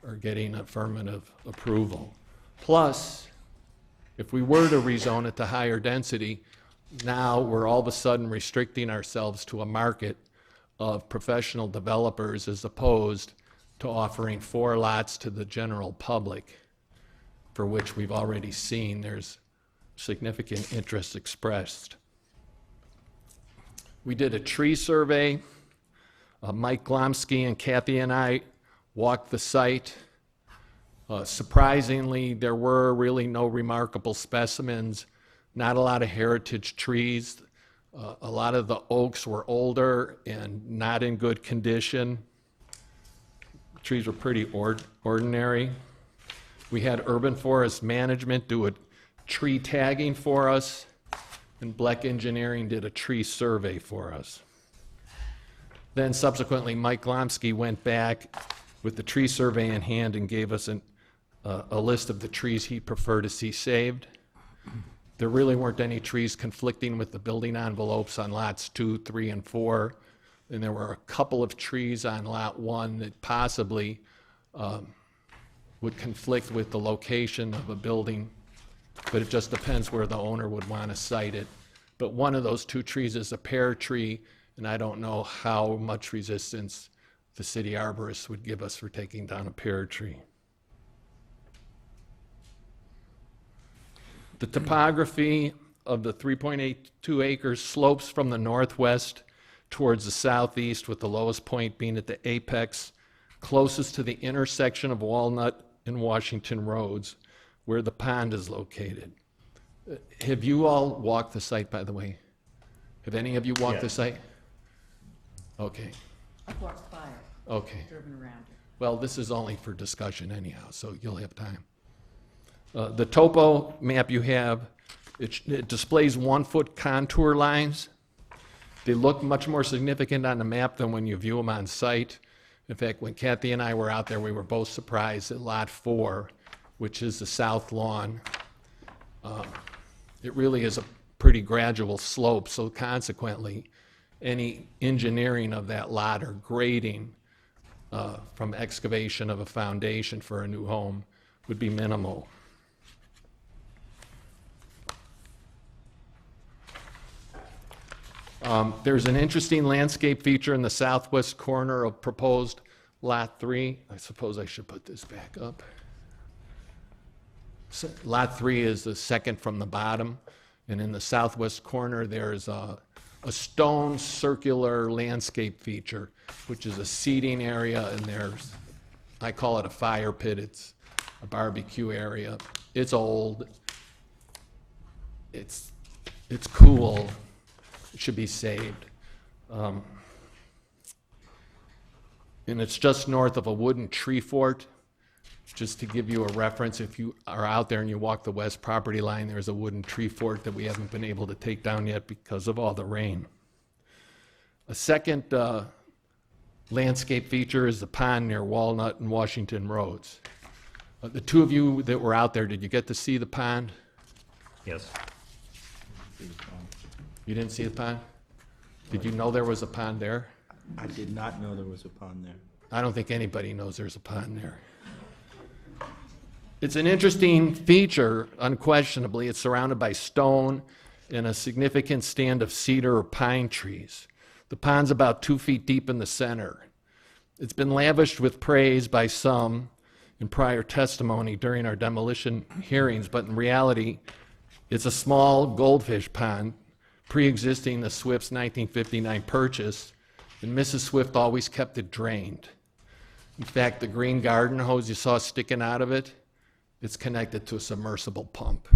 or getting affirmative approval. Plus, if we were to rezone it to higher density, now we're all of a sudden restricting ourselves to a market of professional developers as opposed to offering 4 lots to the general public, for which we've already seen there's significant interest expressed. We did a tree survey. Mike Glomsky and Kathy and I walked the site. Surprisingly, there were really no remarkable specimens, not a lot of heritage trees. A lot of the oaks were older and not in good condition. Trees were pretty ordinary. We had Urban Forest Management do a tree tagging for us, and Bleck Engineering did a tree survey for us. Then subsequently, Mike Glomsky went back with the tree survey in hand and gave us a list of the trees he'd prefer to see saved. There really weren't any trees conflicting with the building envelopes on lots 2, 3, and 4. And there were a couple of trees on lot 1 that possibly would conflict with the location of a building, but it just depends where the owner would want to site it. But one of those 2 trees is a pear tree, and I don't know how much resistance the city arborist would give us for taking down a pear tree. The topography of the 3.82 acres slopes from the northwest towards the southeast, with the lowest point being at the apex, closest to the intersection of Walnut and Washington Roads, where the pond is located. Have you all walked the site, by the way? Have any of you walked the site? Okay. I've walked by it. Okay. Driven around it. Well, this is only for discussion anyhow, so you'll have time. The topo map you have, it displays 1-foot contour lines. They look much more significant on the map than when you view them on site. In fact, when Kathy and I were out there, we were both surprised that Lot 4, which is the south lawn, it really is a pretty gradual slope, so consequently, any engineering of that lot or grading from excavation of a foundation for a new home would be minimal. There's an interesting landscape feature in the southwest corner of proposed Lot 3. I suppose I should put this back up. Lot 3 is the second from the bottom, and in the southwest corner, there's a stone circular landscape feature, which is a seating area, and there's, I call it a fire pit. It's a barbecue area. It's old. It's cool. It should be saved. And it's just north of a wooden tree fort. Just to give you a reference, if you are out there and you walk the west property line, there's a wooden tree fort that we haven't been able to take down yet because of all the rain. A second landscape feature is the pond near Walnut and Washington Roads. The two of you that were out there, did you get to see the pond? Yes. You didn't see the pond? Did you know there was a pond there? I did not know there was a pond there. I don't think anybody knows there's a pond there. It's an interesting feature, unquestionably. It's surrounded by stone and a significant stand of cedar or pine trees. The pond's about 2 feet deep in the center. It's been lavished with praise by some in prior testimony during our demolition hearings, but in reality, it's a small goldfish pond pre-existing the Swift's 1959 purchase, and Mrs. Swift always kept it drained. In fact, the green garden hose you saw sticking out of it, it's connected to a submersible pump.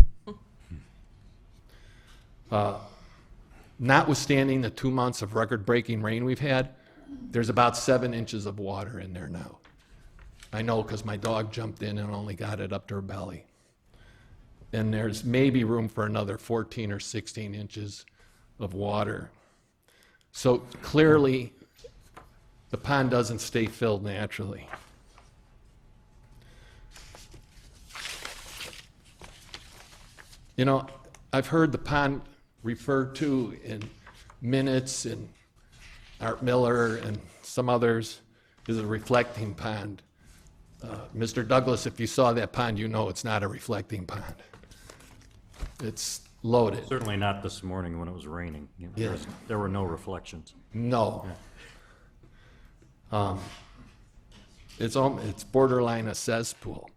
Notwithstanding the 2 months of record-breaking rain we've had, there's about 7 inches of water in there now. I know because my dog jumped in and only got it up to her belly. And there's maybe room for another 14 or 16 inches of water. So clearly, the pond doesn't stay filled naturally. You know, I've heard the pond referred to in minutes and Art Miller and some others as a reflecting pond. Mr. Douglas, if you saw that pond, you know it's not a reflecting pond. It's loaded. Certainly not this morning when it was raining. You know, Yeah. there were no reflections. No. It's borderline a cesspool.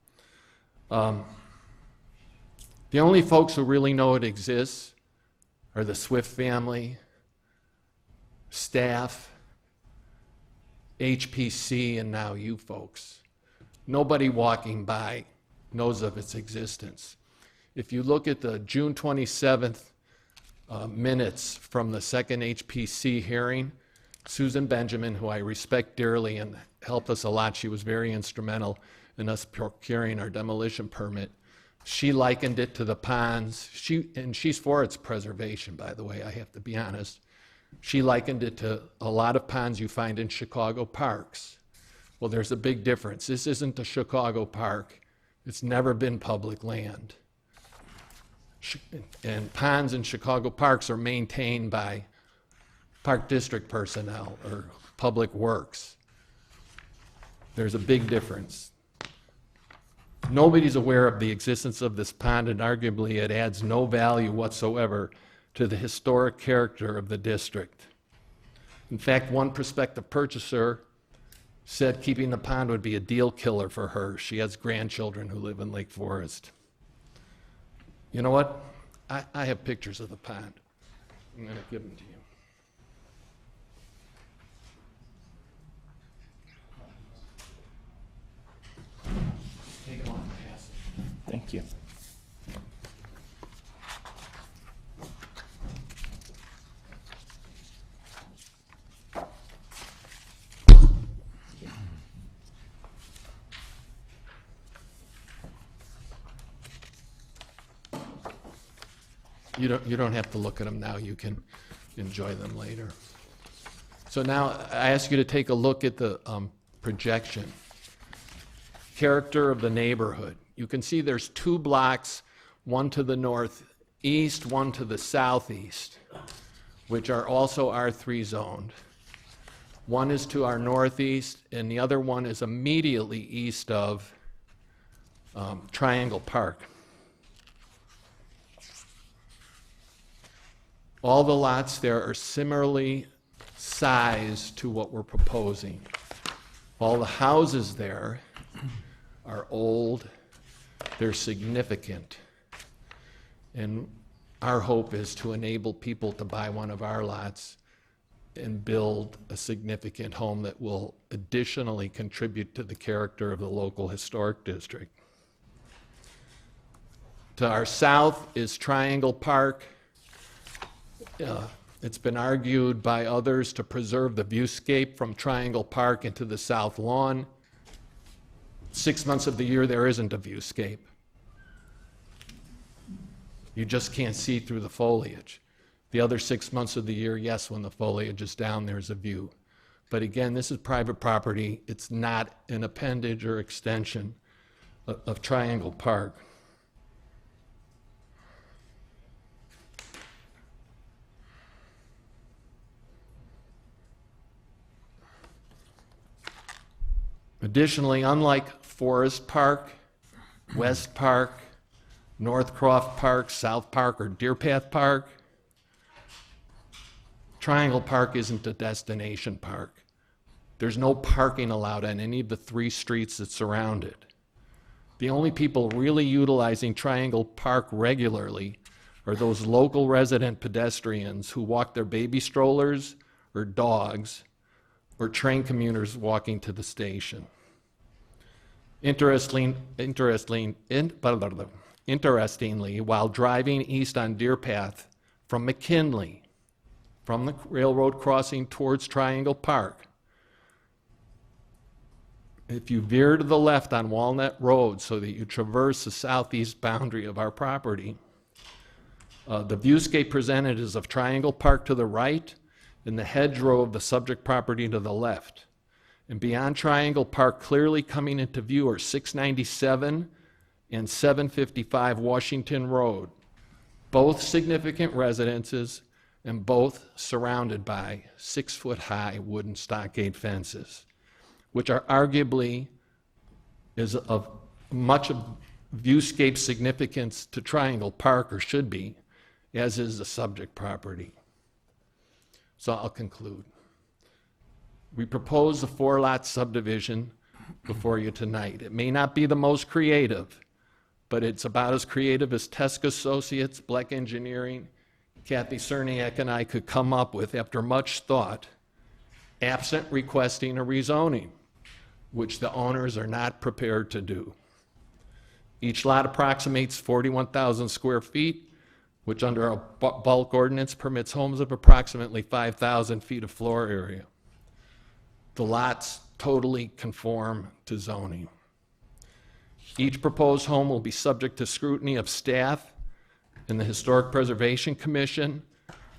The only folks who really know it exists are the Swift family, staff, HPC, and now you folks. Nobody walking by knows of its existence. If you look at the June 27th minutes from the second HPC hearing, Susan Benjamin, who I respect dearly and helped us a lot, she was very instrumental in us procuring our demolition permit. She likened it to the ponds. And she's for its preservation, by the way, I have to be honest. She likened it to a lot of ponds you find in Chicago parks. Well, there's a big difference. This isn't a Chicago park. It's never been public land. And ponds in Chicago parks are maintained by Park District personnel or Public Works. There's a big difference. Nobody's aware of the existence of this pond, and arguably it adds no value whatsoever to the historic character of the district. In fact, one prospective purchaser said keeping the pond would be a deal killer for her. She has grandchildren who live in Lake Forest. You know what? I have pictures of the pond. I'm going to give them to you. Take them on, pass it. Thank you. You don't have to look at them now. You can enjoy them later. So now I ask you to take a look at the projection. Character of the neighborhood. You can see there's 2 blocks, one to the northeast, one to the southeast, which are also R3 zoned. One is to our northeast, and the other one is immediately east of Triangle Park. All the lots there are similarly sized to what we're proposing. All the houses there are old, they're significant. And our hope is to enable people to buy one of our lots and build a significant home that will additionally contribute to the character of the local historic district. To our south is Triangle Park. It's been argued by others to preserve the viewscape from Triangle Park into the south lawn. 6 months of the year, there isn't a viewscape. You just can't see through the foliage. The other 6 months of the year, yes, when the foliage is down, there's a view. But again, this is private property. It's not an appendage or extension of Triangle Park. Additionally, unlike Forest Park, West Park, Northcroft Park, South Park, or Deer Path Park, Triangle Park isn't a destination park. There's no parking allowed on any of the 3 streets that surround it. The only people really utilizing Triangle Park regularly are those local resident pedestrians who walk their baby strollers or dogs, or train commuters walking to the station. Interestingly, while driving east on Deer Path from McKinley, from the railroad crossing towards Triangle Park, if you veer to the left on Walnut Road so that you traverse the southeast boundary of our property, the viewscape presented is of Triangle Park to the right and the hedgerow of the subject property to the left. And beyond Triangle Park, clearly coming into view are 697 and 755 Washington Road, both significant residences and both surrounded by 6-foot-high wooden stockade fences, which are arguably is of much of viewscape significance to Triangle Park, or should be, as is the subject property. So I'll conclude. We propose a 4-lot subdivision before you tonight. It may not be the most creative, but it's about as creative as Teske Associates, Bleck Engineering, Kathy Cerniak, and I could come up with after much thought, absent requesting a rezoning, which the owners are not prepared to do. Each lot approximates 41,000 square feet, which under a bulk ordinance permits homes of approximately 5,000 feet of floor area. The lots totally conform to zoning. Each proposed home will be subject to scrutiny of staff and the Historic Preservation Commission,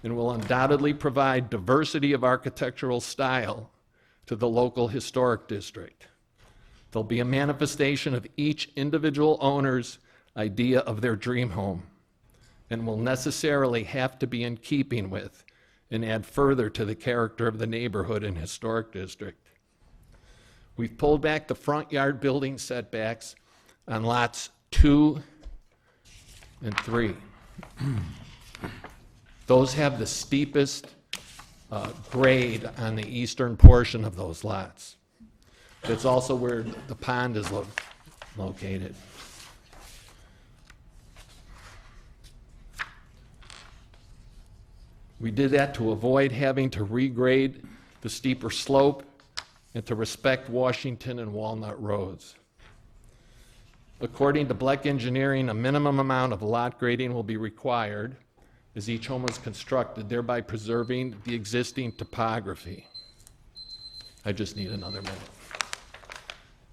and will undoubtedly provide diversity of architectural style to the local historic district. There'll be a manifestation of each individual owner's idea of their dream home, and will necessarily have to be in keeping with and add further to the character of the neighborhood and historic district. We've pulled back the front yard building setbacks on lots 2 and 3. Those have the steepest grade on the eastern portion of those lots. It's also where the pond is located. We did that to avoid having to regrade the steeper slope and to respect Washington and Walnut Roads. According to Bleck Engineering, a minimum amount of lot grading will be required as each home is constructed, thereby preserving the existing topography. I just need another minute.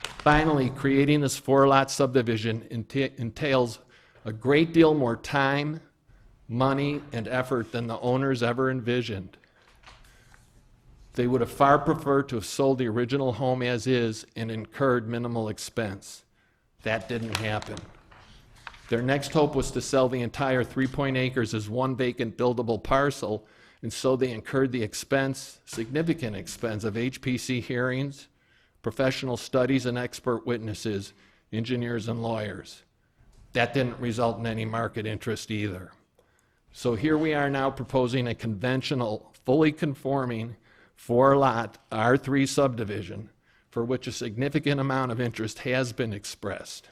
Finally, creating this 4-lot subdivision entails a great deal more time, money, and effort than the owners ever envisioned. They would have far preferred to have sold the original home as is and incurred minimal expense. That didn't happen. Their next hope was to sell the entire 3 acres as one vacant buildable parcel, and so they incurred the expense, significant expense, of HPC hearings, professional studies and expert witnesses, engineers and lawyers. That didn't result in any market interest either. So here we are now proposing a conventional, fully conforming 4-lot R3 subdivision for which a significant amount of interest has been expressed.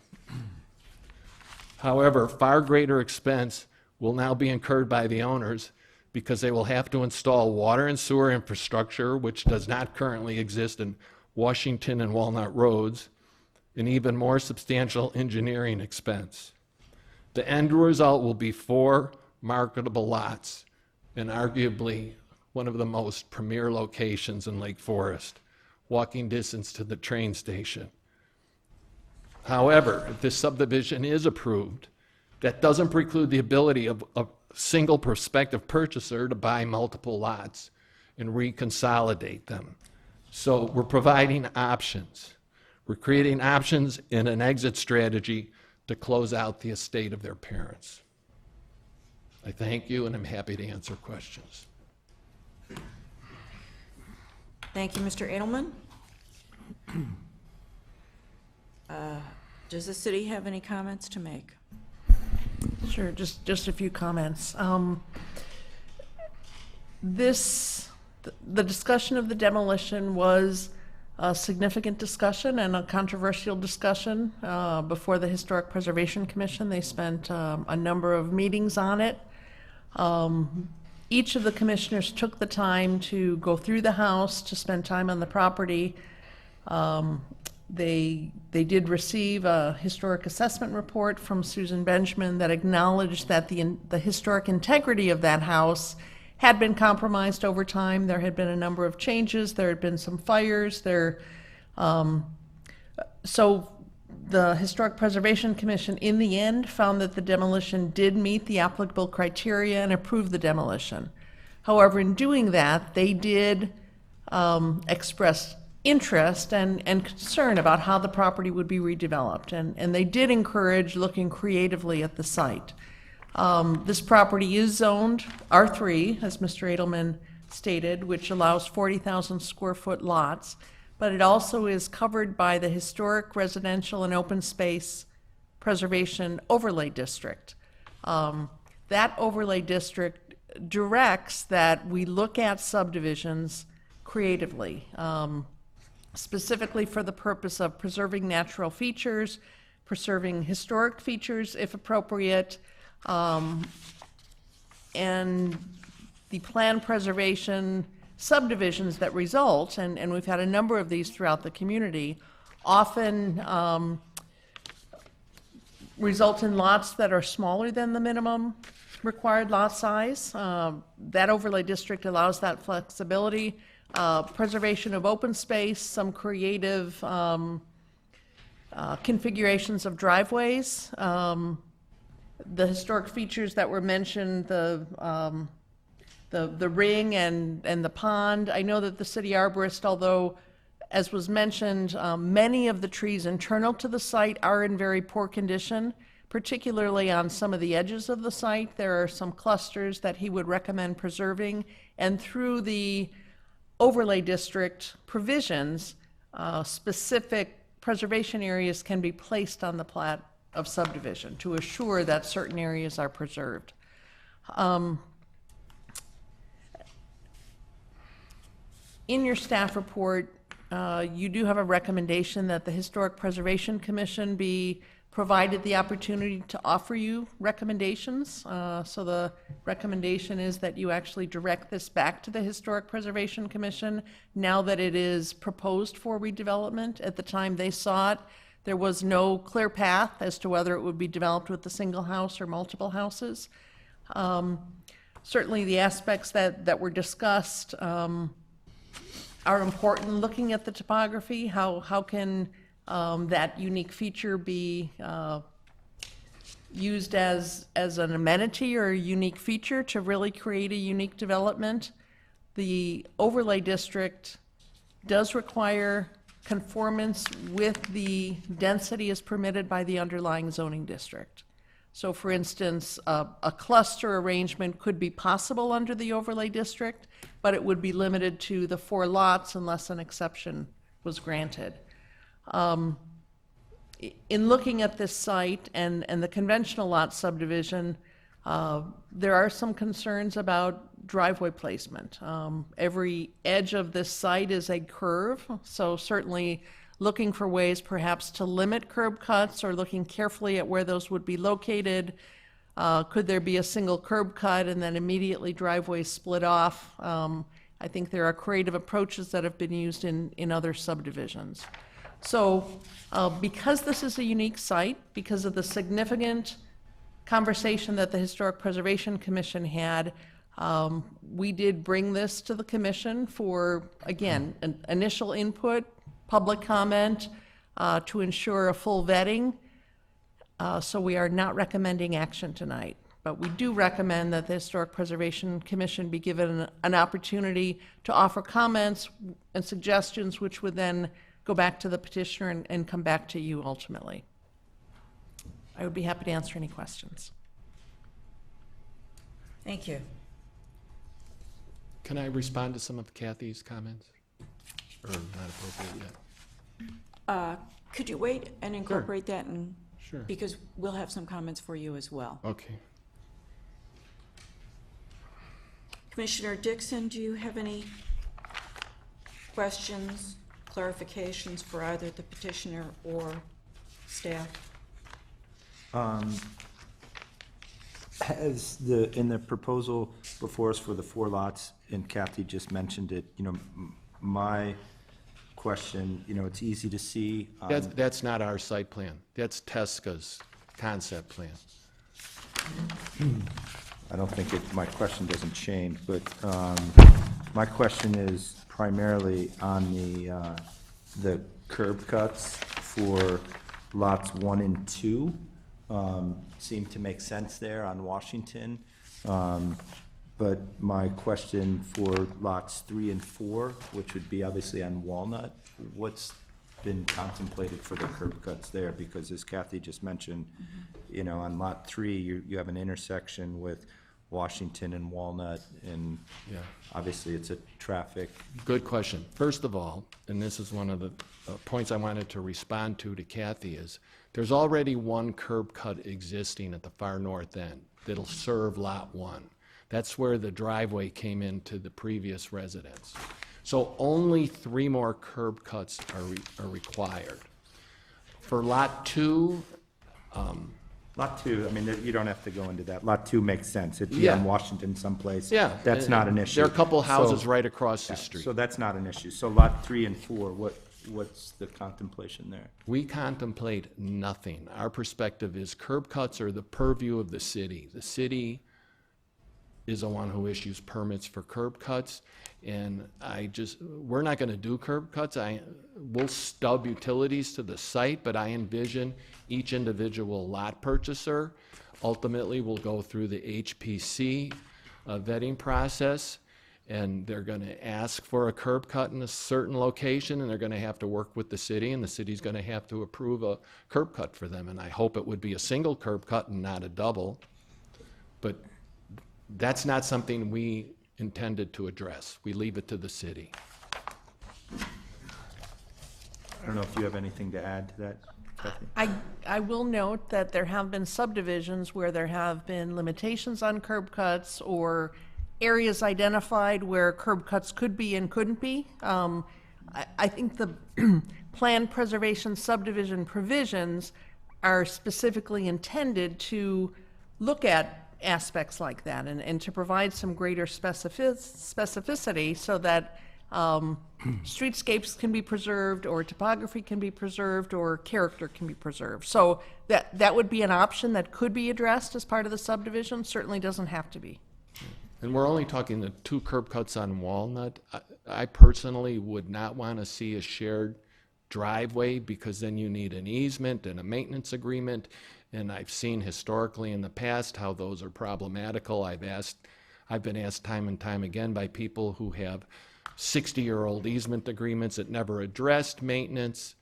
However, far greater expense will now be incurred by the owners because they will have to install water and sewer infrastructure, which does not currently exist in Washington and Walnut Roads, and even more substantial engineering expense. The end result will be 4 marketable lots, and arguably one of the most premier locations in Lake Forest, walking distance to the train station. However, if this subdivision is approved, that doesn't preclude the ability of a single prospective purchaser to buy multiple lots and reconsolidate them. So we're providing options. We're creating options in an exit strategy to close out the estate of their parents. I thank you, and I'm happy to answer questions. Thank you, Mr. Edelman. Does the city have any comments to make? Sure, just a few comments. The discussion of the demolition was a significant discussion and a controversial discussion before the Historic Preservation Commission. They spent a number of meetings on it. Each of the commissioners took the time to go through the house, to spend time on the property. They did receive a historic assessment report from Susan Benjamin that acknowledged that the historic integrity of that house had been compromised over time. There had been a number of changes. There had been some fires. So the Historic Preservation Commission, in the end, found that the demolition did meet the applicable criteria and approved the demolition. However, in doing that, they did express interest and concern about how the property would be redeveloped, and they did encourage looking creatively at the site. This property is zoned R3, as Mr. Edelman stated, which allows 40,000 square foot lots, but it also is covered by the Historic Residential and Open Space Preservation Overlay District. That overlay district directs that we look at subdivisions creatively, specifically for the purpose of preserving natural features, preserving historic features if appropriate, and the plan preservation subdivisions that result, and we've had a number of these throughout the community, often result in lots that are smaller than the minimum required lot size. That overlay district allows that flexibility. Preservation of open space, some creative configurations of driveways. The historic features that were mentioned, the ring and the pond. I know that the city arborist, although, as was mentioned, many of the trees internal to the site are in very poor condition, particularly on some of the edges of the site. There are some clusters that he would recommend preserving, and through the overlay district provisions, specific preservation areas can be placed on the plat of subdivision to assure that certain areas are preserved. In your staff report, you do have a recommendation that the Historic Preservation Commission be provided the opportunity to offer you recommendations. So the recommendation is that you actually direct this back to the Historic Preservation Commission now that it is proposed for redevelopment. At the time they saw it, there was no clear path as to whether it would be developed with a single house or multiple houses. Certainly the aspects that were discussed are important. Looking at the topography, how can that unique feature be used as an amenity or a unique feature to really create a unique development? the overlay district does require conformance with the density as permitted by the underlying zoning district. So for instance, a cluster arrangement could be possible under the overlay district, but it would be limited to the 4 lots unless an exception was granted. In looking at this site and the conventional lot subdivision, there are some concerns about driveway placement. Every edge of this site is a curve, so certainly looking for ways perhaps to limit curb cuts or looking carefully at where those would be located. Could there be a single curb cut and then immediately driveways split off? I think there are creative approaches that have been used in other subdivisions. So because this is a unique site, because of the significant conversation that the Historic Preservation Commission had, we did bring this to the commission for, again, an initial input, public comment, to ensure a full vetting. So we are not recommending action tonight, but we do recommend that the Historic Preservation Commission be given an opportunity to offer comments and suggestions, which would then go back to the petitioner and come back to you ultimately. I would be happy to answer any questions. Thank you. Can I respond to some of Kathy's comments? Or not appropriate yet? Could you wait and incorporate that in? Sure. Because we'll have some comments for you as well. Okay. Commissioner Dixon, do you have any questions, clarifications for either the petitioner or staff? Has in the proposal before us for the 4 lots, and Kathy just mentioned it, my question, it's easy to see. That's not our site plan. That's Tesca's concept plan. I don't think my question doesn't change, but my question is primarily on the curb cuts for lots 1 and 2. Seem to make sense there on Washington. But my question for lots 3 and 4, which would be obviously on Walnut, what's been contemplated for the curb cuts there? Because as Kathy just mentioned, on lot 3, you have an intersection with Washington and Walnut, and Yeah. obviously it's a traffic. Good question. First of all, and this is one of the points I wanted to respond to Kathy, is there's already one curb cut existing at the far north end that'll serve Lot 1. That's where the driveway came into the previous residence. So only 3 more curb cuts are required. For Lot 2, Lot 2, I mean, you don't have to go into that. Lot 2 makes sense. It'd be Yeah. on Washington someplace. Yeah. That's not an issue. There are a couple houses So- right across the yeah, street. So that's not an issue. So lot 3 and 4, what's the contemplation there? We contemplate nothing. Our perspective is curb cuts are the purview of the city. The city is the one who issues permits for curb cuts, and we're not gonna do curb cuts. We'll stub utilities to the site, but I envision each individual lot purchaser ultimately will go through the HPC vetting process, and they're gonna ask for a curb cut in a certain location, and they're gonna have to work with the city, and the city's gonna have to approve a curb cut for them, and I hope it would be a single curb cut and not a double. But that's not something we intended to address. We leave it to the city. I don't know if you have anything to add to that, Kathy? I will note that there have been subdivisions where there have been limitations on curb cuts or areas identified where curb cuts could be and couldn't be. I think the plan preservation subdivision provisions are specifically intended to look at aspects like that and to provide some greater specificity so that streetscapes can be preserved, or topography can be preserved, or character can be preserved. So that would be an option that could be addressed as part of the subdivision, certainly doesn't have to be. And we're only talking the 2 curb cuts on Walnut. I personally would not want to see a shared driveway, because then you need an easement and a maintenance agreement. And I've seen historically in the past how those are problematical. I've asked I've been asked time and time again by people who have 60-year-old easement agreements that never addressed maintenance,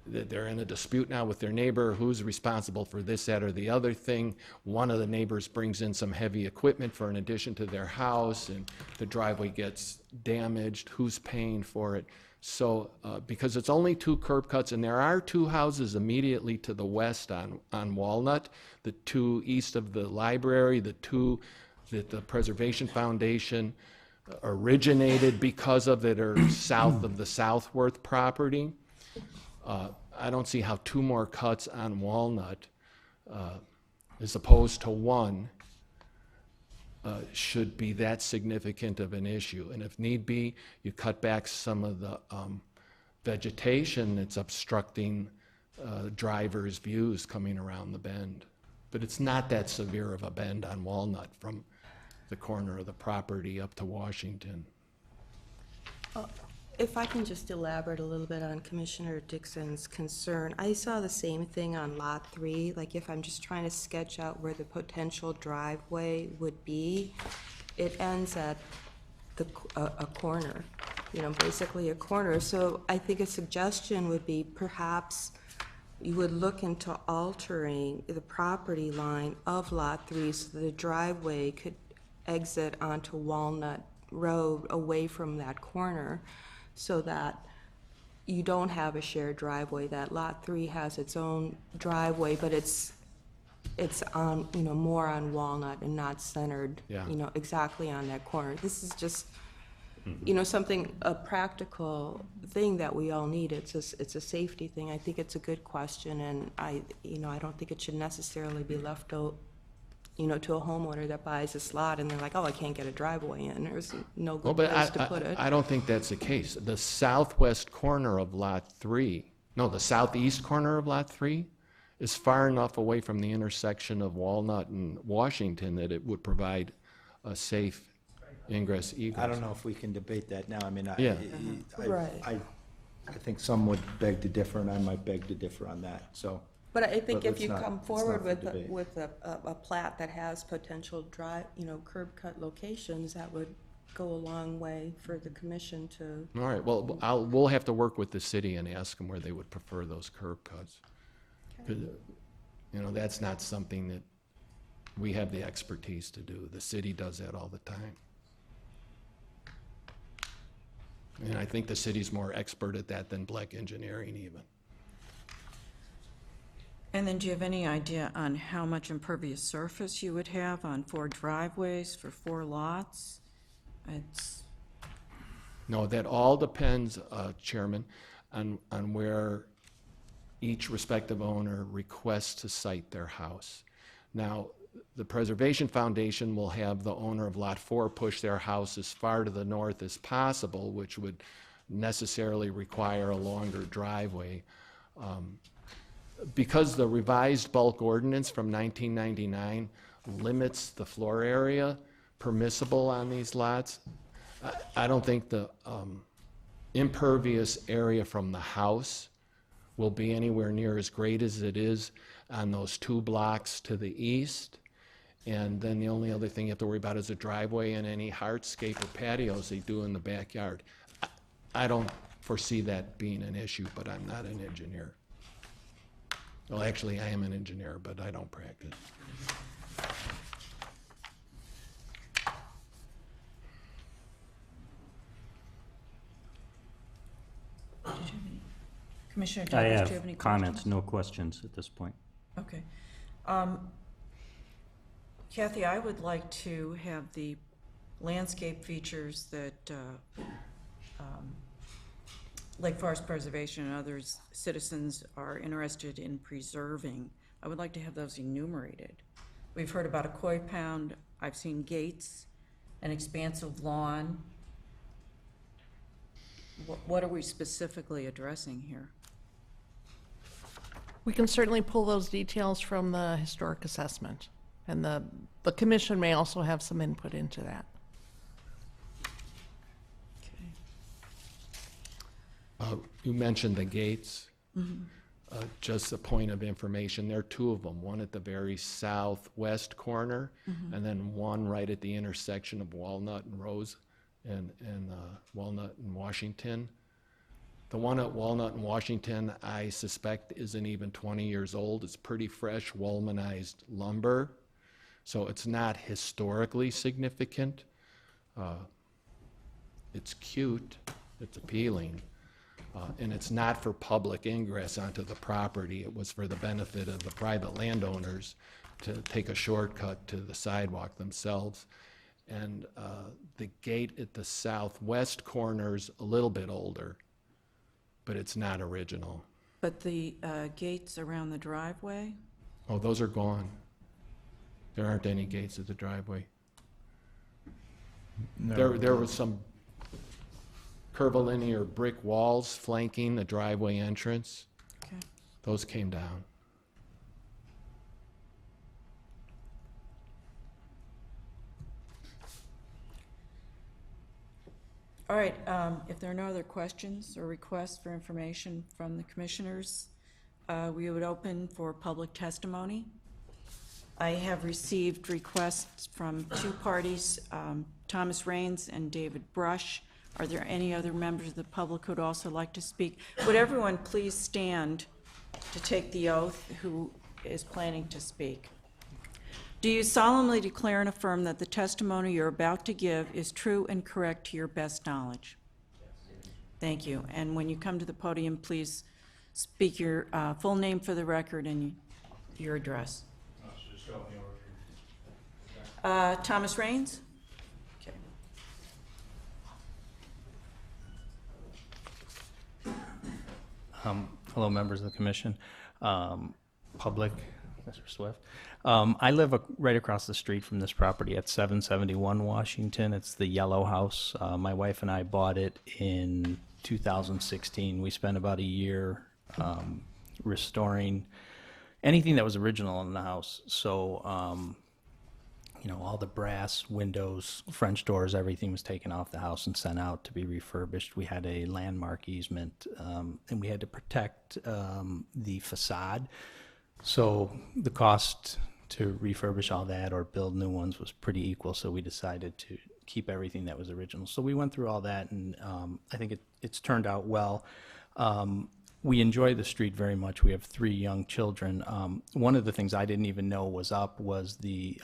that they're in a dispute now with their neighbor, who's responsible for this, that, or the other thing. One of the neighbors brings in some heavy equipment for an addition to their house, and the driveway gets damaged. Who's paying for it? So, because it's only 2 curb cuts, and there are 2 houses immediately to the west on Walnut, the 2 east of the library, the 2 that the Preservation Foundation originated because of that are south of the Southworth property. I don't see how 2 more cuts on Walnut, as opposed to 1, should be that significant of an issue. And if need be, you cut back some of the vegetation that's obstructing drivers' views coming around the bend. But it's not that severe of a bend on Walnut from the corner of the property up to Washington. If I can just elaborate a little bit on Commissioner Dixon's concern, I saw the same thing on Lot 3. Like, if I'm just trying to sketch out where the potential driveway would be, it ends at a corner, you know, basically a corner. So I think a suggestion would be perhaps you would look into altering the property line of Lot 3 so the driveway could exit onto Walnut Road away from that corner, so that you don't have a shared driveway, that Lot 3 has its own driveway, but it's on, you know, more on Walnut and not centered, Yeah. you know, exactly on that corner. This is just, you know, something, a practical thing that we all need. It's a safety thing. I think it's a good question, and I don't think it should necessarily be left out, you know, to a homeowner that buys this lot and they're like, oh, I can't get a driveway in. There's no Well, good but place to put it. I don't think that's the case. The southwest corner of Lot 3, no, the southeast corner of Lot 3 is far enough away from the intersection of Walnut and Washington that it would provide a safe ingress egress. I don't know if we can debate that now. I mean, Yeah. Right. I think some would beg to differ, and I might beg to differ on that, so. But I think if let's you not- come let's forward not with, debate. with a plat that has potential curb cut locations, that would go a long way for the commission to, All right, well, we'll have to work with the city and ask them where they would prefer those curb cuts. 'Cause, you know, that's not something that we have the expertise to do. The city does that all the time. And I think the city's more expert at that than Black Engineering even. And then do you have any idea on how much impervious surface you would have on 4 driveways for 4 lots? It's, No, that all depends, Chairman, on where each respective owner requests to site their house. Now, the Preservation Foundation will have the owner of Lot 4 push their house as far to the north as possible, which would necessarily require a longer driveway. Because the revised bulk ordinance from 1999 limits the floor area permissible on these lots, I don't think the impervious area from the house will be anywhere near as great as it is on those 2 blocks to the east. And then the only other thing you have to worry about is a driveway and any hardscape or patios they do in the backyard. I don't foresee that being an issue, but I'm not an engineer. Well, actually, I am an engineer, but I don't practice. Commissioner I Douglas, do you have any have comments, questions? no questions at this point. Okay. Kathy, I would like to have the landscape features that Lake Forest Preservation and others, citizens are interested in preserving. I would like to have those enumerated. We've heard about a koi pound, I've seen gates, an expansive lawn. What are we specifically addressing here? We can certainly pull those details from the historic assessment, and the commission may also have some input into that. Okay. You mentioned the gates. Just a point of information, there are two of them, one at the very southwest corner, and then one right at the intersection of Walnut and Rose and Walnut and Washington. The one at Walnut and Washington, I suspect, isn't even 20 years old. It's pretty fresh, Wallmanized lumber, so it's not historically significant. It's cute, it's appealing. And it's not for public ingress onto the property. It was for the benefit of the private landowners to take a shortcut to the sidewalk themselves. And the gate at the southwest corner's a little bit older, but it's not original. But the gates around the driveway? Oh, those are gone. There aren't any gates at the driveway. There was some curvilinear brick walls flanking the driveway entrance. Okay. Those came down. All right, if there are no other questions or requests for information from the commissioners, we would open for public testimony. I have received requests from two parties, Thomas Raines and David Brush. Are there any other members of the public who would also like to speak? Would everyone please stand to take the oath who is planning to speak? Do you solemnly declare and affirm that the testimony you're about to give is true and correct to your best knowledge? Thank you. And when you come to the podium, please speak your full name for the record and your address. Thomas Raines? Okay. Hello, members of the commission, public, Mr. Swift. I live right across the street from this property at 771 Washington. It's the yellow house. My wife and I bought it in 2016. We spent about a year restoring anything that was original in the house. So, you know, all the brass windows, French doors, everything was taken off the house and sent out to be refurbished. We had a landmark easement, and we had to protect the facade. So the cost to refurbish all that or build new ones was pretty equal, so we decided to keep everything that was original. So we went through all that, and I think it's turned out well. We enjoy the street very much. We have 3 young children. One of the things I didn't even know was up was the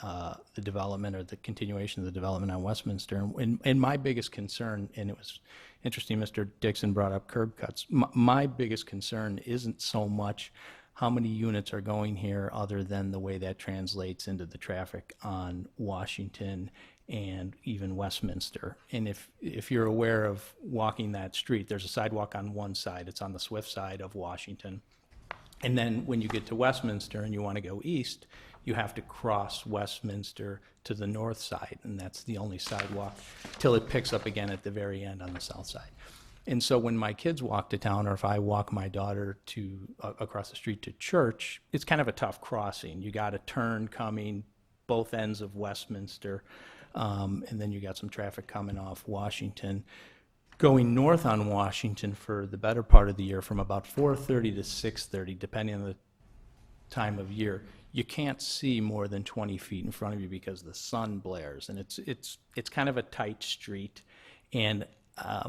development or the continuation of the development on Westminster. And my biggest concern, and it was interesting, Mr. Dixon brought up curb cuts. My biggest concern isn't so much how many units are going here other than the way that translates into the traffic on Washington and even Westminster. And if you're aware of walking that street, there's a sidewalk on one side. It's on the Swift side of Washington. And then when you get to Westminster and you want to go east, you have to cross Westminster to the north side, and that's the only sidewalk till it picks up again at the very end on the south side. And so when my kids walk to town, or if I walk my daughter to across the street to church, it's kind of a tough crossing. You got to turn coming both ends of Westminster, and then you got some traffic coming off Washington. Going north on Washington for the better part of the year, from about 4:30 to 6:30, depending on the time of year, you can't see more than 20 feet in front of you because the sun blares, and it's kind of a tight street. And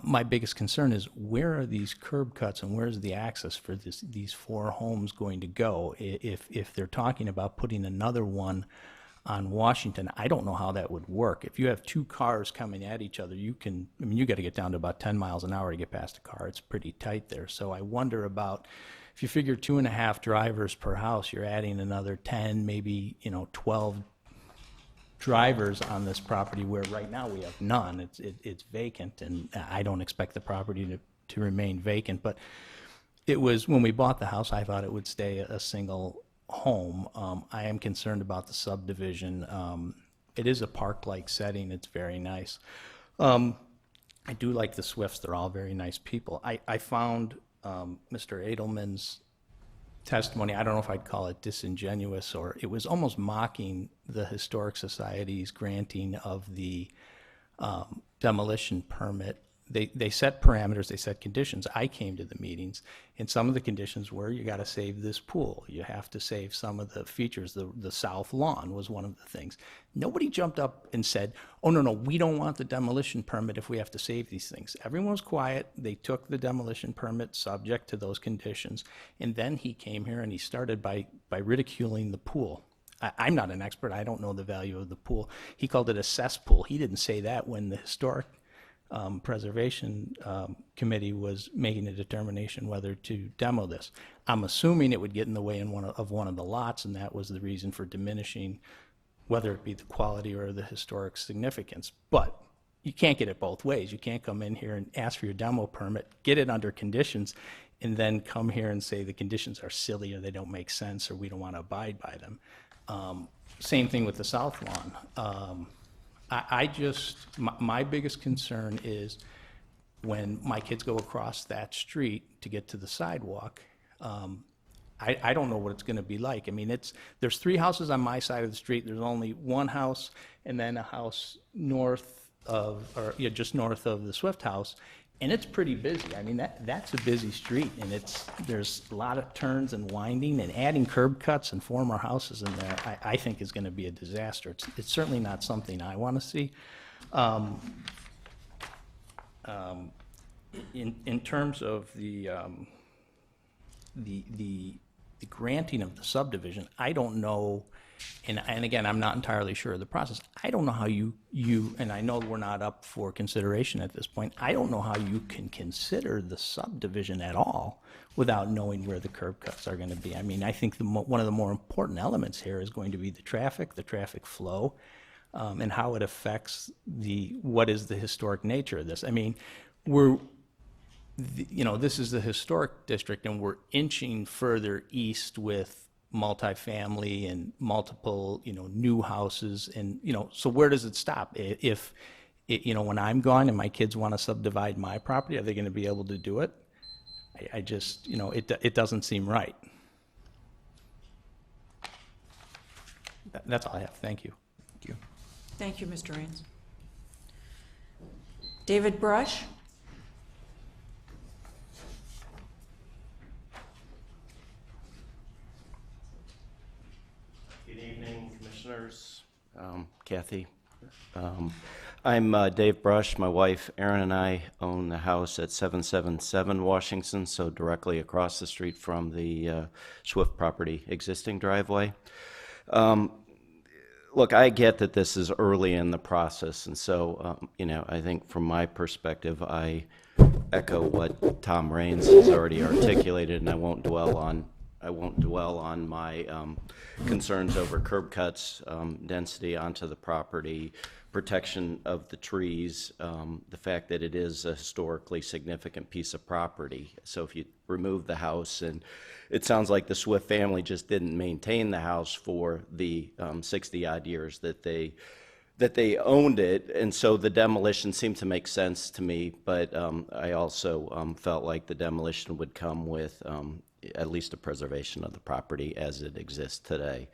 my biggest concern is, where are these curb cuts and where's the access for these 4 homes going to go? If they're talking about putting another one on Washington, I don't know how that would work. If you have 2 cars coming at each other, you got to get down to about 10 miles an hour to get past a car. It's pretty tight there. So I wonder about, if you figure 2.5 drivers per house, you're adding another 10, maybe 12 drivers on this property, where right now we have none. It's vacant, and I don't expect the property to remain vacant. But it was, when we bought the house, I thought it would stay a single home. I am concerned about the subdivision. It is a park-like setting. It's very nice. I do like the Swifts. They're all very nice people. I found Mr. Edelman's testimony, I don't know if I'd call it disingenuous, or it was almost mocking the Historic Society's granting of the demolition permit they set parameters, they set conditions. I came to the meetings, and some of the conditions were, you gotta save this pool, you have to save some of the features, the south lawn was one of the things. Nobody jumped up and said, oh, no, we don't want the demolition permit if we have to save these things. Everyone was quiet, they took the demolition permit subject to those conditions, and then he came here and he started by ridiculing the pool. I'm not an expert, I don't know the value of the pool. He called it a cesspool. He didn't say that when the historic preservation committee was making a determination whether to demo this. I'm assuming it would get in the way of one of the lots, and that was the reason for diminishing, whether it be the quality or the historic significance. But you can't get it both ways. You can't come in here and ask for your demo permit, get it under conditions, and then come here and say the conditions are silly or they don't make sense or we don't want to abide by them. Same thing with the south lawn. My biggest concern is when my kids go across that street to get to the sidewalk, I don't know what it's gonna be like. I mean, there's 3 houses on my side of the street, there's only 1 house, and then a house just north of the Swift house, and it's pretty busy. I mean, that's a busy street, and there's a lot of turns and winding, and adding curb cuts and 4 more houses in there, I think is gonna be a disaster. It's certainly not something I wanna see. In terms of the granting of the subdivision, I don't know, and again, I'm not entirely sure of the process. I don't know how you, and I know we're not up for consideration at this point, I don't know how you can consider the subdivision at all without knowing where the curb cuts are gonna be. I mean, I think one of the more important elements here is going to be the traffic flow, and how it affects what is the historic nature of this. I mean, this is the historic district, and we're inching further east with multifamily and multiple, new houses, and, so where does it stop? If when I'm gone and my kids want to subdivide my property, are they going to be able to do it? I just, it doesn't seem right. That's all I have. Thank you. Thank you. Thank you, Mr. Raines. David Brush? Good evening, Commissioners, Kathy. I'm Dave Brush. My wife Erin and I own the house at 777 Washington, so directly across the street from the Swift property existing driveway. Look, I get that this is early in the process, and so, I think from my perspective, I echo what Tom Raines has already articulated, and I won't dwell on my concerns over curb cuts, density onto the property, protection of the trees, the fact that it is a historically significant piece of property. So if you remove the house, and it sounds like the Swift family just didn't maintain the house for the 60-odd years that they owned it, and so the demolition seemed to make sense to me, but I also felt like the demolition would come with at least a preservation of the property as it exists today.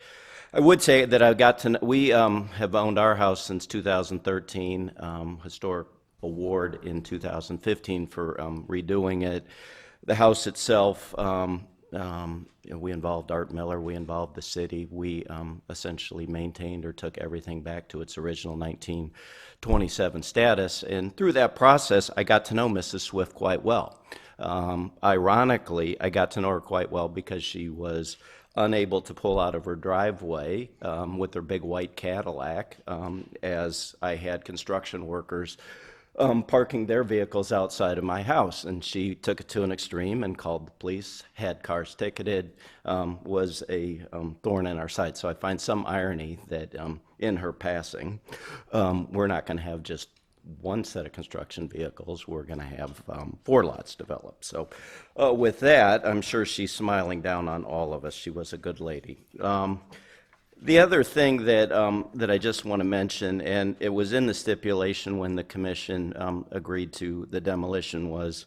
I would say that we have owned our house since 2013, historic award in 2015 for redoing it. The house itself, we involved Art Miller, we involved the city. We essentially maintained or took everything back to its original 1927 status. And through that process, I got to know Mrs. Swift quite well. Ironically, I got to know her quite well because she was unable to pull out of her driveway with her big white Cadillac as I had construction workers parking their vehicles outside of my house, and she took it to an extreme and called the police, had cars ticketed, was a thorn in our side. So I find some irony that in her passing, we're not going to have just one set of construction vehicles, we're going to have 4 lots developed. So with that, I'm sure she's smiling down on all of us. She was a good lady. The other thing that I just want to mention, and it was in the stipulation when the commission agreed to the demolition, was,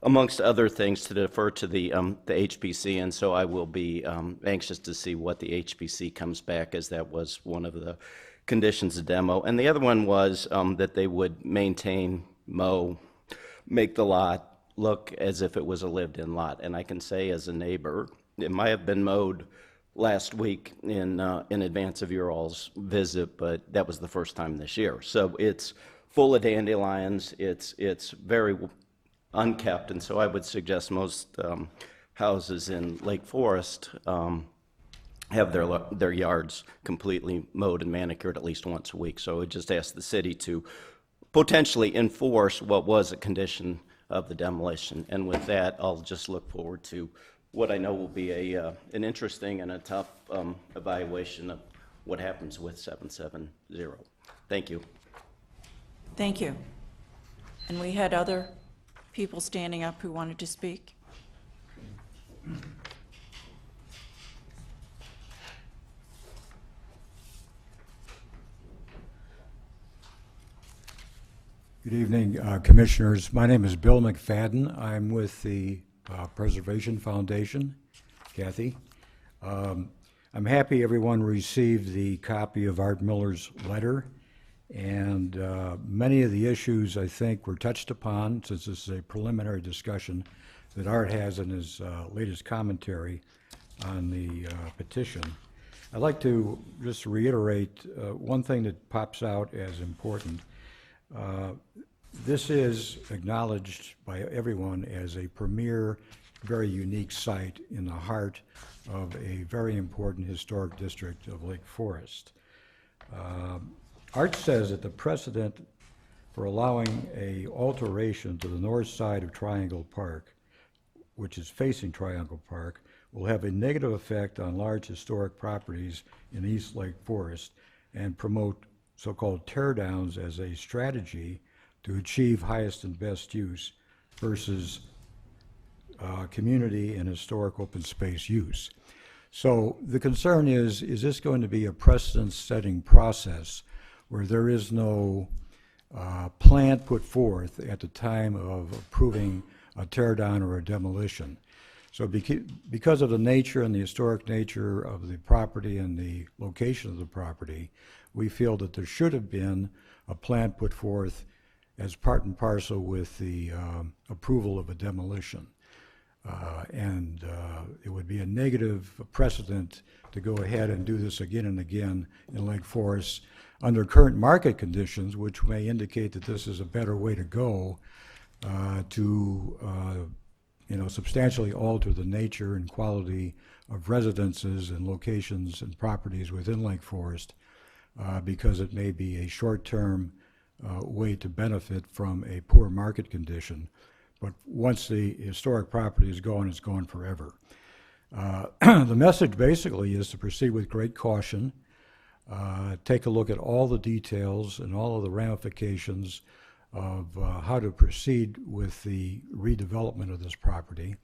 amongst other things, to defer to the HPC, and so I will be anxious to see what the HPC comes back, as that was one of the conditions of demo. And the other one was that they would maintain, mow, make the lot look as if it was a lived-in lot. And I can say as a neighbor, it might have been mowed last week in advance of your all's visit, but that was the first time this year. So it's full of dandelions, it's very unkept, and so I would suggest most houses in Lake Forest have their yards completely mowed and manicured at least once a week. So I would just ask the city to potentially enforce what was a condition of the demolition. And with that, I'll just look forward to what I know will be an interesting and a tough evaluation of what happens with 770. Thank you. Thank you. And we had other people standing up who wanted to speak. Good evening, Commissioners. My name is Bill McFadden. I'm with the Preservation Foundation. Kathy. I'm happy everyone received the copy of Art Miller's letter, and many of the issues I think were touched upon, since this is a preliminary discussion that Art has in his latest commentary on the petition. I'd like to just reiterate one thing that pops out as important. This is acknowledged by everyone as a premier, very unique site in the heart of a very important historic district of Lake Forest. Art says that the precedent for allowing a alteration to the north side of Triangle Park, which is facing Triangle Park, will have a negative effect on large historic properties in East Lake Forest and promote so-called tear-downs as a strategy to achieve highest and best use versus community and historic open space use. So the concern is this going to be a precedent-setting process where there is no plan put forth at the time of approving a tear-down or a demolition? So because of the nature and the historic nature of the property and the location of the property, we feel that there should have been a plan put forth as part and parcel with the approval of a demolition. It would be a negative precedent to go ahead and do this again and again in Lake Forest under current market conditions, which may indicate that this is a better way to go to substantially alter the nature and quality of residences and locations and properties within Lake Forest, because it may be a short-term way to benefit from a poor market condition. But once the historic property is gone, it's gone forever. The message basically is to proceed with great caution, take a look at all the details and all of the ramifications of how to proceed with the redevelopment of this property,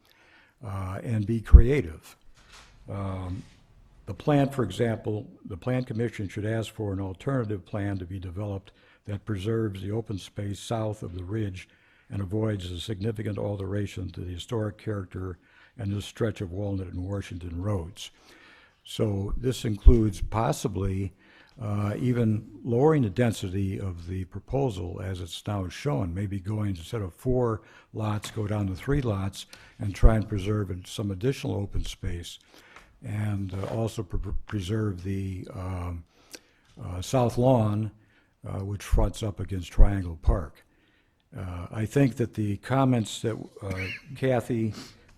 and be creative. The plan, for example, the Plan Commission should ask for an alternative plan to be developed that preserves the open space south of the ridge and avoids a significant alteration to the historic character and this stretch of Walnut and Washington roads. So this includes possibly even lowering the density of the proposal as it's now shown, maybe going, instead of 4 lots, go down to 3 lots and try and preserve some additional open space, and also preserve the south lawn, which fronts up against Triangle Park. I think that the comments that Kathy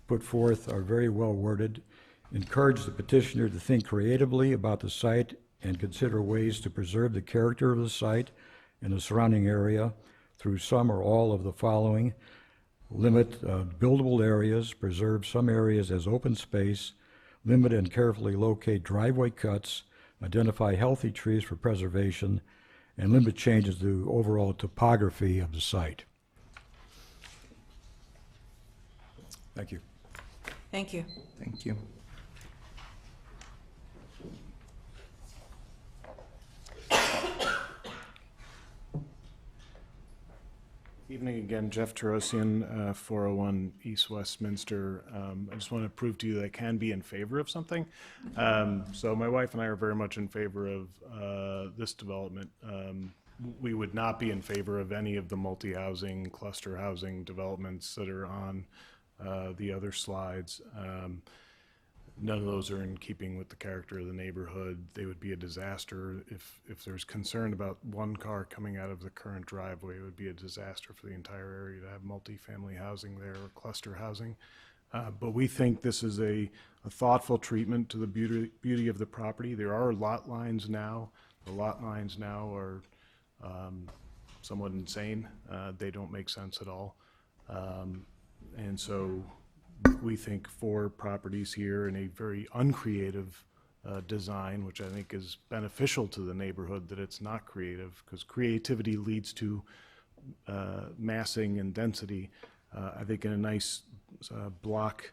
put forth are very well worded. Encourage the petitioner to think creatively about the site and consider ways to preserve the character of the site and the surrounding area through some or all of the following: limit buildable areas, preserve some areas as open space, limit and carefully locate driveway cuts, identify healthy trees for preservation, and limit changes to overall topography of the site. Thank you. Thank you. Thank you. Evening again, Jeff Tarosian, 401 East Westminster. I just want to prove to you that I can be in favor of something. So my wife and I are very much in favor of this development. we would not be in favor of any of the multi-housing, cluster housing developments that are on the other slides. None of those are in keeping with the character of the neighborhood. They would be a disaster. If there's concern about one car coming out of the current driveway, it would be a disaster for the entire area to have multifamily housing there or cluster housing. But we think this is a thoughtful treatment to the beauty of the property. There are lot lines now. The lot lines now are somewhat insane. They don't make sense at all. And so we think 4 properties here in a very uncreative design, which I think is beneficial to the neighborhood, that it's not creative, because creativity leads to massing and density. I think in a nice block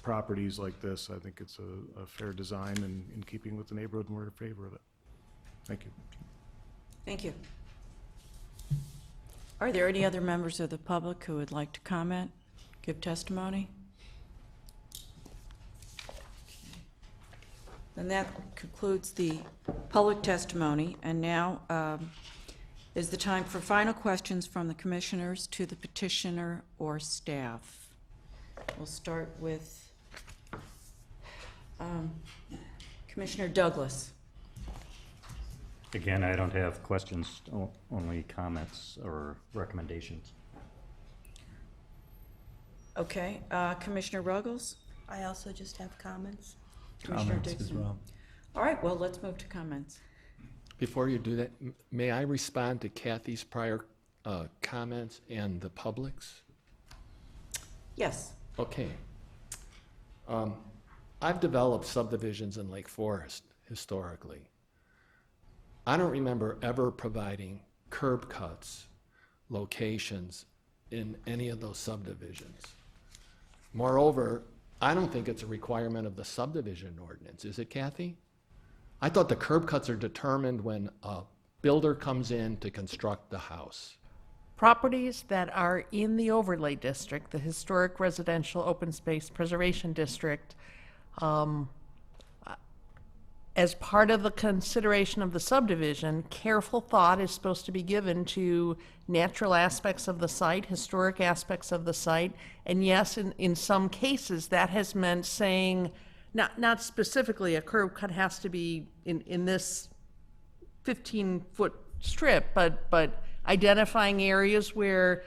properties like this, I think it's a fair design and in keeping with the neighborhood, and we're in favor of it. Thank you. Thank you. Are there any other members of the public who would like to comment, give testimony? Then that concludes the public testimony, and now is the time for final questions from the commissioners to the petitioner or staff. We'll start with Commissioner Douglas. Again, I don't have questions, only comments or recommendations. Okay, Commissioner Ruggles? I also just have comments. Commissioner Comments as Dixon? well. All right, well, let's move to comments. Before you do that, may I respond to Kathy's prior comments and the public's? Yes. Okay. I've developed subdivisions in Lake Forest historically. I don't remember ever providing curb cuts, locations in any of those subdivisions. Moreover, I don't think it's a requirement of the subdivision ordinance, is it, Kathy? I thought the curb cuts are determined when a builder comes in to construct the house. Properties that are in the overlay district, the historic residential open space preservation district, as part of the consideration of the subdivision, careful thought is supposed to be given to natural aspects of the site, historic aspects of the site, and yes, in some cases, that has meant saying, not specifically a curb cut has to be in this 15-foot strip, but identifying areas where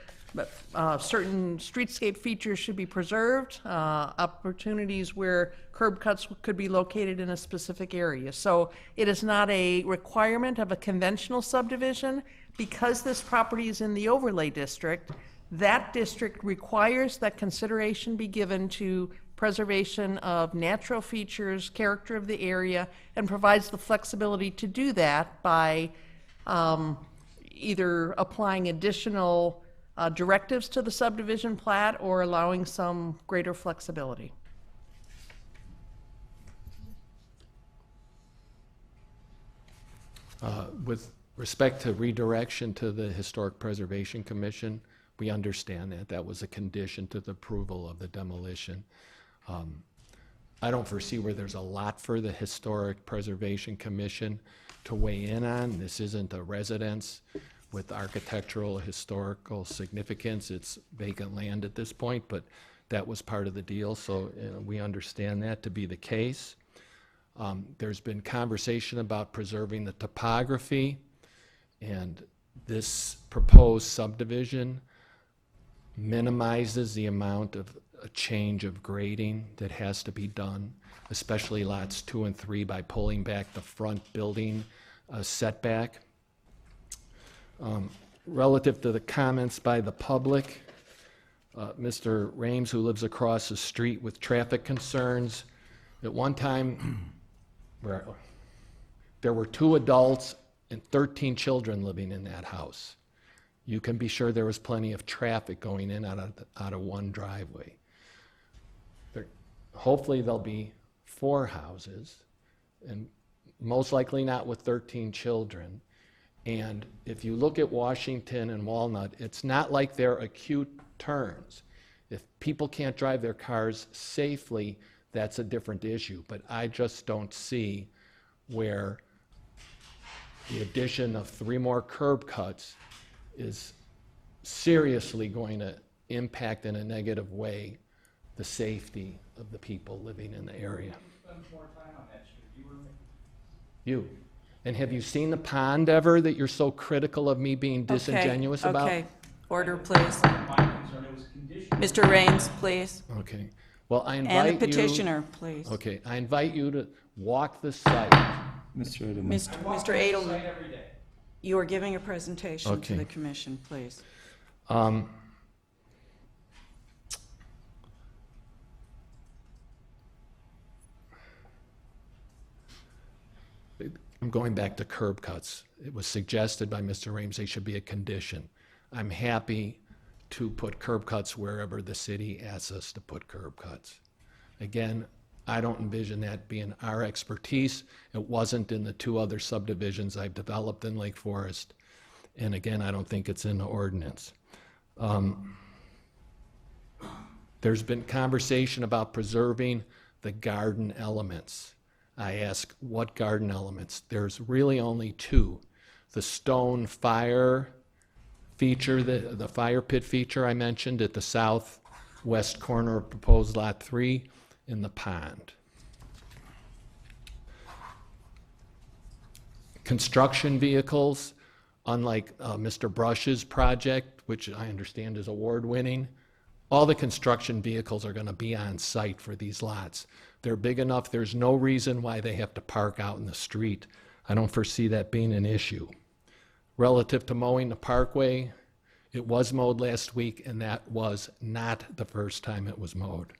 certain streetscape features should be preserved, opportunities where curb cuts could be located in a specific area. So it is not a requirement of a conventional subdivision. Because this property is in the overlay district, that district requires that consideration be given to preservation of natural features, character of the area, and provides the flexibility to do that by either applying additional directives to the subdivision plat or allowing some greater flexibility. With respect to redirection to the Historic Preservation Commission, we understand that. That was a condition to the approval of the demolition. I don't foresee where there's a lot for the Historic Preservation Commission to weigh in on. This isn't a residence with architectural, historical significance. It's vacant land at this point, but that was part of the deal, so we understand that to be the case. There's been conversation about preserving the topography, and this proposed subdivision minimizes the amount of a change of grading that has to be done, especially lots 2 and 3, by pulling back the front building setback. Relative to the comments by the public, Mr. Rames, who lives across the street with traffic concerns, at one time, there were 2 adults and 13 children living in that house. You can be sure there was plenty of traffic going in out of one driveway. Hopefully there'll be 4 houses, and most likely not with 13 children. And if you look at Washington and Walnut, it's not like they're acute turns. If people can't drive their cars safely, that's a different issue. But I just don't see where the addition of 3 more curb cuts is seriously going to impact in a negative way the safety of the people living in the area. You. And have you seen the pond ever that you're so critical of me being disingenuous about? Okay, order, please. Mr. Raines, please. Okay. Well, I invite And you. the petitioner, please. Okay, I invite you to walk the site. Mr. Edelman. Mr. Edelman, you are giving a presentation to Okay. the commission, please. I'm going back to curb cuts. It was suggested by Mr. Rames they should be a condition. I'm happy to put curb cuts wherever the city asks us to put curb cuts. Again, I don't envision that being our expertise. It wasn't in the 2 other subdivisions I've developed in Lake Forest. And again, I don't think it's in the ordinance. There's been conversation about preserving the garden elements. I ask, what garden elements? There's really only 2. The stone fire feature, the fire pit feature I mentioned at the southwest corner of proposed Lot 3, in the pond. Construction vehicles, unlike Mr. Brush's project, which I understand is award-winning, all the construction vehicles are going to be on site for these lots. They're big enough, there's no reason why they have to park out in the street. I don't foresee that being an issue. Relative to mowing the parkway, it was mowed last week, and that was not the first time it was mowed.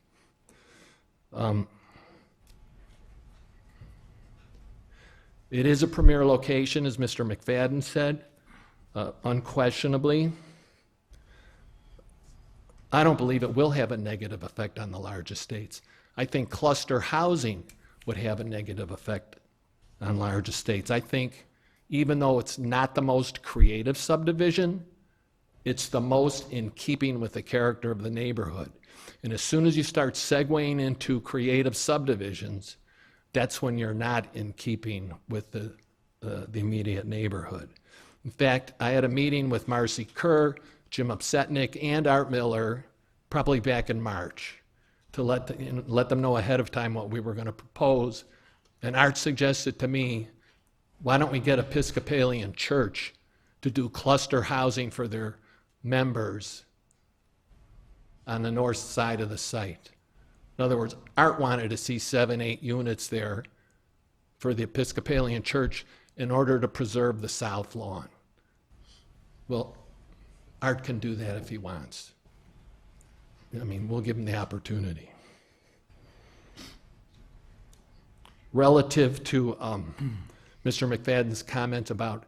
It is a premier location, as Mr. McFadden said, unquestionably. I don't believe it will have a negative effect on the large estates. I think cluster housing would have a negative effect on large estates. I think even though it's not the most creative subdivision, it's the most in keeping with the character of the neighborhood. And as soon as you start segueing into creative subdivisions, that's when you're not in keeping with the immediate neighborhood. In fact, I had a meeting with Marcy Kerr, Jim Upsetnik, and Art Miller, probably back in March, to let them know ahead of time what we were going to propose. And Art suggested to me, why don't we get Episcopalian Church to do cluster housing for their members on the north side of the site? In other words, Art wanted to see 7, 8 units there for the Episcopalian Church in order to preserve the south lawn. Well, Art can do that if he wants. I mean, we'll give him the opportunity. Relative to Mr. McFadden's comment about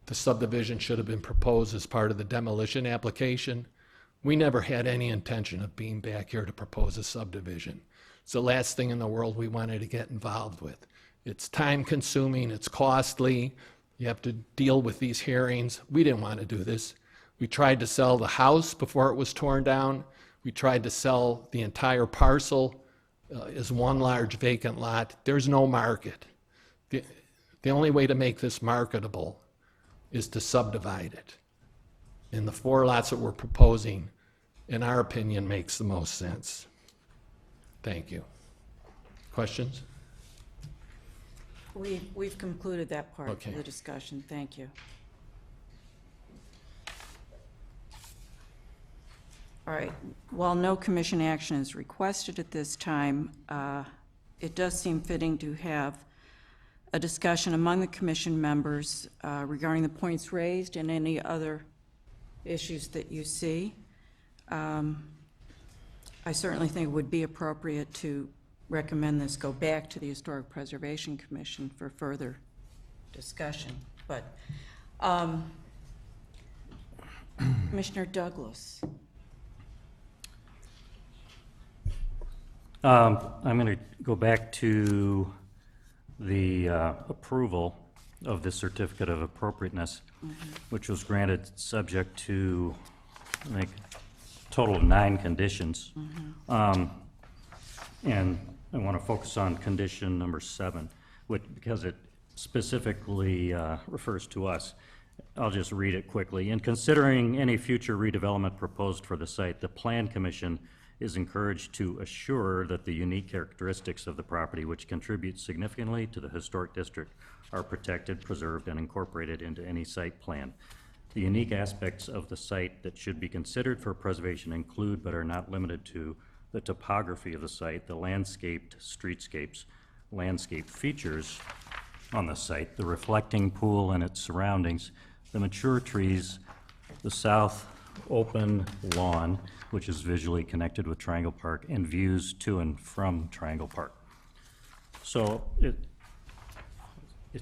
the subdivision should have been proposed as part of the demolition application, we never had any intention of being back here to propose a subdivision. It's the last thing in the world we wanted to get involved with. It's time-consuming, it's costly, you have to deal with these hearings. We didn't want to do this. We tried to sell the house before it was torn down. We tried to sell the entire parcel as one large vacant lot. There's no market. The only way to make this marketable is to subdivide it. And the 4 lots that we're proposing, in our opinion, makes the most sense. Thank you. Questions? We've concluded that part of Okay. the discussion. Thank you. All right. While no commission action is requested at this time, it does seem fitting to have a discussion among the commission members regarding the points raised and any other issues that you see. I certainly think it would be appropriate to recommend this go back to the Historic Preservation Commission for further discussion. But Commissioner Douglas. I'm going to go back to the approval of the certificate of appropriateness, which was granted subject to, I think, a total of 9 conditions. And I want to focus on condition number 7, because it specifically refers to us. I'll just read it quickly. In considering any future redevelopment proposed for the site, the Plan Commission is encouraged to assure that the unique characteristics of the property, which contribute significantly to the historic district, are protected, preserved, and incorporated into any site plan. The unique aspects of the site that should be considered for preservation include, but are not limited to, the topography of the site, the landscaped streetscapes, landscape features on the site, the reflecting pool and its surroundings, the mature trees, the south open lawn, which is visually connected with Triangle Park, and views to and from Triangle Park. So it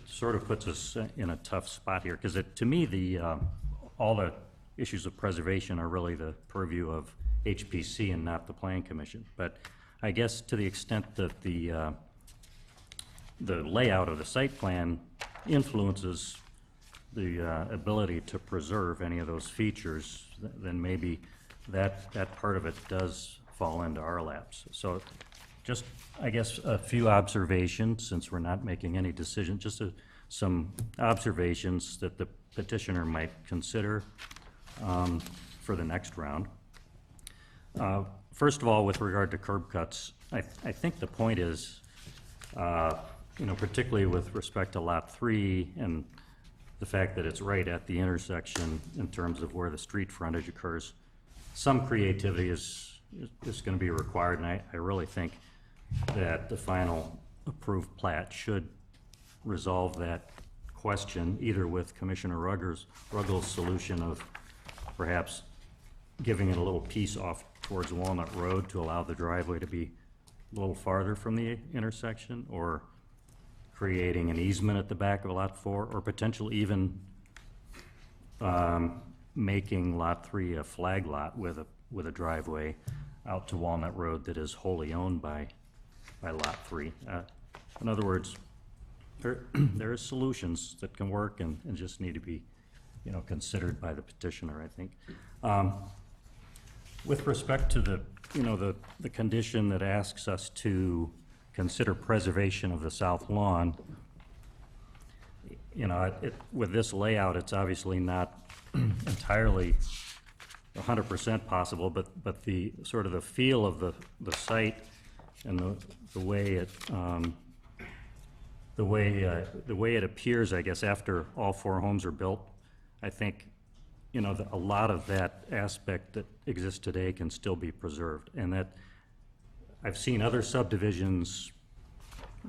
sort of puts us in a tough spot here, because to me, all the issues of preservation are really the purview of HPC and not the Plan Commission. But I guess to the extent that the layout of the site plan influences the ability to preserve any of those features, then maybe that part of it does fall into our laps. So just, I guess, a few observations, since we're not making any decision, just some observations that the petitioner might consider for the next round. First of all, with regard to curb cuts, I think the point is, particularly with respect to Lot 3 and the fact that it's right at the intersection in terms of where the street frontage occurs, some creativity is going to be required, and I really think that the final approved plat should resolve that question, either with Commissioner Ruggles' solution of perhaps giving it a little piece off towards Walnut Road to allow the driveway to be a little farther from the intersection, or creating an easement at the back of Lot 4, or potentially even making Lot 3 a flag lot with a driveway out to Walnut Road that is wholly owned by Lot 3. In other words, there are solutions that can work and just need to be, considered by the petitioner, I think. With respect to the condition that asks us to consider preservation of the south lawn, with this layout, it's obviously not entirely 100% possible, but the sort of the feel of the site and the way it appears, I guess, after all 4 homes are built, I think, a lot of that aspect that exists today can still be preserved. And that I've seen other subdivisions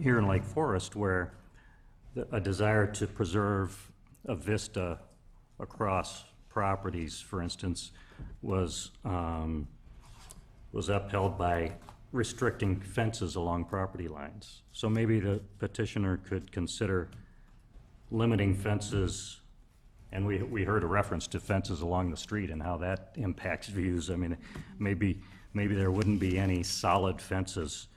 here in Lake Forest where a desire to preserve a vista across properties, for instance, was upheld by restricting fences along property lines. So maybe the petitioner could consider limiting fences, and we heard a reference to fences along the street and how that impacts views. I mean, maybe there wouldn't be any solid fences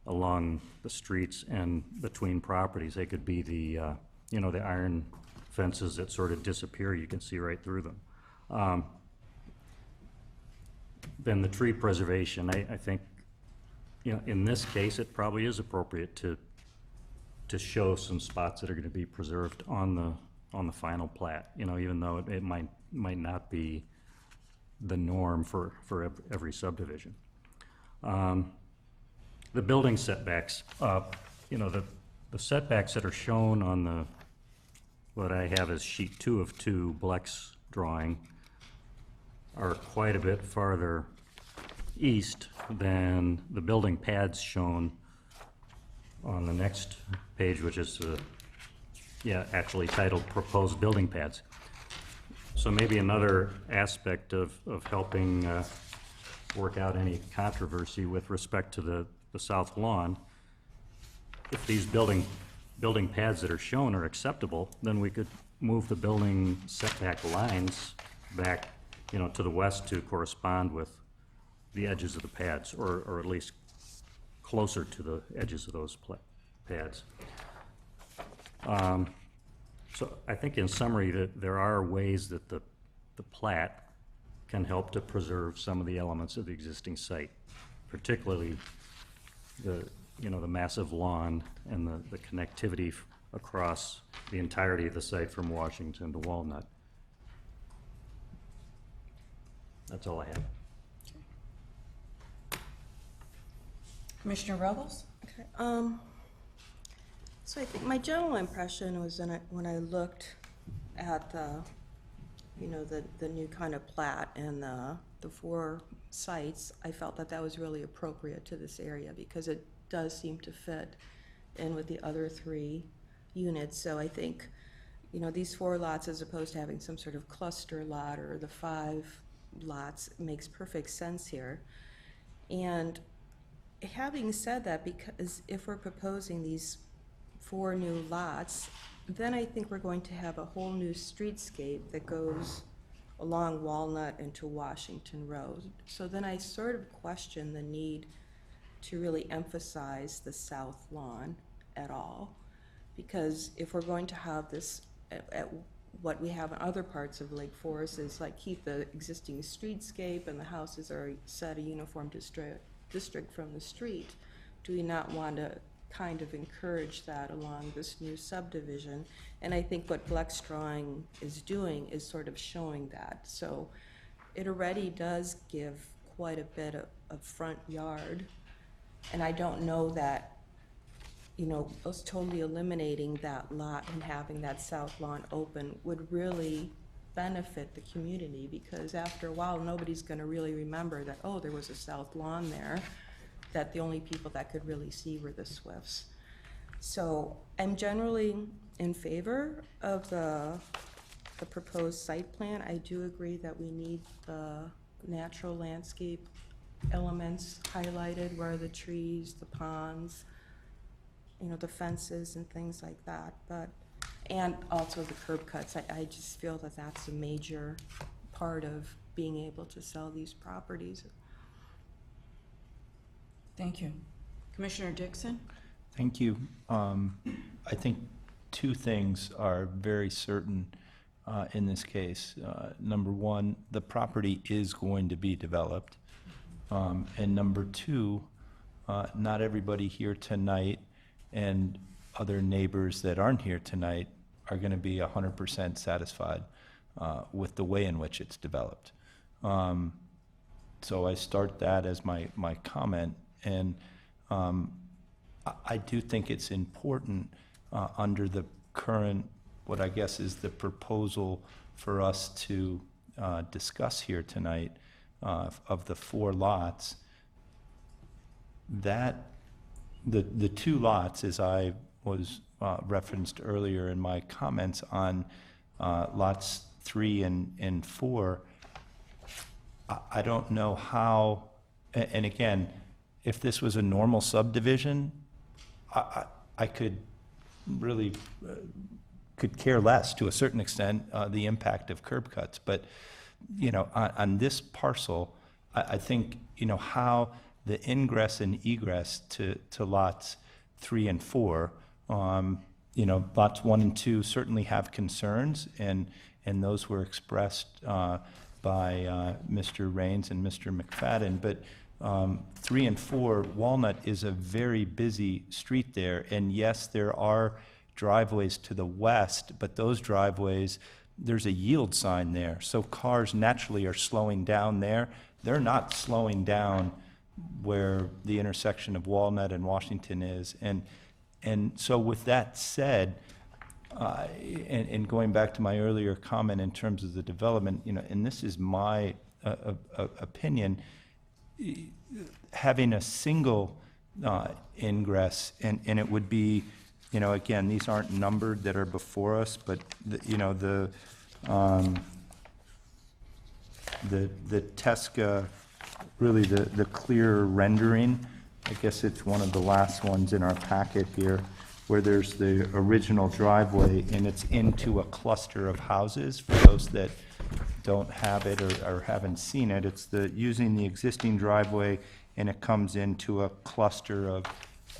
along the streets and between properties. They could be the iron fences that sort of disappear. You can see right through them. Then the tree preservation, I think, in this case, it probably is appropriate to show some spots that are going to be preserved on the final plat. Even though it might not be the norm for every subdivision. The building setbacks, the setbacks that are shown on what I have as sheet 2 of 2 Bleck's drawing are quite a bit farther east than the building pads shown on the next page, which is actually titled Proposed Building Pads. So maybe another aspect of helping work out any controversy with respect to the south lawn, if these building pads that are shown are acceptable, then we could move the building setback lines back, to the west to correspond with the edges of the pads, or at least closer to the edges of those pads. So I think in summary that there are ways that the plat can help to preserve some of the elements of the existing site, particularly the massive lawn and the connectivity across the entirety of the site from Washington to Walnut. That's all I have. Commissioner Revels? Okay, so I think my general impression was when I looked at the, the new kind of plat and the 4 sites, I felt that that was really appropriate to this area because it does seem to fit in with the other 3 units. So I think, these 4 lots, as opposed to having some sort of cluster lot or the 5 lots, makes perfect sense here. And having said that, because if we're proposing these 4 new lots, then I think we're going to have a whole new streetscape that goes along Walnut into Washington Road. So then I sort of question the need to really emphasize the south lawn at all. Because if we're going to have this, at what we have in other parts of Lake Forest is like keep the existing streetscape and the houses are set a uniform district from the street, do we not want to kind of encourage that along this new subdivision? And I think what Bleck's drawing is doing is sort of showing that. So it already does give quite a bit of front yard. And I don't know that, us totally eliminating that lot and having that south lawn open would really benefit the community, because after a while, nobody's gonna really remember that, oh, there was a south lawn there, that the only people that could really see were the Swifts. So I'm generally in favor of the proposed site plan. I do agree that we need the natural landscape elements highlighted, where the trees, the ponds, the fences and things like that, and also the curb cuts. I just feel that that's a major part of being able to sell these properties. Thank you. Commissioner Dixon? Thank you. I think 2 things are very certain in this case. Number 1, the property is going to be developed. And number 2, not everybody here tonight and other neighbors that aren't here tonight are going to be 100% satisfied with the way in which it's developed. So I start that as my comment. And I do think it's important under the current, what I guess is the proposal for us to discuss here tonight of the 4 lots, that the 2 lots, as I was referenced earlier in my comments on lots 3 and 4, I don't know how, and again, if this was a normal subdivision, I could really could care less to a certain extent the impact of curb cuts. But on this parcel, I think how the ingress and egress to lots 3 and 4, lots 1 and 2 certainly have concerns, and those were expressed by Mr. Raines and Mr. McFadden. But 3 and 4, Walnut is a very busy street there, and yes, there are driveways to the west, but those driveways, there's a yield sign there, so cars naturally are slowing down there. They're not slowing down where the intersection of Walnut and Washington is. And so with that said, and going back to my earlier comment in terms of the development, and this is my opinion, having a single ingress, and it would be, again, these aren't numbered that are before us, but the Tesca, really the clear rendering, I guess it's one of the last ones in our packet here, where there's the original driveway and it's into a cluster of houses. For those that don't have it or haven't seen it, it's using the existing driveway and it comes into a cluster of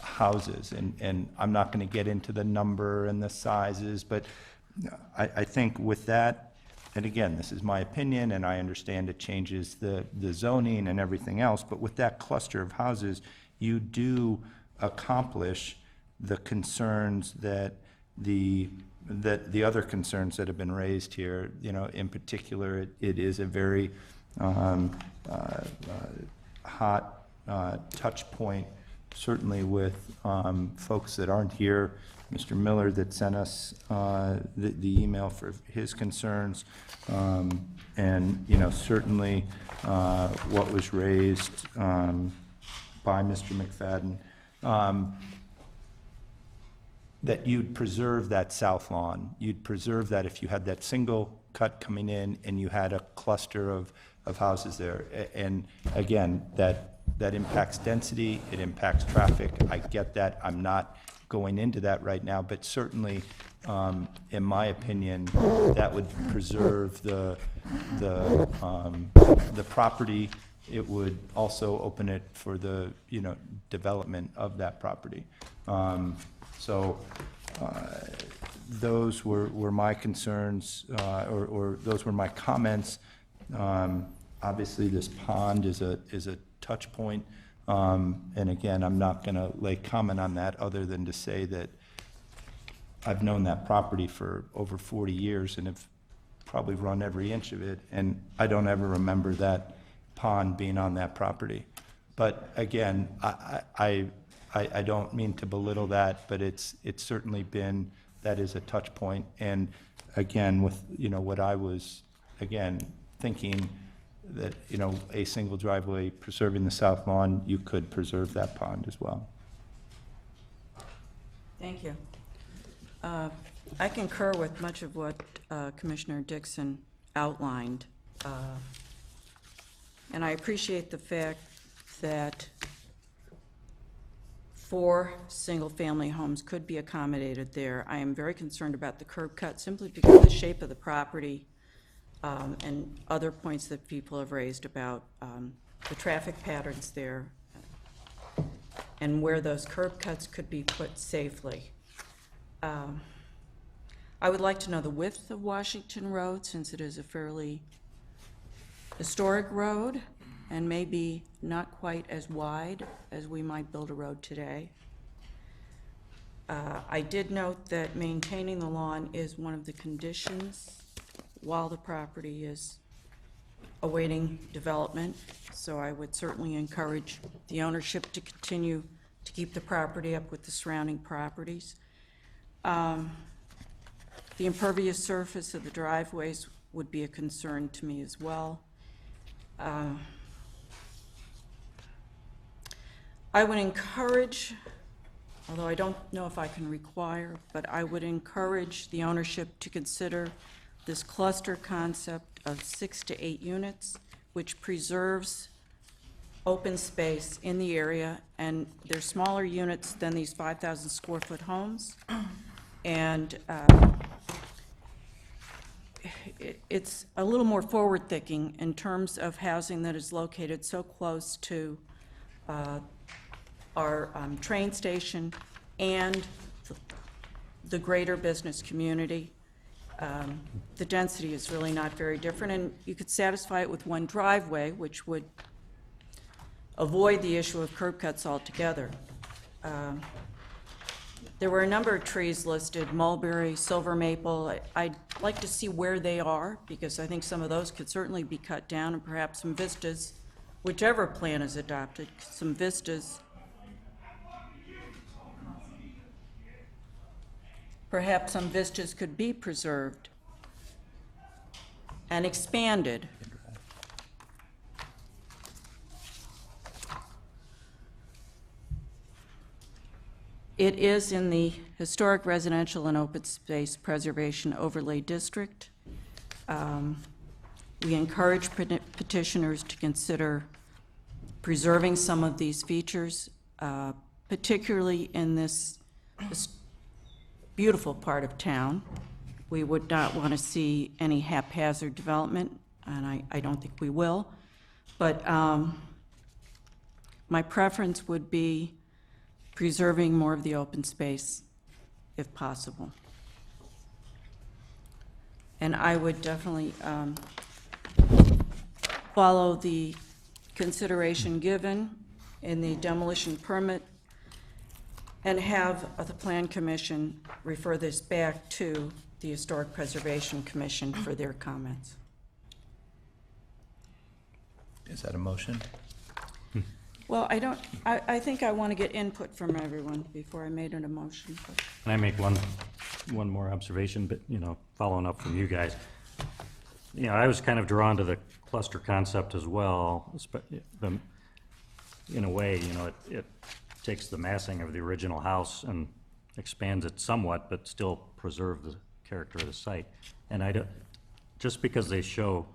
houses. And I'm not going to get into the number and the sizes, but I think with that, and again, this is my opinion, and I understand it changes the zoning and everything else, but with that cluster of houses, you do accomplish the concerns that the other concerns that have been raised here, you know, in particular, it is a very hot touch point, certainly with folks that aren't here. Mr. Miller that sent us the email for his concerns, and, you know, certainly what was raised by Mr. McFadden, that you'd preserve that south lawn. You'd preserve that if you had that single cut coming in and you had a cluster of houses there. And again, that impacts density, it impacts traffic. I get that. I'm not going into that right now, but certainly, in my opinion, that would preserve the property. It would also open it for the, you know, development of that property. So those were my concerns, or those were my comments. Obviously, this pond is a touch point. And again, I'm not going to lay comment on that other than to say that I've known that property for over 40 years and have probably run every inch of it, and I don't ever remember that pond being on that property. But again, I don't mean to belittle that, but it's certainly been, that is a touch point. And again, with, you know, what I was, again, thinking that, you know, a single driveway preserving the south lawn, you could preserve that pond as well. Thank you. I concur with much of what Commissioner Dixon outlined. And I appreciate the fact that 4 single-family homes could be accommodated there. I am very concerned about the curb cut simply because of the shape of the property, and other points that people have raised about the traffic patterns there and where those curb cuts could be put safely. I would like to know the width of Washington Road, since it is a fairly historic road and maybe not quite as wide as we might build a road today. I did note that maintaining the lawn is one of the conditions while the property is awaiting development, so I would certainly encourage the ownership to continue to keep the property up with the surrounding properties. The impervious surface of the driveways would be a concern to me as well. I would encourage, although I don't know if I can require, but I would encourage the ownership to consider this cluster concept of 6 to 8 units, which preserves open space in the area, and they're smaller units than these 5,000 square foot homes. And it's a little more forward-thinking in terms of housing that is located so close to our train station and the greater business community. The density is really not very different, and you could satisfy it with one driveway, which would avoid the issue of curb cuts altogether. There were a number of trees listed, mulberry, silver maple. I'd like to see where they are, because I think some of those could certainly be cut down, and perhaps some vistas, whichever plan is adopted, some vistas. Perhaps some vistas could be preserved and expanded. It is in the Historic Residential and Open Space Preservation Overlay District. We encourage petitioners to consider preserving some of these features, particularly in this beautiful part of town. We would not want to see any haphazard development, and I don't think we will. But my preference would be preserving more of the open space if possible. And I would definitely follow the consideration given in the demolition permit and have the Plan Commission refer this back to the Historic Preservation Commission for their comments. Is that a motion? Well, I think I want to get input from everyone before I made an emotion. Can I make one more observation, but, following up from you guys? I was kind of drawn to the cluster concept as well. In a way, it takes the massing of the original house and expands it somewhat, but still preserve the character of the site. And just because they show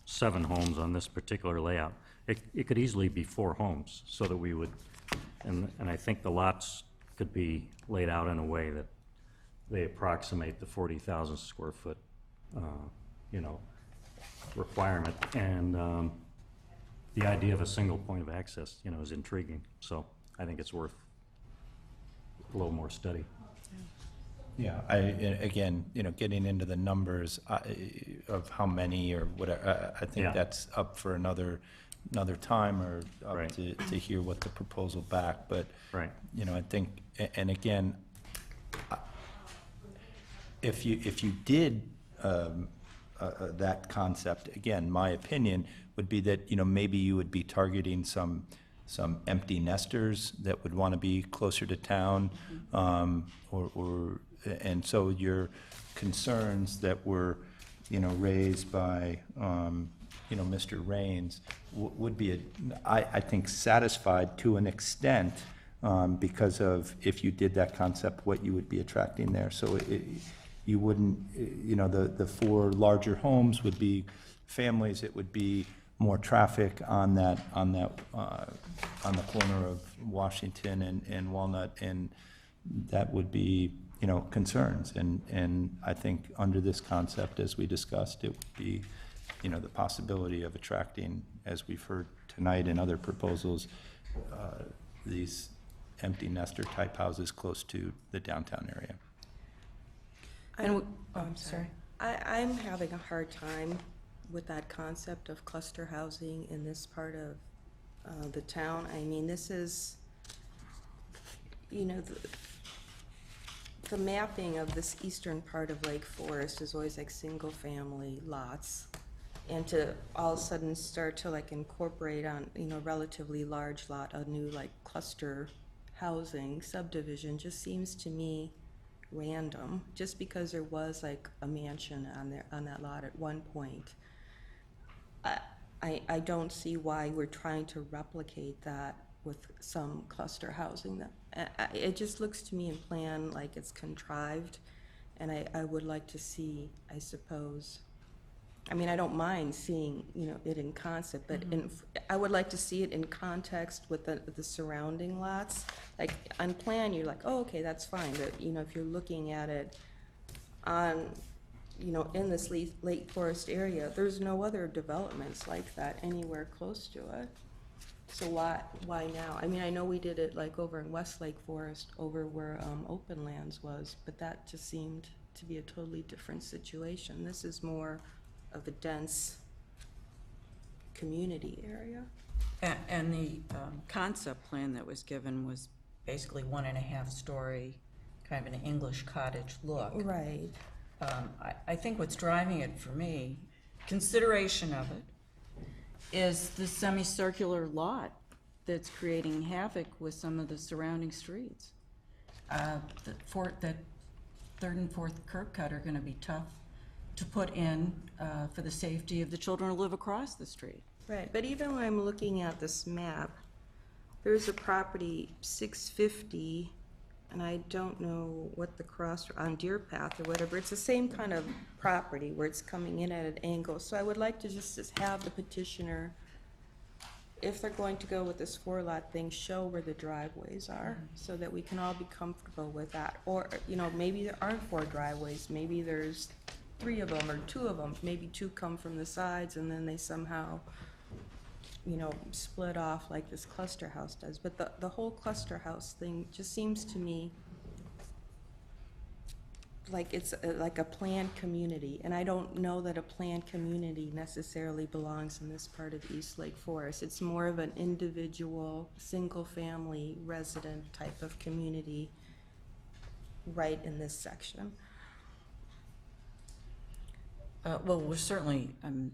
7 homes on this particular layout, it could easily be 4 homes, so that we would, and I think the lots could be laid out in a way that they approximate the 40,000 square foot, requirement. And the idea of a single point of access, is intriguing. So I think it's worth a little more study. Yeah, again, getting into the numbers of how many or whatever, I think Yeah. that's up for another time, or up Right. to hear what the proposal back, but, Right. I think, and again, if you did that concept, again, my opinion would be that, maybe you would be targeting some empty nesters that would want to be closer to town, and so your concerns that were, raised by, Mr. Raines would be, I think, satisfied to an extent, because of, if you did that concept, what you would be attracting there. So you wouldn't, the 4 larger homes would be families, it would be more traffic on the corner of Washington and Walnut, and that would be, concerns. And I think under this concept, as we discussed, it would be, the possibility of attracting, as we've heard tonight in other proposals, these empty nester type houses close to the downtown area. I'm sorry. I'm having a hard time with that concept of cluster housing in this part of the town. I mean, this is, the mapping of this eastern part of Lake Forest is always like single-family lots. And to all of a sudden start to like incorporate on, relatively large lot, a new like cluster housing subdivision just seems to me random, just because there was like a mansion on that lot at one point. I don't see why we're trying to replicate that with some cluster housing. It just looks to me in plan like it's contrived, and I would like to see, I suppose, I mean, I don't mind seeing, it in concept, but I would like to see it in context with the surrounding lots. Like, on plan, you're like, oh, okay, that's fine, but, if you're looking at it on, in this Lake Forest area, there's no other developments like that anywhere close to it. So why now? I mean, I know we did it like over in West Lake Forest, over where Open Lands was, but that just seemed to be a totally different situation. This is more of a dense community area. And the concept plan that was given was basically 1.5-story, kind of an English cottage look. Right. I think what's driving it for me, consideration of it, is the semicircular lot that's creating havoc with some of the surrounding streets. The third and fourth curb cut are going to be tough to put in for the safety of the children who live across the street. Right, but even when I'm looking at this map, there's a property 650, and I don't know what the cross, on Deer Path or whatever, it's the same kind of property where it's coming in at an angle. So I would like to just have the petitioner, if they're going to go with this 4-lot thing, show where the driveways are, so that we can all be comfortable with that. Or, maybe there aren't 4 driveways, maybe there's 3 of them or 2 of them, maybe 2 come from the sides and then they somehow, split off like this cluster house does. But the whole cluster house thing just seems to me like it's like a planned community, and I don't know that a planned community necessarily belongs in this part of East Lake Forest. It's more of an individual, single-family resident type of community right in this section. Well, we're certainly,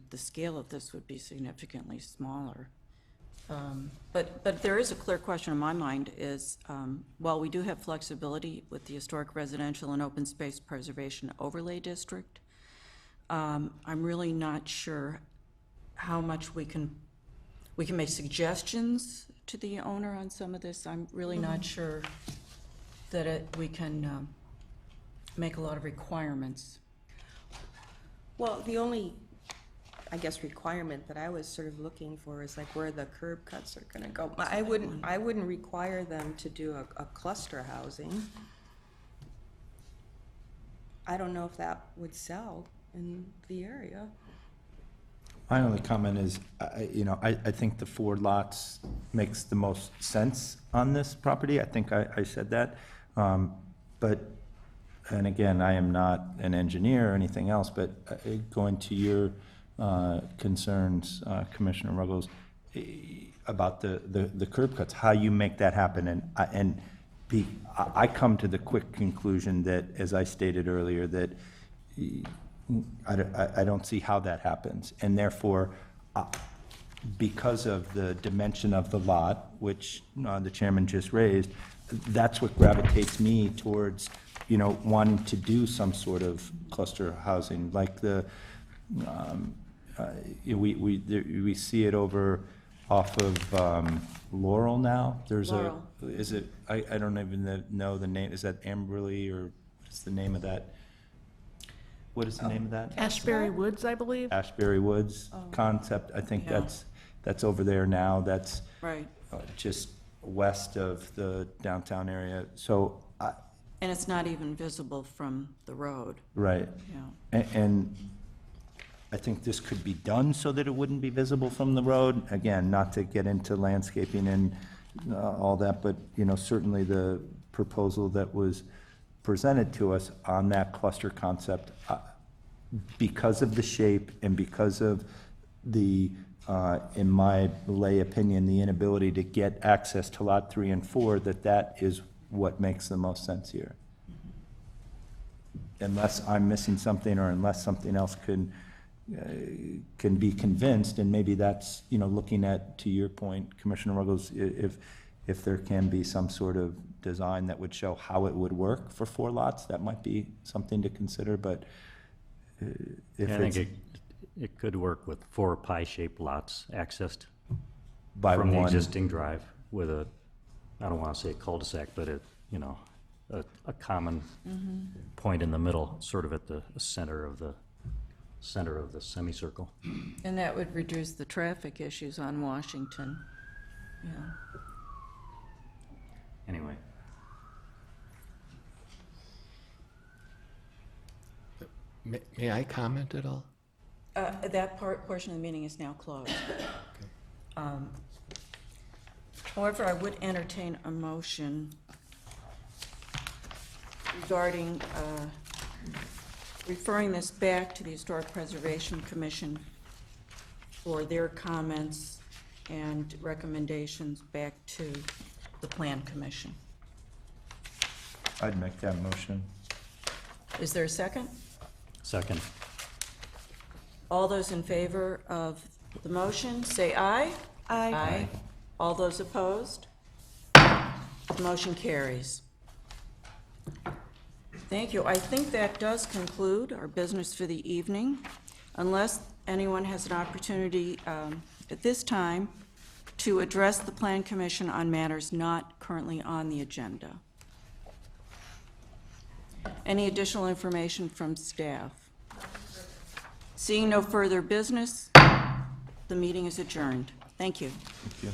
the scale of this would be significantly smaller. But there is a clear question in my mind is, while we do have flexibility with the Historic Residential and Open Space Preservation Overlay District, I'm really not sure how much we can make suggestions to the owner on some of this. I'm really not sure that we can make a lot of requirements. Well, the only, I guess, requirement that I was sort of looking for is like where the curb cuts are gonna go. I wouldn't require them to do a cluster housing. I don't know if that would sell in the area. My only comment is, I think the 4 lots makes the most sense on this property. I think I said that. But, and again, I am not an engineer or anything else, but going to your concerns, Commissioner Ruggles, about the curb cuts, how you make that happen. I come to the quick conclusion that, as I stated earlier, that I don't see how that happens. And therefore, because of the dimension of the lot, which the chairman just raised, that's what gravitates me towards, wanting to do some sort of cluster housing, like we see it over off of Laurel now. There's Laurel. I don't even know the name. Is that Amberley, or what's the name of that? What is the name of that? Ashbury Woods, I believe. Ashbury Woods concept. I think Yeah. that's over there now. That's Right. just west of the downtown area. So, And it's not even visible from the road. right. Yeah. And I think this could be done so that it wouldn't be visible from the road. Again, not to get into landscaping and all that, but, certainly the proposal that was presented to us on that cluster concept, because of the shape and because of the, in my lay opinion, the inability to get access to lot 3 and 4, that is what makes the most sense here. Unless I'm missing something, or unless something else can be convinced, and maybe that's, looking at, to your point, Commissioner Ruggles, if there can be some sort of design that would show how it would work for 4 lots, that might be something to consider, but if I think it's it could work with 4 pie-shaped lots accessed by from the one, existing drive with a, I don't want to say a cul-de-sac, but a common point in the middle, sort of at the center of the semicircle. And that would reduce the traffic issues on Washington. Yeah. Anyway. May I comment at all? That portion of the meeting is now closed. However, I would entertain a motion regarding referring this back to the Historic Preservation Commission for their comments and recommendations back to the Plan Commission. I'd make that motion. Is there a second? Second. All those in favor of the motion, say aye. Aye. Aye. All those opposed? The motion carries. Thank you. I think that does conclude our business for the evening, unless anyone has an opportunity at this time to address the Plan Commission on matters not currently on the agenda. Any additional information from staff? Seeing no further business, the meeting is adjourned. Thank you. Thank you.